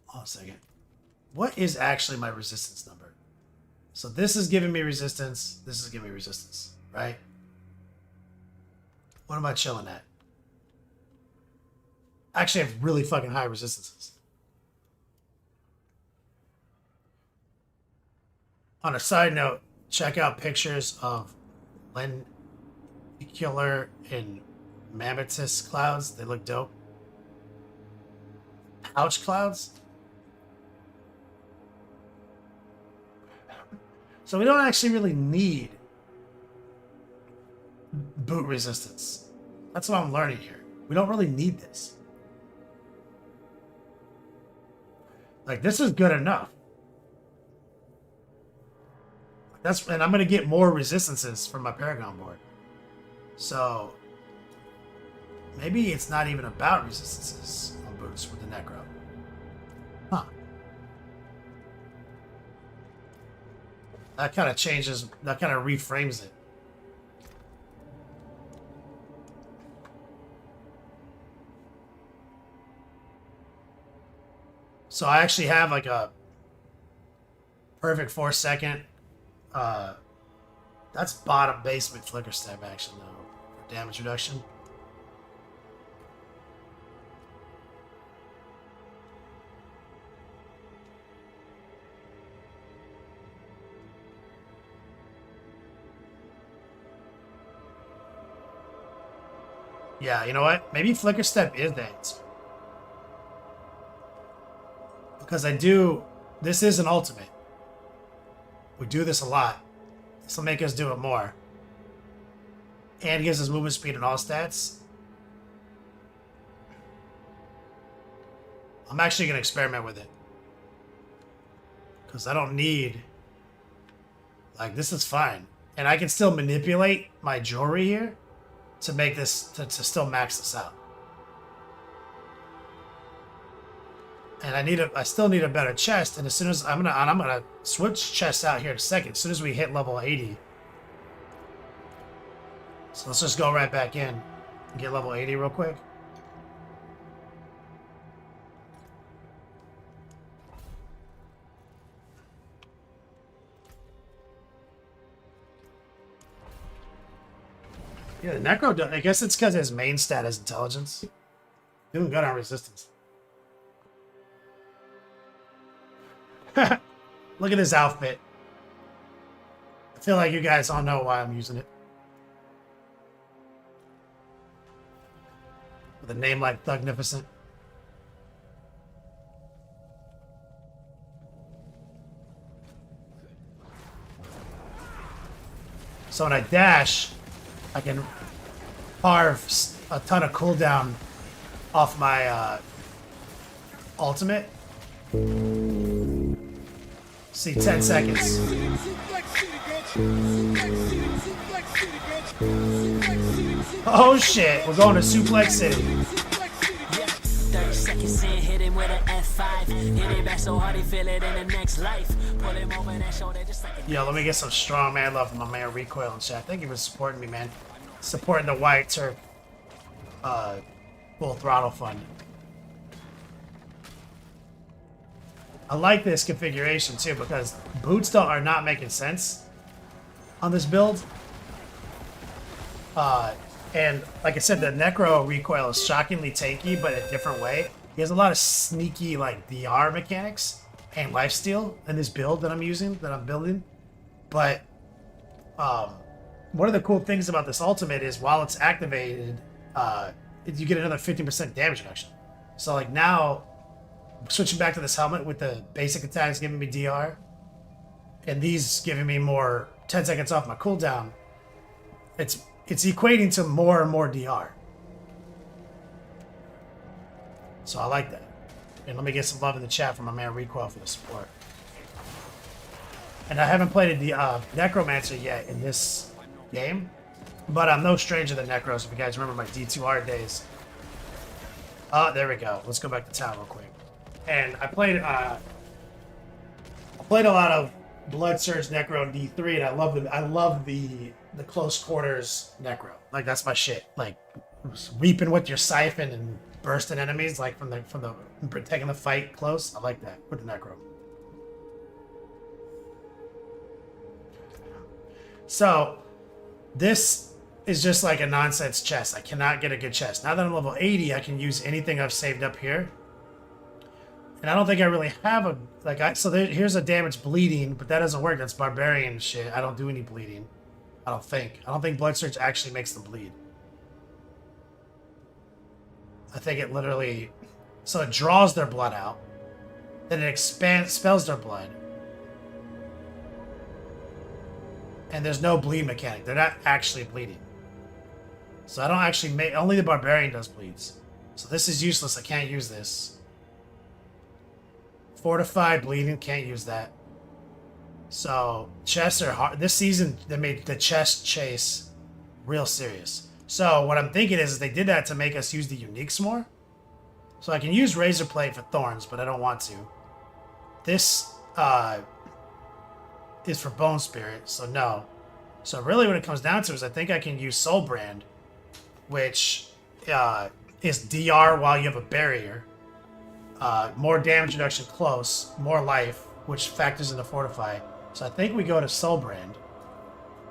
Hold on a second. What is actually my resistance number? So this is giving me resistance. This is giving me resistance, right? What am I chilling at? Actually, I have really fucking high resistances. On a side note, check out pictures of lenticular and mammatus clouds. They look dope. Pouch clouds? So we don't actually really need boot resistance. That's what I'm learning here. We don't really need this. Like, this is good enough. And I'm going to get more resistances from my Paragon board. So, maybe it's not even about resistances on boots with the Necro. Huh. That kind of changes, that kind of reframes it. So I actually have like a perfect 4-second. That's bottom basement flicker step action though for damage reduction. Yeah, you know what? Maybe flicker step is the answer. Because I do... This is an ultimate. We do this a lot. This will make us do it more. And gives us movement speed and all stats. I'm actually going to experiment with it. Because I don't need... Like, this is fine. And I can still manipulate my jewelry here to make this... To still max this out. And I still need a better chest. And as soon as I'm gonna switch chests out here in a second. As soon as we hit level 80. So let's just go right back in and get level 80 real quick. Yeah, the Necro, I guess it's because his main stat is intelligence. Doing good on resistance. Look at this outfit. I feel like you guys all know why I'm using it. With a name like Thugnificent. So when I dash, I can carve a ton of cooldown off my ultimate. See, 10 seconds. Oh shit, we're going to Suplex City. 30 seconds in, hit him with an F5. Hit it back so hard he feel it in the next life. Pull him over that shoulder just like a... Yo, let me get some strong man love from my man Recoil in chat. Thank you for supporting me, man. Supporting the White Turk Full Throttle Fund. I like this configuration too because boots are not making sense on this build. And like I said, the Necro recoil is shockingly tanky, but a different way. He has a lot of sneaky like DR mechanics and lifesteal in this build that I'm using, that I'm building. But one of the cool things about this ultimate is while it's activated, you get another 15% damage reduction. So like now, switching back to this helmet with the basic attacks giving me DR, and these giving me more 10 seconds off my cooldown, it's equating to more and more DR. So I like that. And let me get some love in the chat from my man Recoil for the support. And I haven't played the Necromancer yet in this game, but I'm no stranger to Necros. If you guys remember my D2R days. There we go. Let's go back to town real quick. And I played a lot of Blood Surge Necro in D3, and I love the close quarters Necro. Like that's my shit. Like reaping with your siphon and bursting enemies like from the taking the fight close. I like that with the Necro. So this is just like a nonsense chest. I cannot get a good chest. Now that I'm level 80, I can use anything I've saved up here. And I don't think I really have a... here's a damage bleeding, but that doesn't work. That's barbarian shit. I don't do any bleeding. I don't think Blood Surge actually makes them bleed. I think it literally... So it draws their blood out. Then it expels their blood. And there's no bleed mechanic. They're not actually bleeding. So I don't actually make... Only the barbarian does bleeds. So this is useless. I can't use this. Fortified bleeding, can't use that. So chests are hard. This season they made the chest chase real serious. So what I'm thinking is they did that to make us use the uniques more. So I can use Razor Plate for thorns, but I don't want to. This is for Bone Spirit, so no. So really what it comes down to is I think I can use Soul Brand, which is DR while you have a barrier. more damage reduction close, more life, which factors into fortify. So I think we go to Soul Brand,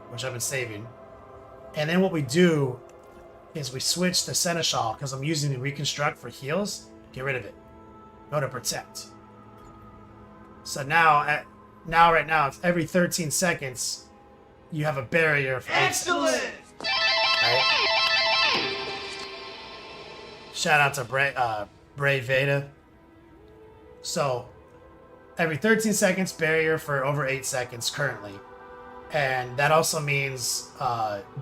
which I've been saving. And then what we do is we switch to Seneschal because I'm using the Reconstruct for heals. Get rid of it. Go to Protect. So now, right now, it's every 13 seconds, you have a barrier for 8 Excellent! seconds. Right? Shout out to Bray Veda. So, every 13 seconds, barrier for over 8 seconds currently. And that also means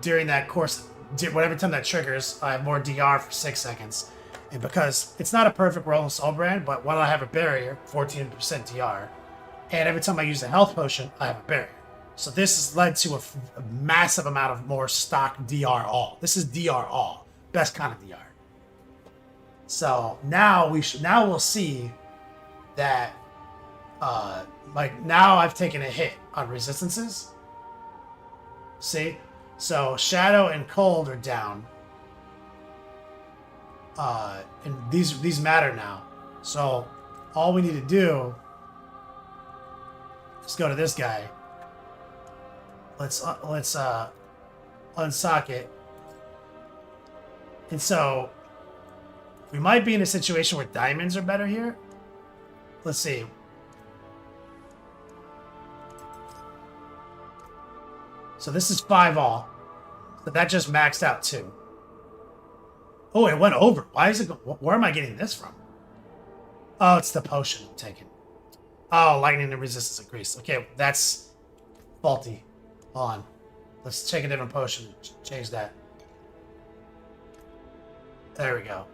during that course, whatever time that triggers, I have more DR for 6 seconds. And because it's not a perfect roll in Soul Brand, but while I have a barrier, 14% DR, and every time I use a health potion, I have a barrier. So this has led to a massive amount of more stock DR all. This is DR all. Best kind of DR. So now we'll see that like now I've taken a hit on resistances. See? So Shadow and Cold are down. And these matter now. So all we need to do is go to this guy. Let's unsock it. And so we might be in a situation where diamonds are better here. Let's see. So this is 5 all. So that just maxed out 2. Oh, it went over. Why is it? Where am I getting this from? Oh, it's the potion I'm taking. Oh, lightning and resistance increase. Okay, that's faulty. Hold on. Let's take a different potion. Change that. There we go.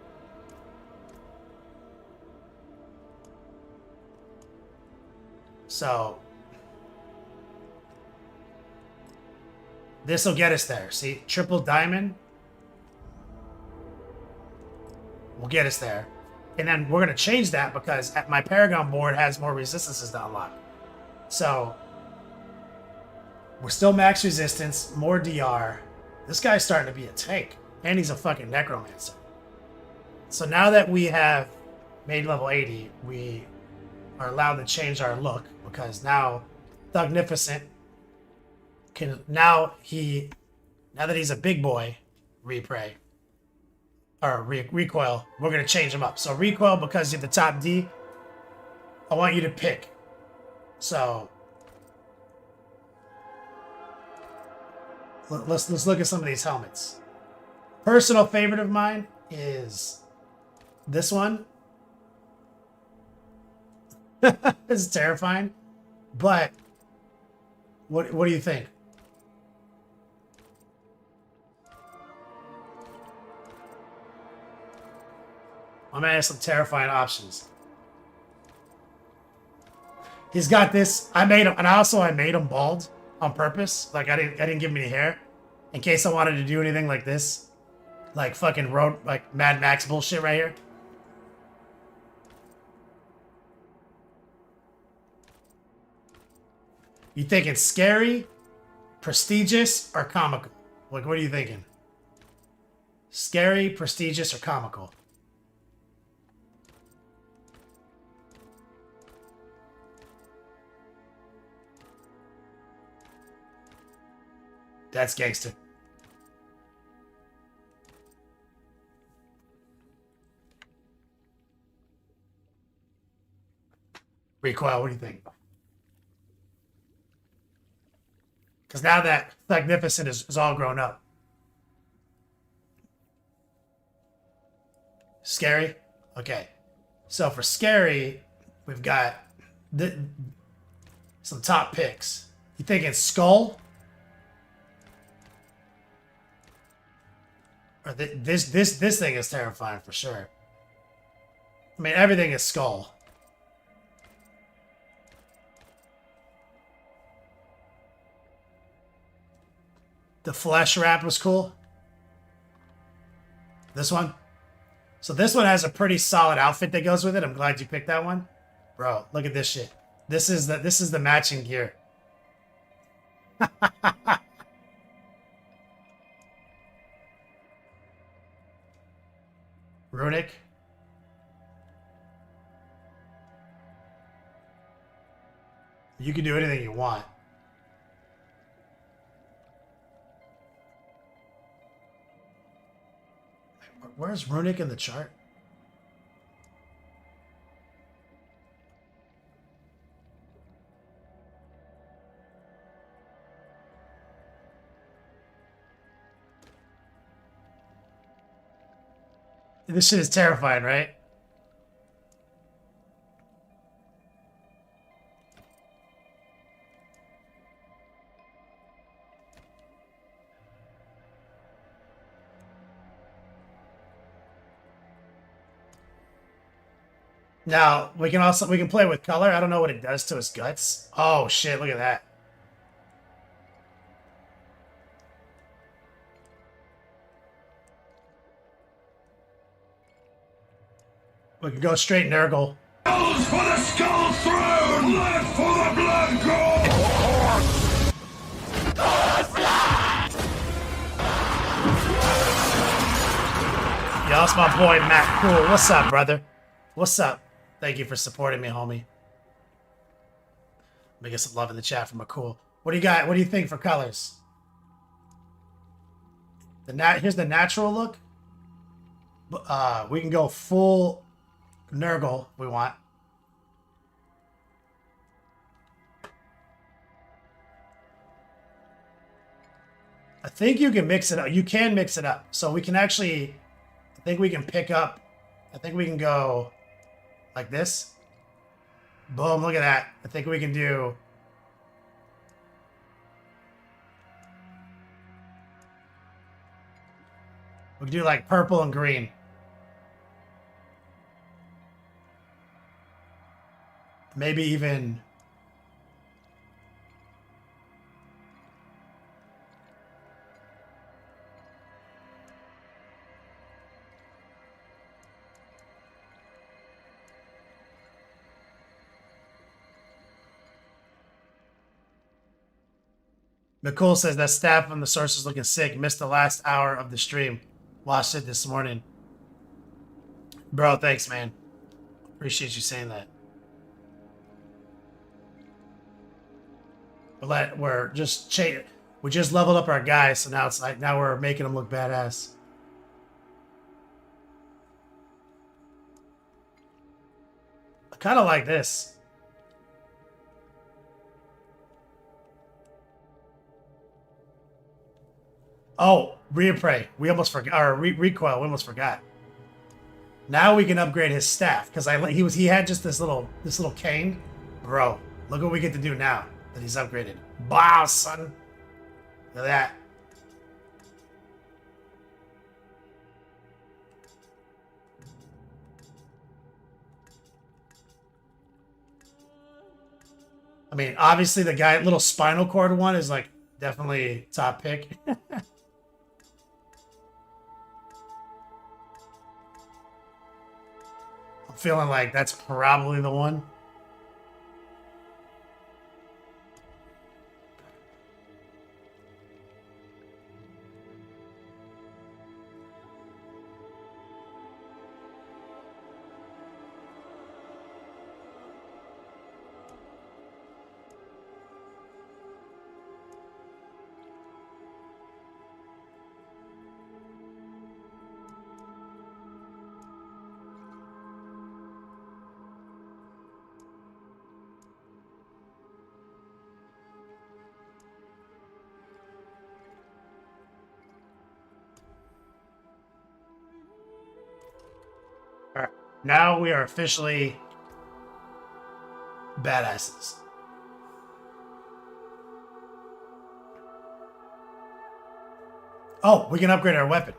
So this will get us there. See, triple diamond will get us there. And then we're going to change that because at my Paragon board has more resistances to unlock. So we're still max resistance, more DR. This guy's starting to be a tank. And he's a fucking necromancer. So now that we have made level 80, we are allowed to change our look because now Thugnificent can now that he's a big boy, recoil, we're gonna change him up. So recoil, because you're the top D, I want you to pick. So let's look at some of these helmets. Personal favorite of mine is this one. This is terrifying, but what do you think? I'm gonna have some terrifying options. He's got this. I made him, and I made him bald on purpose. Like I didn't give him any hair, in case I wanted to do anything like this, like fucking like Mad Max bullshit right here. You thinking scary, prestigious, or comical? Like, what are you thinking? Scary, prestigious, or comical? That's gangster. Recoil, what do you think? Because now that Magnificent is all grown up. Scary? Okay. So for scary, we've got some top picks. You thinking Skull? Or this thing is terrifying for sure. I mean, everything is Skull. The flesh wrap was cool. This one. So this one has a pretty solid outfit that goes with it. I'm glad you picked that one. Bro, look at this shit. This is the matching gear. Runic. You can do anything you want. Where's Runic in the chart? This shit is terrifying, right? Now, we can play with color. I don't know what it does to his guts. Oh shit, look at that. We can go straight Nurgle. Balls for the skull throne! Blood for the blood god! Yo, that's my boy Matt Cool. What's up, brother? What's up? Thank you for supporting me, homie. Let me get some love in the chat from McCool. What do you got? What do you think for colors? Here's the natural look. We can go full Nurgle if we want. I think you can mix it up. You can mix it up. So we can actually, I think we can pick up, I think we can go like this. Boom, look at that. I think we can do. We can do like purple and green. Maybe even. McCool says that staff from the source is looking sick. Missed the last hour of the stream. Watched it this morning. Bro, thanks, man. Appreciate you saying that. We just leveled up our guys, so now it's like now we're making them look badass. I kind of like this. Oh, reappraise. We almost forgot. Or recoil. We almost forgot. Now we can upgrade his staff because he had just this little cane, bro. Look what we get to do now that he's upgraded. Wow, son. Look at that. I mean, obviously the little spinal cord one is like definitely top pick. I'm feeling like that's probably the one. Now we are officially badasses. Oh, we can upgrade our weapon.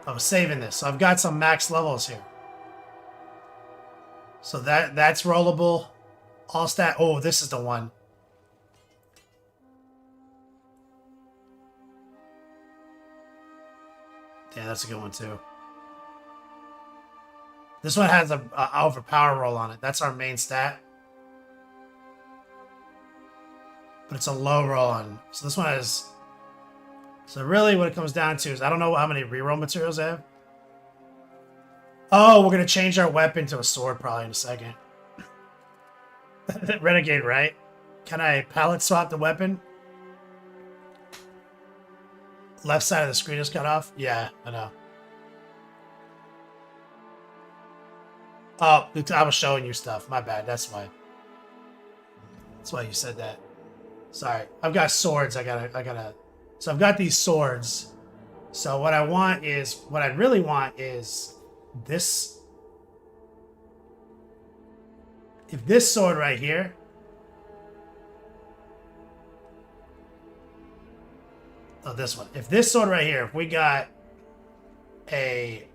I was saving this. So I've got some max levels here. So that's rollable. All stat. Oh, this is the one. Yeah, that's a good one too. This one has a overpower roll on it. That's our main stat. But it's a low roll on. So this one has... So really what it comes down to is I don't know how many reroll materials I have. Oh, we're going to change our weapon to a sword probably in a second. Renegade, right? Can I palette swap the weapon? Left side of the screen is cut off? Yeah, I know. Oh, I was showing you stuff. My bad. That's why. That's why you said that. Sorry. I've got swords. I gotta. So I've got these swords. So what I really want is this. If this sword right here. Oh, this one. If this sword right here, if we got a.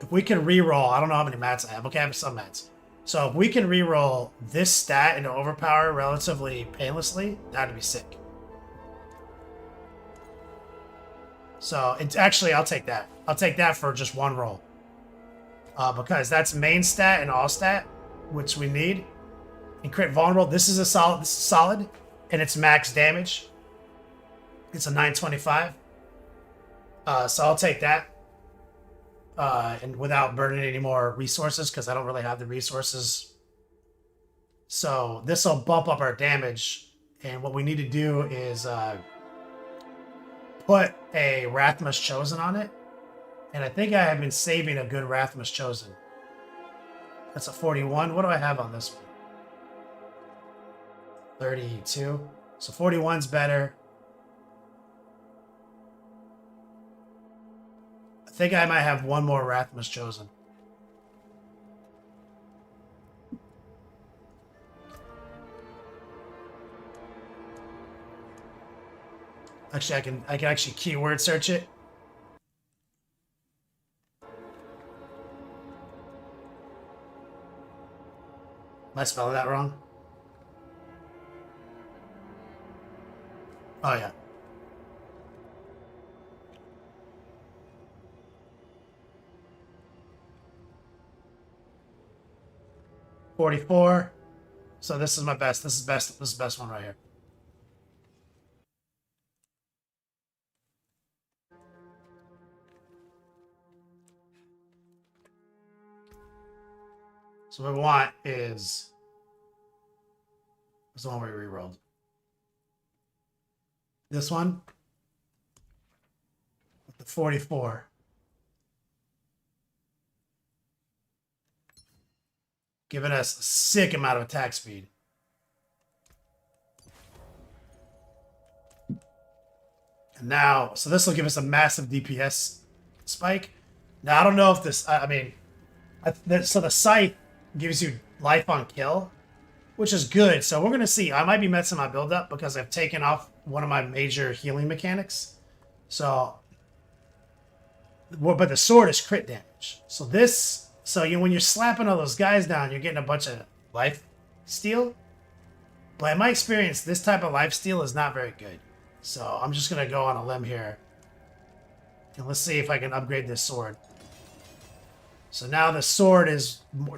If we can reroll, I don't know how many mats I have. Okay, I have some mats. So if we can reroll this stat into overpower relatively painlessly, that'd be sick. So it's actually, I'll take that. I'll take that for just one roll. Because that's main stat and all stat, which we need. And crit vulnerable. This is solid, and it's max damage. It's a 925. So I'll take that. And without burning any more resources, because I don't really have the resources. So this will bump up our damage. And what we need to do is put a Rathmas Chosen on it. And I think I have been saving a good Rathmas Chosen. That's a 41. What do I have on this one? 32. So 41's better. I think I might have one more Rathmas Chosen. Actually, I can actually keyword search it. Am I spelling that wrong? Oh yeah. $44. So this is my best. This is best. This is the best one right here. So what we want is the one we rerolled. This one with the 44. Giving us a sick amount of attack speed. And now, so this will give us a massive DPS spike. Now, I don't know if this, so the scythe gives you life on kill, which is good. So we're going to see. I might be messing my build up because I've taken off one of my major healing mechanics. So, but the sword is crit damage. So this, when you're slapping all those guys down, you're getting a bunch of life steal. But in my experience, this type of life steal is not very good. So I'm just going to go on a limb here. And let's see if I can upgrade this sword. So now the sword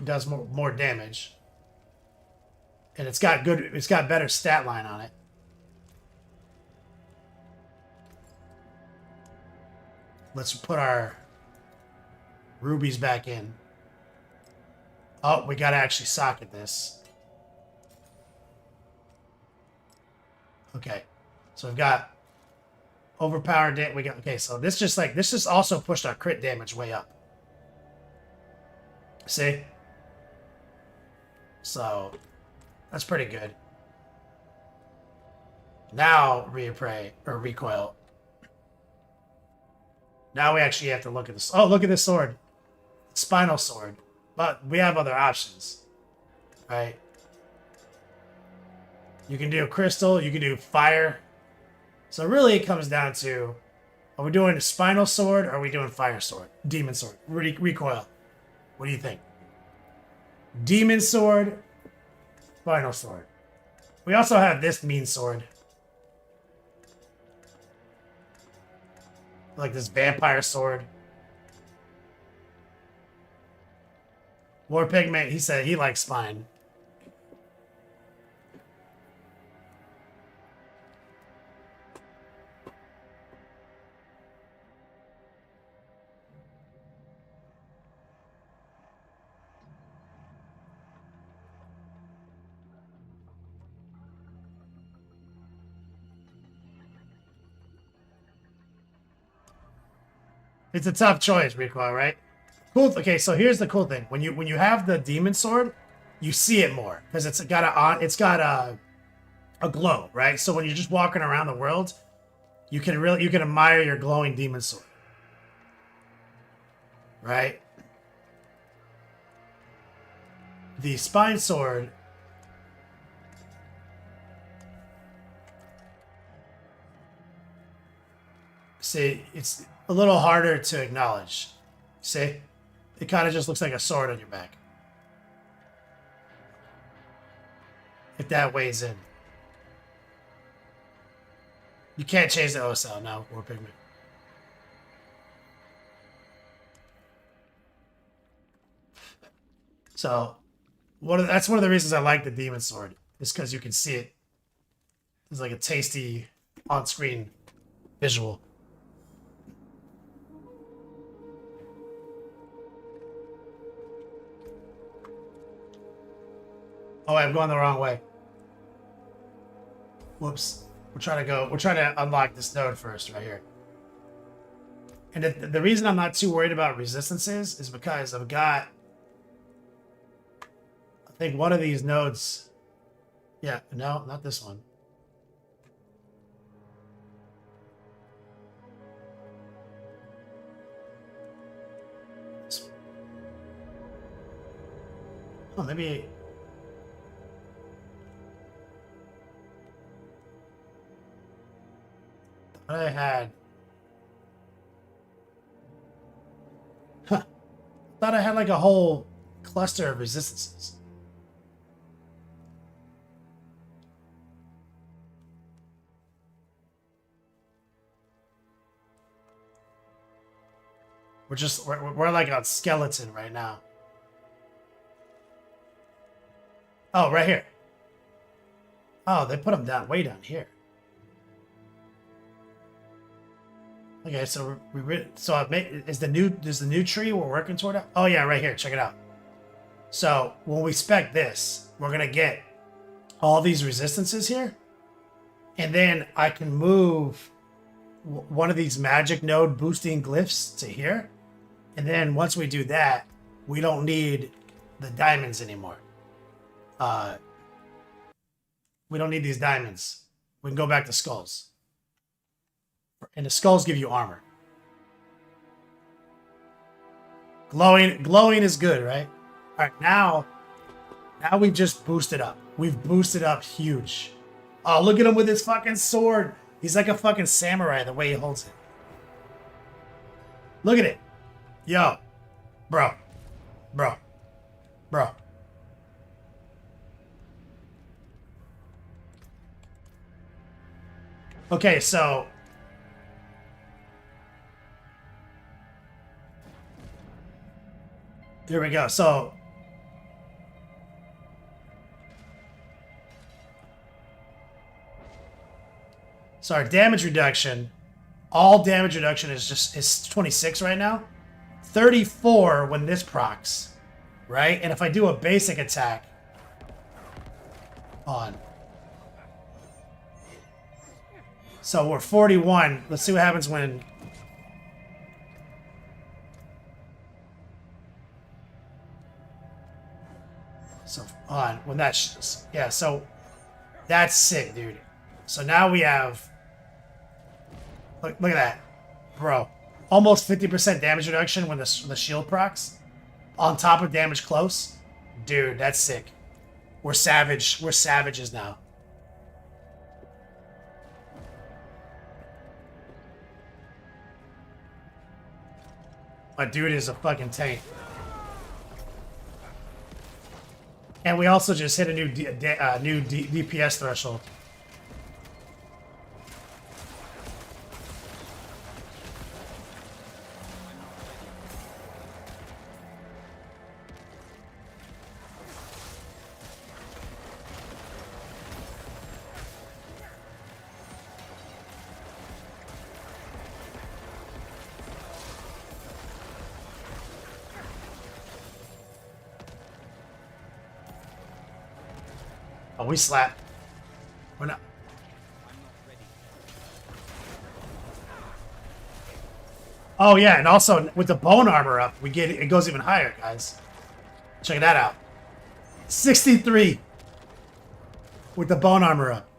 does more damage. And it's got better stat line on it. Let's put our rubies back in. Oh, we gotta actually socket this. Okay. So we've got overpowered okay, so this just also pushed our crit damage way up. See? So that's pretty good. Now recoil. Now we actually have to look at this. Oh, look at this sword. Spinal sword. But we have other options. Right? You can do crystal, you can do fire. So really it comes down to, are we doing a spinal sword or are we doing fire sword? Demon sword. Recoil. What do you think? Demon sword, spinal sword. We also have this mean sword. Like this vampire sword. War Pigment, he said he likes spine. It's a tough choice, Recoil, right? Cool. Okay, so here's the cool thing: when you have the demon sword, you see it more because it's got a glow, right? So when you're just walking around the world, you can admire your glowing demon sword, right? The spine sword. See, it's a little harder to acknowledge. See? It kind of just looks like a sword on your back. If that weighs in. You can't change the OSL now, or pigment. So, that's one of the reasons I like the demon sword, is because you can see it. It's like a tasty on-screen visual. Oh, I'm going the wrong way. Whoops. We're trying to unlock this node first, right here. And the reason I'm not too worried about resistances is because I've got, I think, one of these nodes. Yeah, no, not this one. Oh, maybe. I had. Huh. Thought I had like a whole cluster of resistances. We're like on skeleton right now. Oh, right here. Oh, they put them down way down here. Okay, so is the new tree we're working toward it? Oh yeah, right here. Check it out. So when we spec this, we're gonna get all these resistances here, and then I can move one of these magic node boosting glyphs to here, and then once we do that, we don't need the diamonds anymore. We don't need these diamonds. We can go back to skulls. And the skulls give you armor. Glowing is good, right? All right, now we've just boosted up. We've boosted up huge. Oh, look at him with his fucking sword. He's like a fucking samurai the way he holds it. Look at it. Yo. Bro. Okay, so here we go. So our damage reduction, all damage reduction is 26 right now. 34 when this procs, right? And if I do a basic attack on. So we're 41. Let's see what happens when. So on when that yeah, so that's sick, dude. So now we have look at that, bro. Almost 50% damage reduction when the shield procs, on top of damage close, dude. That's sick. We're savage. We're savages now. My dude is a fucking tank. And we also just hit a new DPS threshold. Oh, we slap. We're not. Oh yeah, and also with the bone armor up, we get it goes even higher, guys. Check that out. 63 with the bone armor up.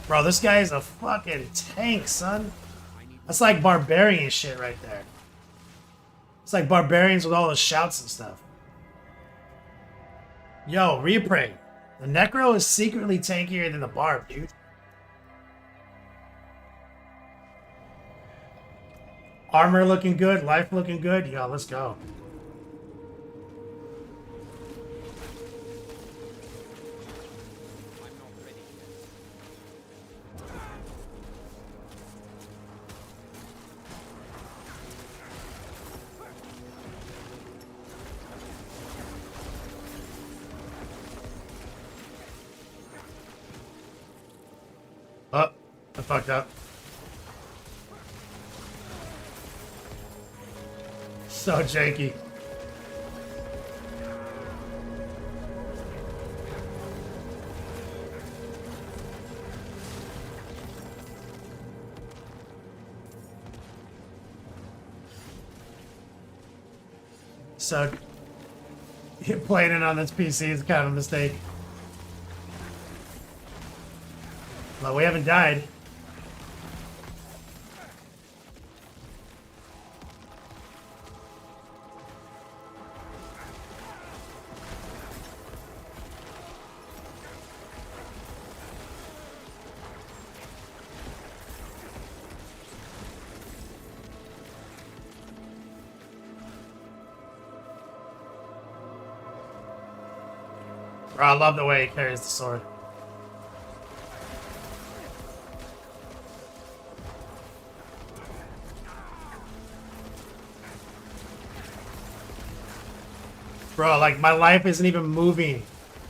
Bro, this guy is a fucking tank, son. That's like barbarian shit right there. It's like barbarians with all the shouts and stuff. Yo, Repray. The Necro is secretly tankier than the Barb, dude. Armor looking good, life looking good. Yo, let's go. I'm not ready yet. Oh, I fucked up. So janky. So playing it on this PC is kind of a mistake. But we haven't died. Bro, I love the way he carries the sword. Bro, like my life isn't even moving.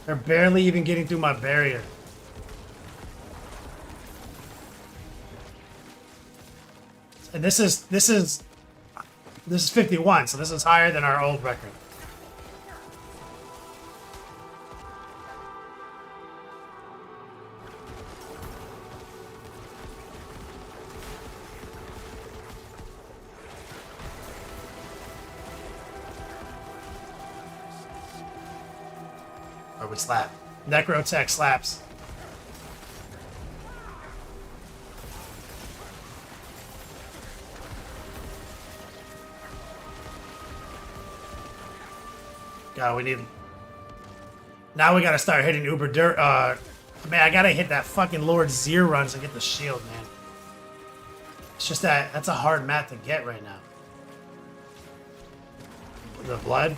They're barely even getting through my barrier. And this is 51, so this is higher than our old record. Or we slap. Necro tech slaps. God, we need... Now we gotta start hitting Uber Dirt. Man, I gotta hit that fucking Lord Zier runs and get the shield, man. It's just that's a hard map to get right now. The blood.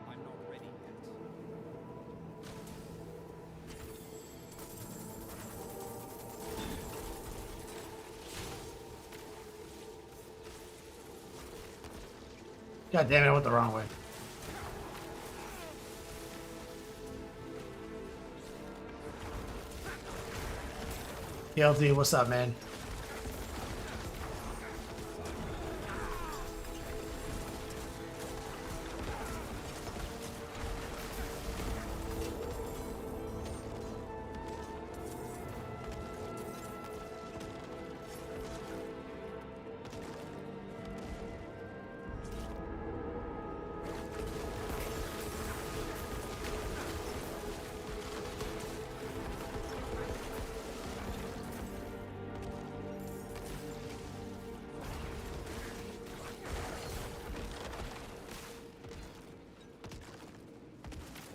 I'm not ready yet. God damn it, I went the wrong way. PLT, what's up, man?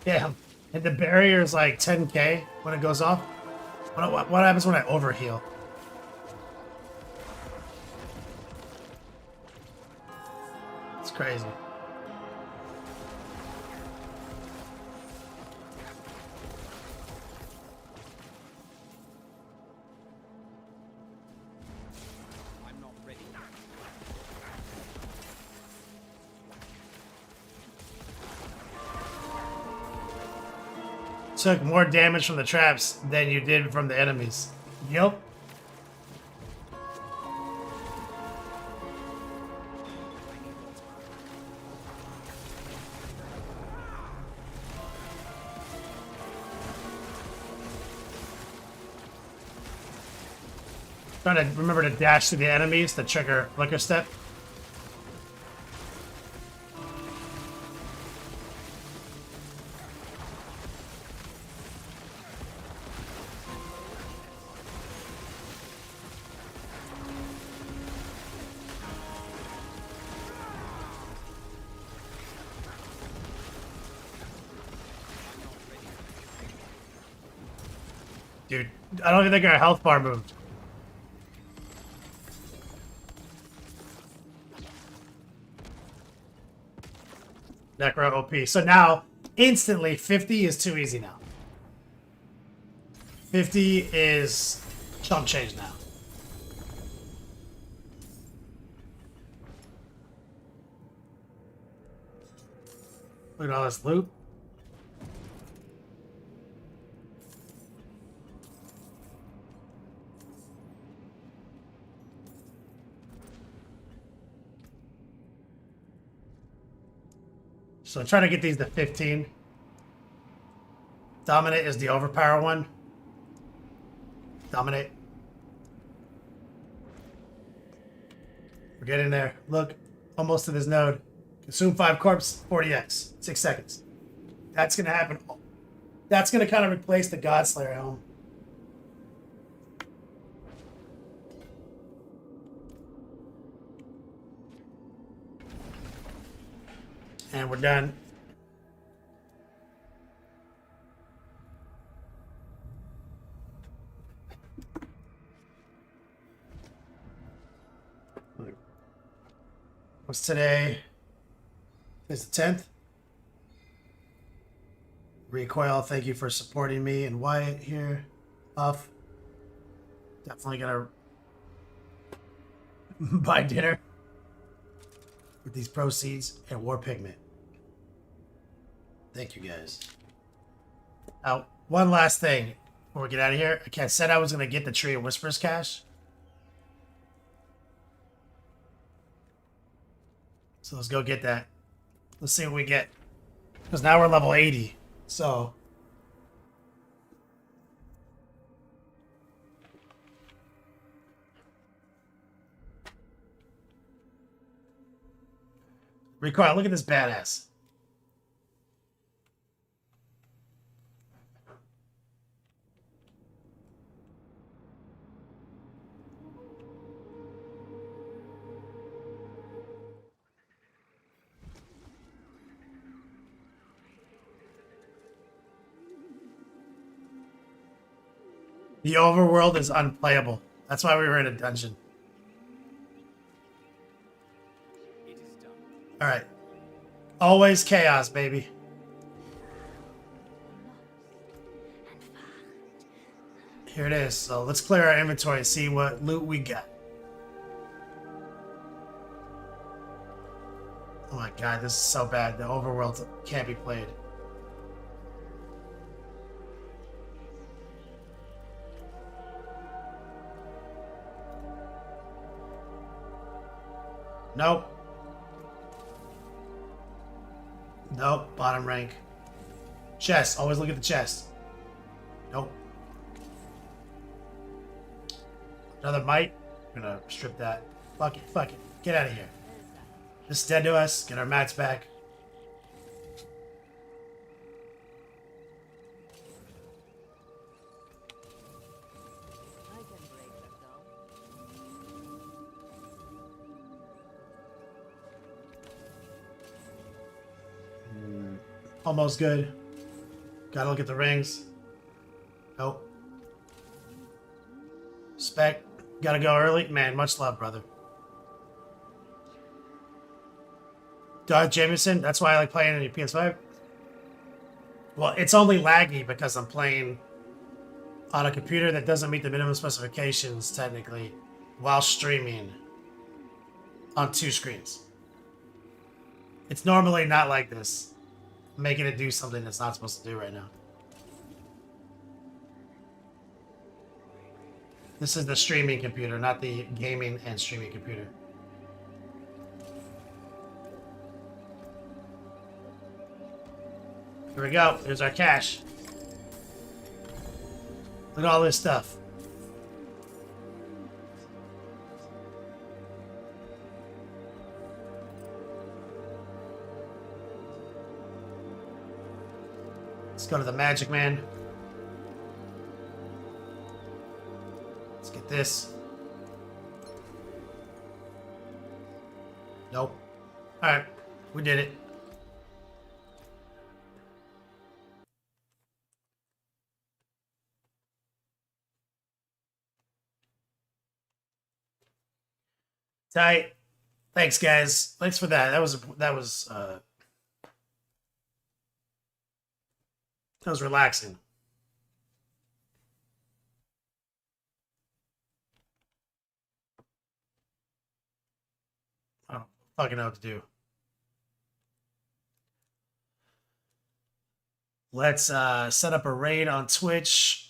Damn. And the barrier is like 10k when it goes off. What happens when I overheal? It's crazy. I'm not ready. took more damage from the traps than you did from the enemies. Yep. Trying to remember to dash to the enemies to trigger flicker step. Dude, I don't even think our health bar moved. Necro OP. So now, instantly, 50 is too easy now. 50 is chump change now. Look at all this loot. So try to get these to 15. Dominate is the overpower one. Dominate. We're getting there. Look, almost to this node. Consume 5 corpse, 40x, 6 seconds. That's gonna happen. That's gonna kind of replace the Godslayer helm. And we're done. What's today? It's the 10th. Recoil, thank you for supporting me and Wyatt here. Off. Definitely gonna buy dinner with these proceeds and War Pigment. Thank you guys. Now, one last thing before we get out of here. I said I was going to get the Tree of Whispers cache. So let's go get that. Let's see what we get. Because now we're level 80. So. Recoil, look at this badass. The overworld is unplayable. That's why we were in a dungeon. It is done. All right. Always chaos, baby. Here it is. So let's clear our inventory and see what loot we got. Oh my god, this is so bad. The overworld can't be played. Nope. Nope. Bottom rank. Chest. Always look at the chest. Nope. Another might. I'm gonna strip that. Fuck it. Fuck it. Get out of here. This is dead to us. Get our mats back. Almost good. Gotta look at the rings. Nope. Spec. Gotta go early. Man, much love, brother. Doug Jameson. That's why I like playing on your PS5. Well, it's only laggy because I'm playing on a computer that doesn't meet the minimum specifications, technically, while streaming on 2 screens. It's normally not like this. Making it do something that's not supposed to do right now. This is the streaming computer, not the gaming and streaming computer. Here we go. Here's our cash. Look at all this stuff. Let's go to the Magic Man. Let's get this. Nope. Alright, we did it. Tight. Thanks, guys. Thanks for that. That was relaxing. I don't fucking know what to do. Let's set up a raid on Twitch.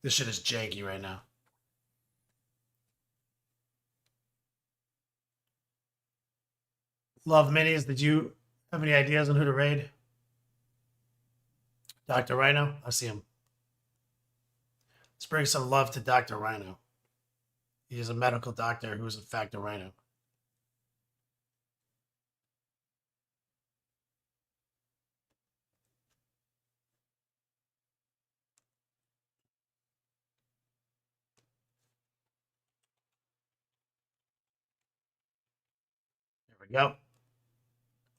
This shit is janky right now. Love minis. Did you have any ideas on who to raid? Dr. Rhino? I see him. Let's bring some love to Dr. Rhino. He is a medical doctor who is in fact a rhino. There we go.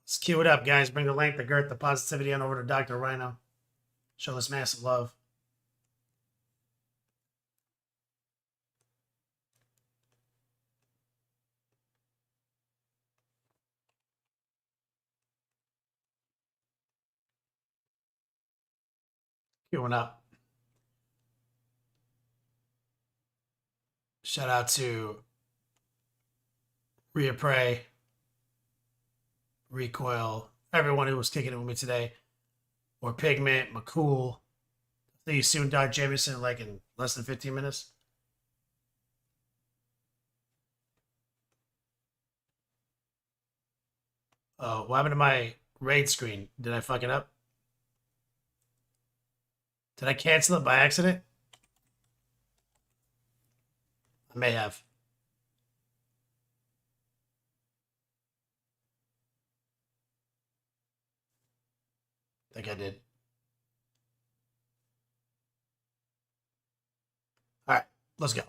Let's cue it up, guys. Bring the length, the girth, the positivity on over to Dr. Rhino. Show this man some love. Queuing up. Shout out to Rhea Prey, Recoil, everyone who was kicking it with me today. Or Pigment, McCool. See you soon, Doc Jameson, like in less than 15 minutes. Oh, what happened to my raid screen? Did I fuck it up? Did I cancel it by accident? I may have. I think I did. All right, let's go.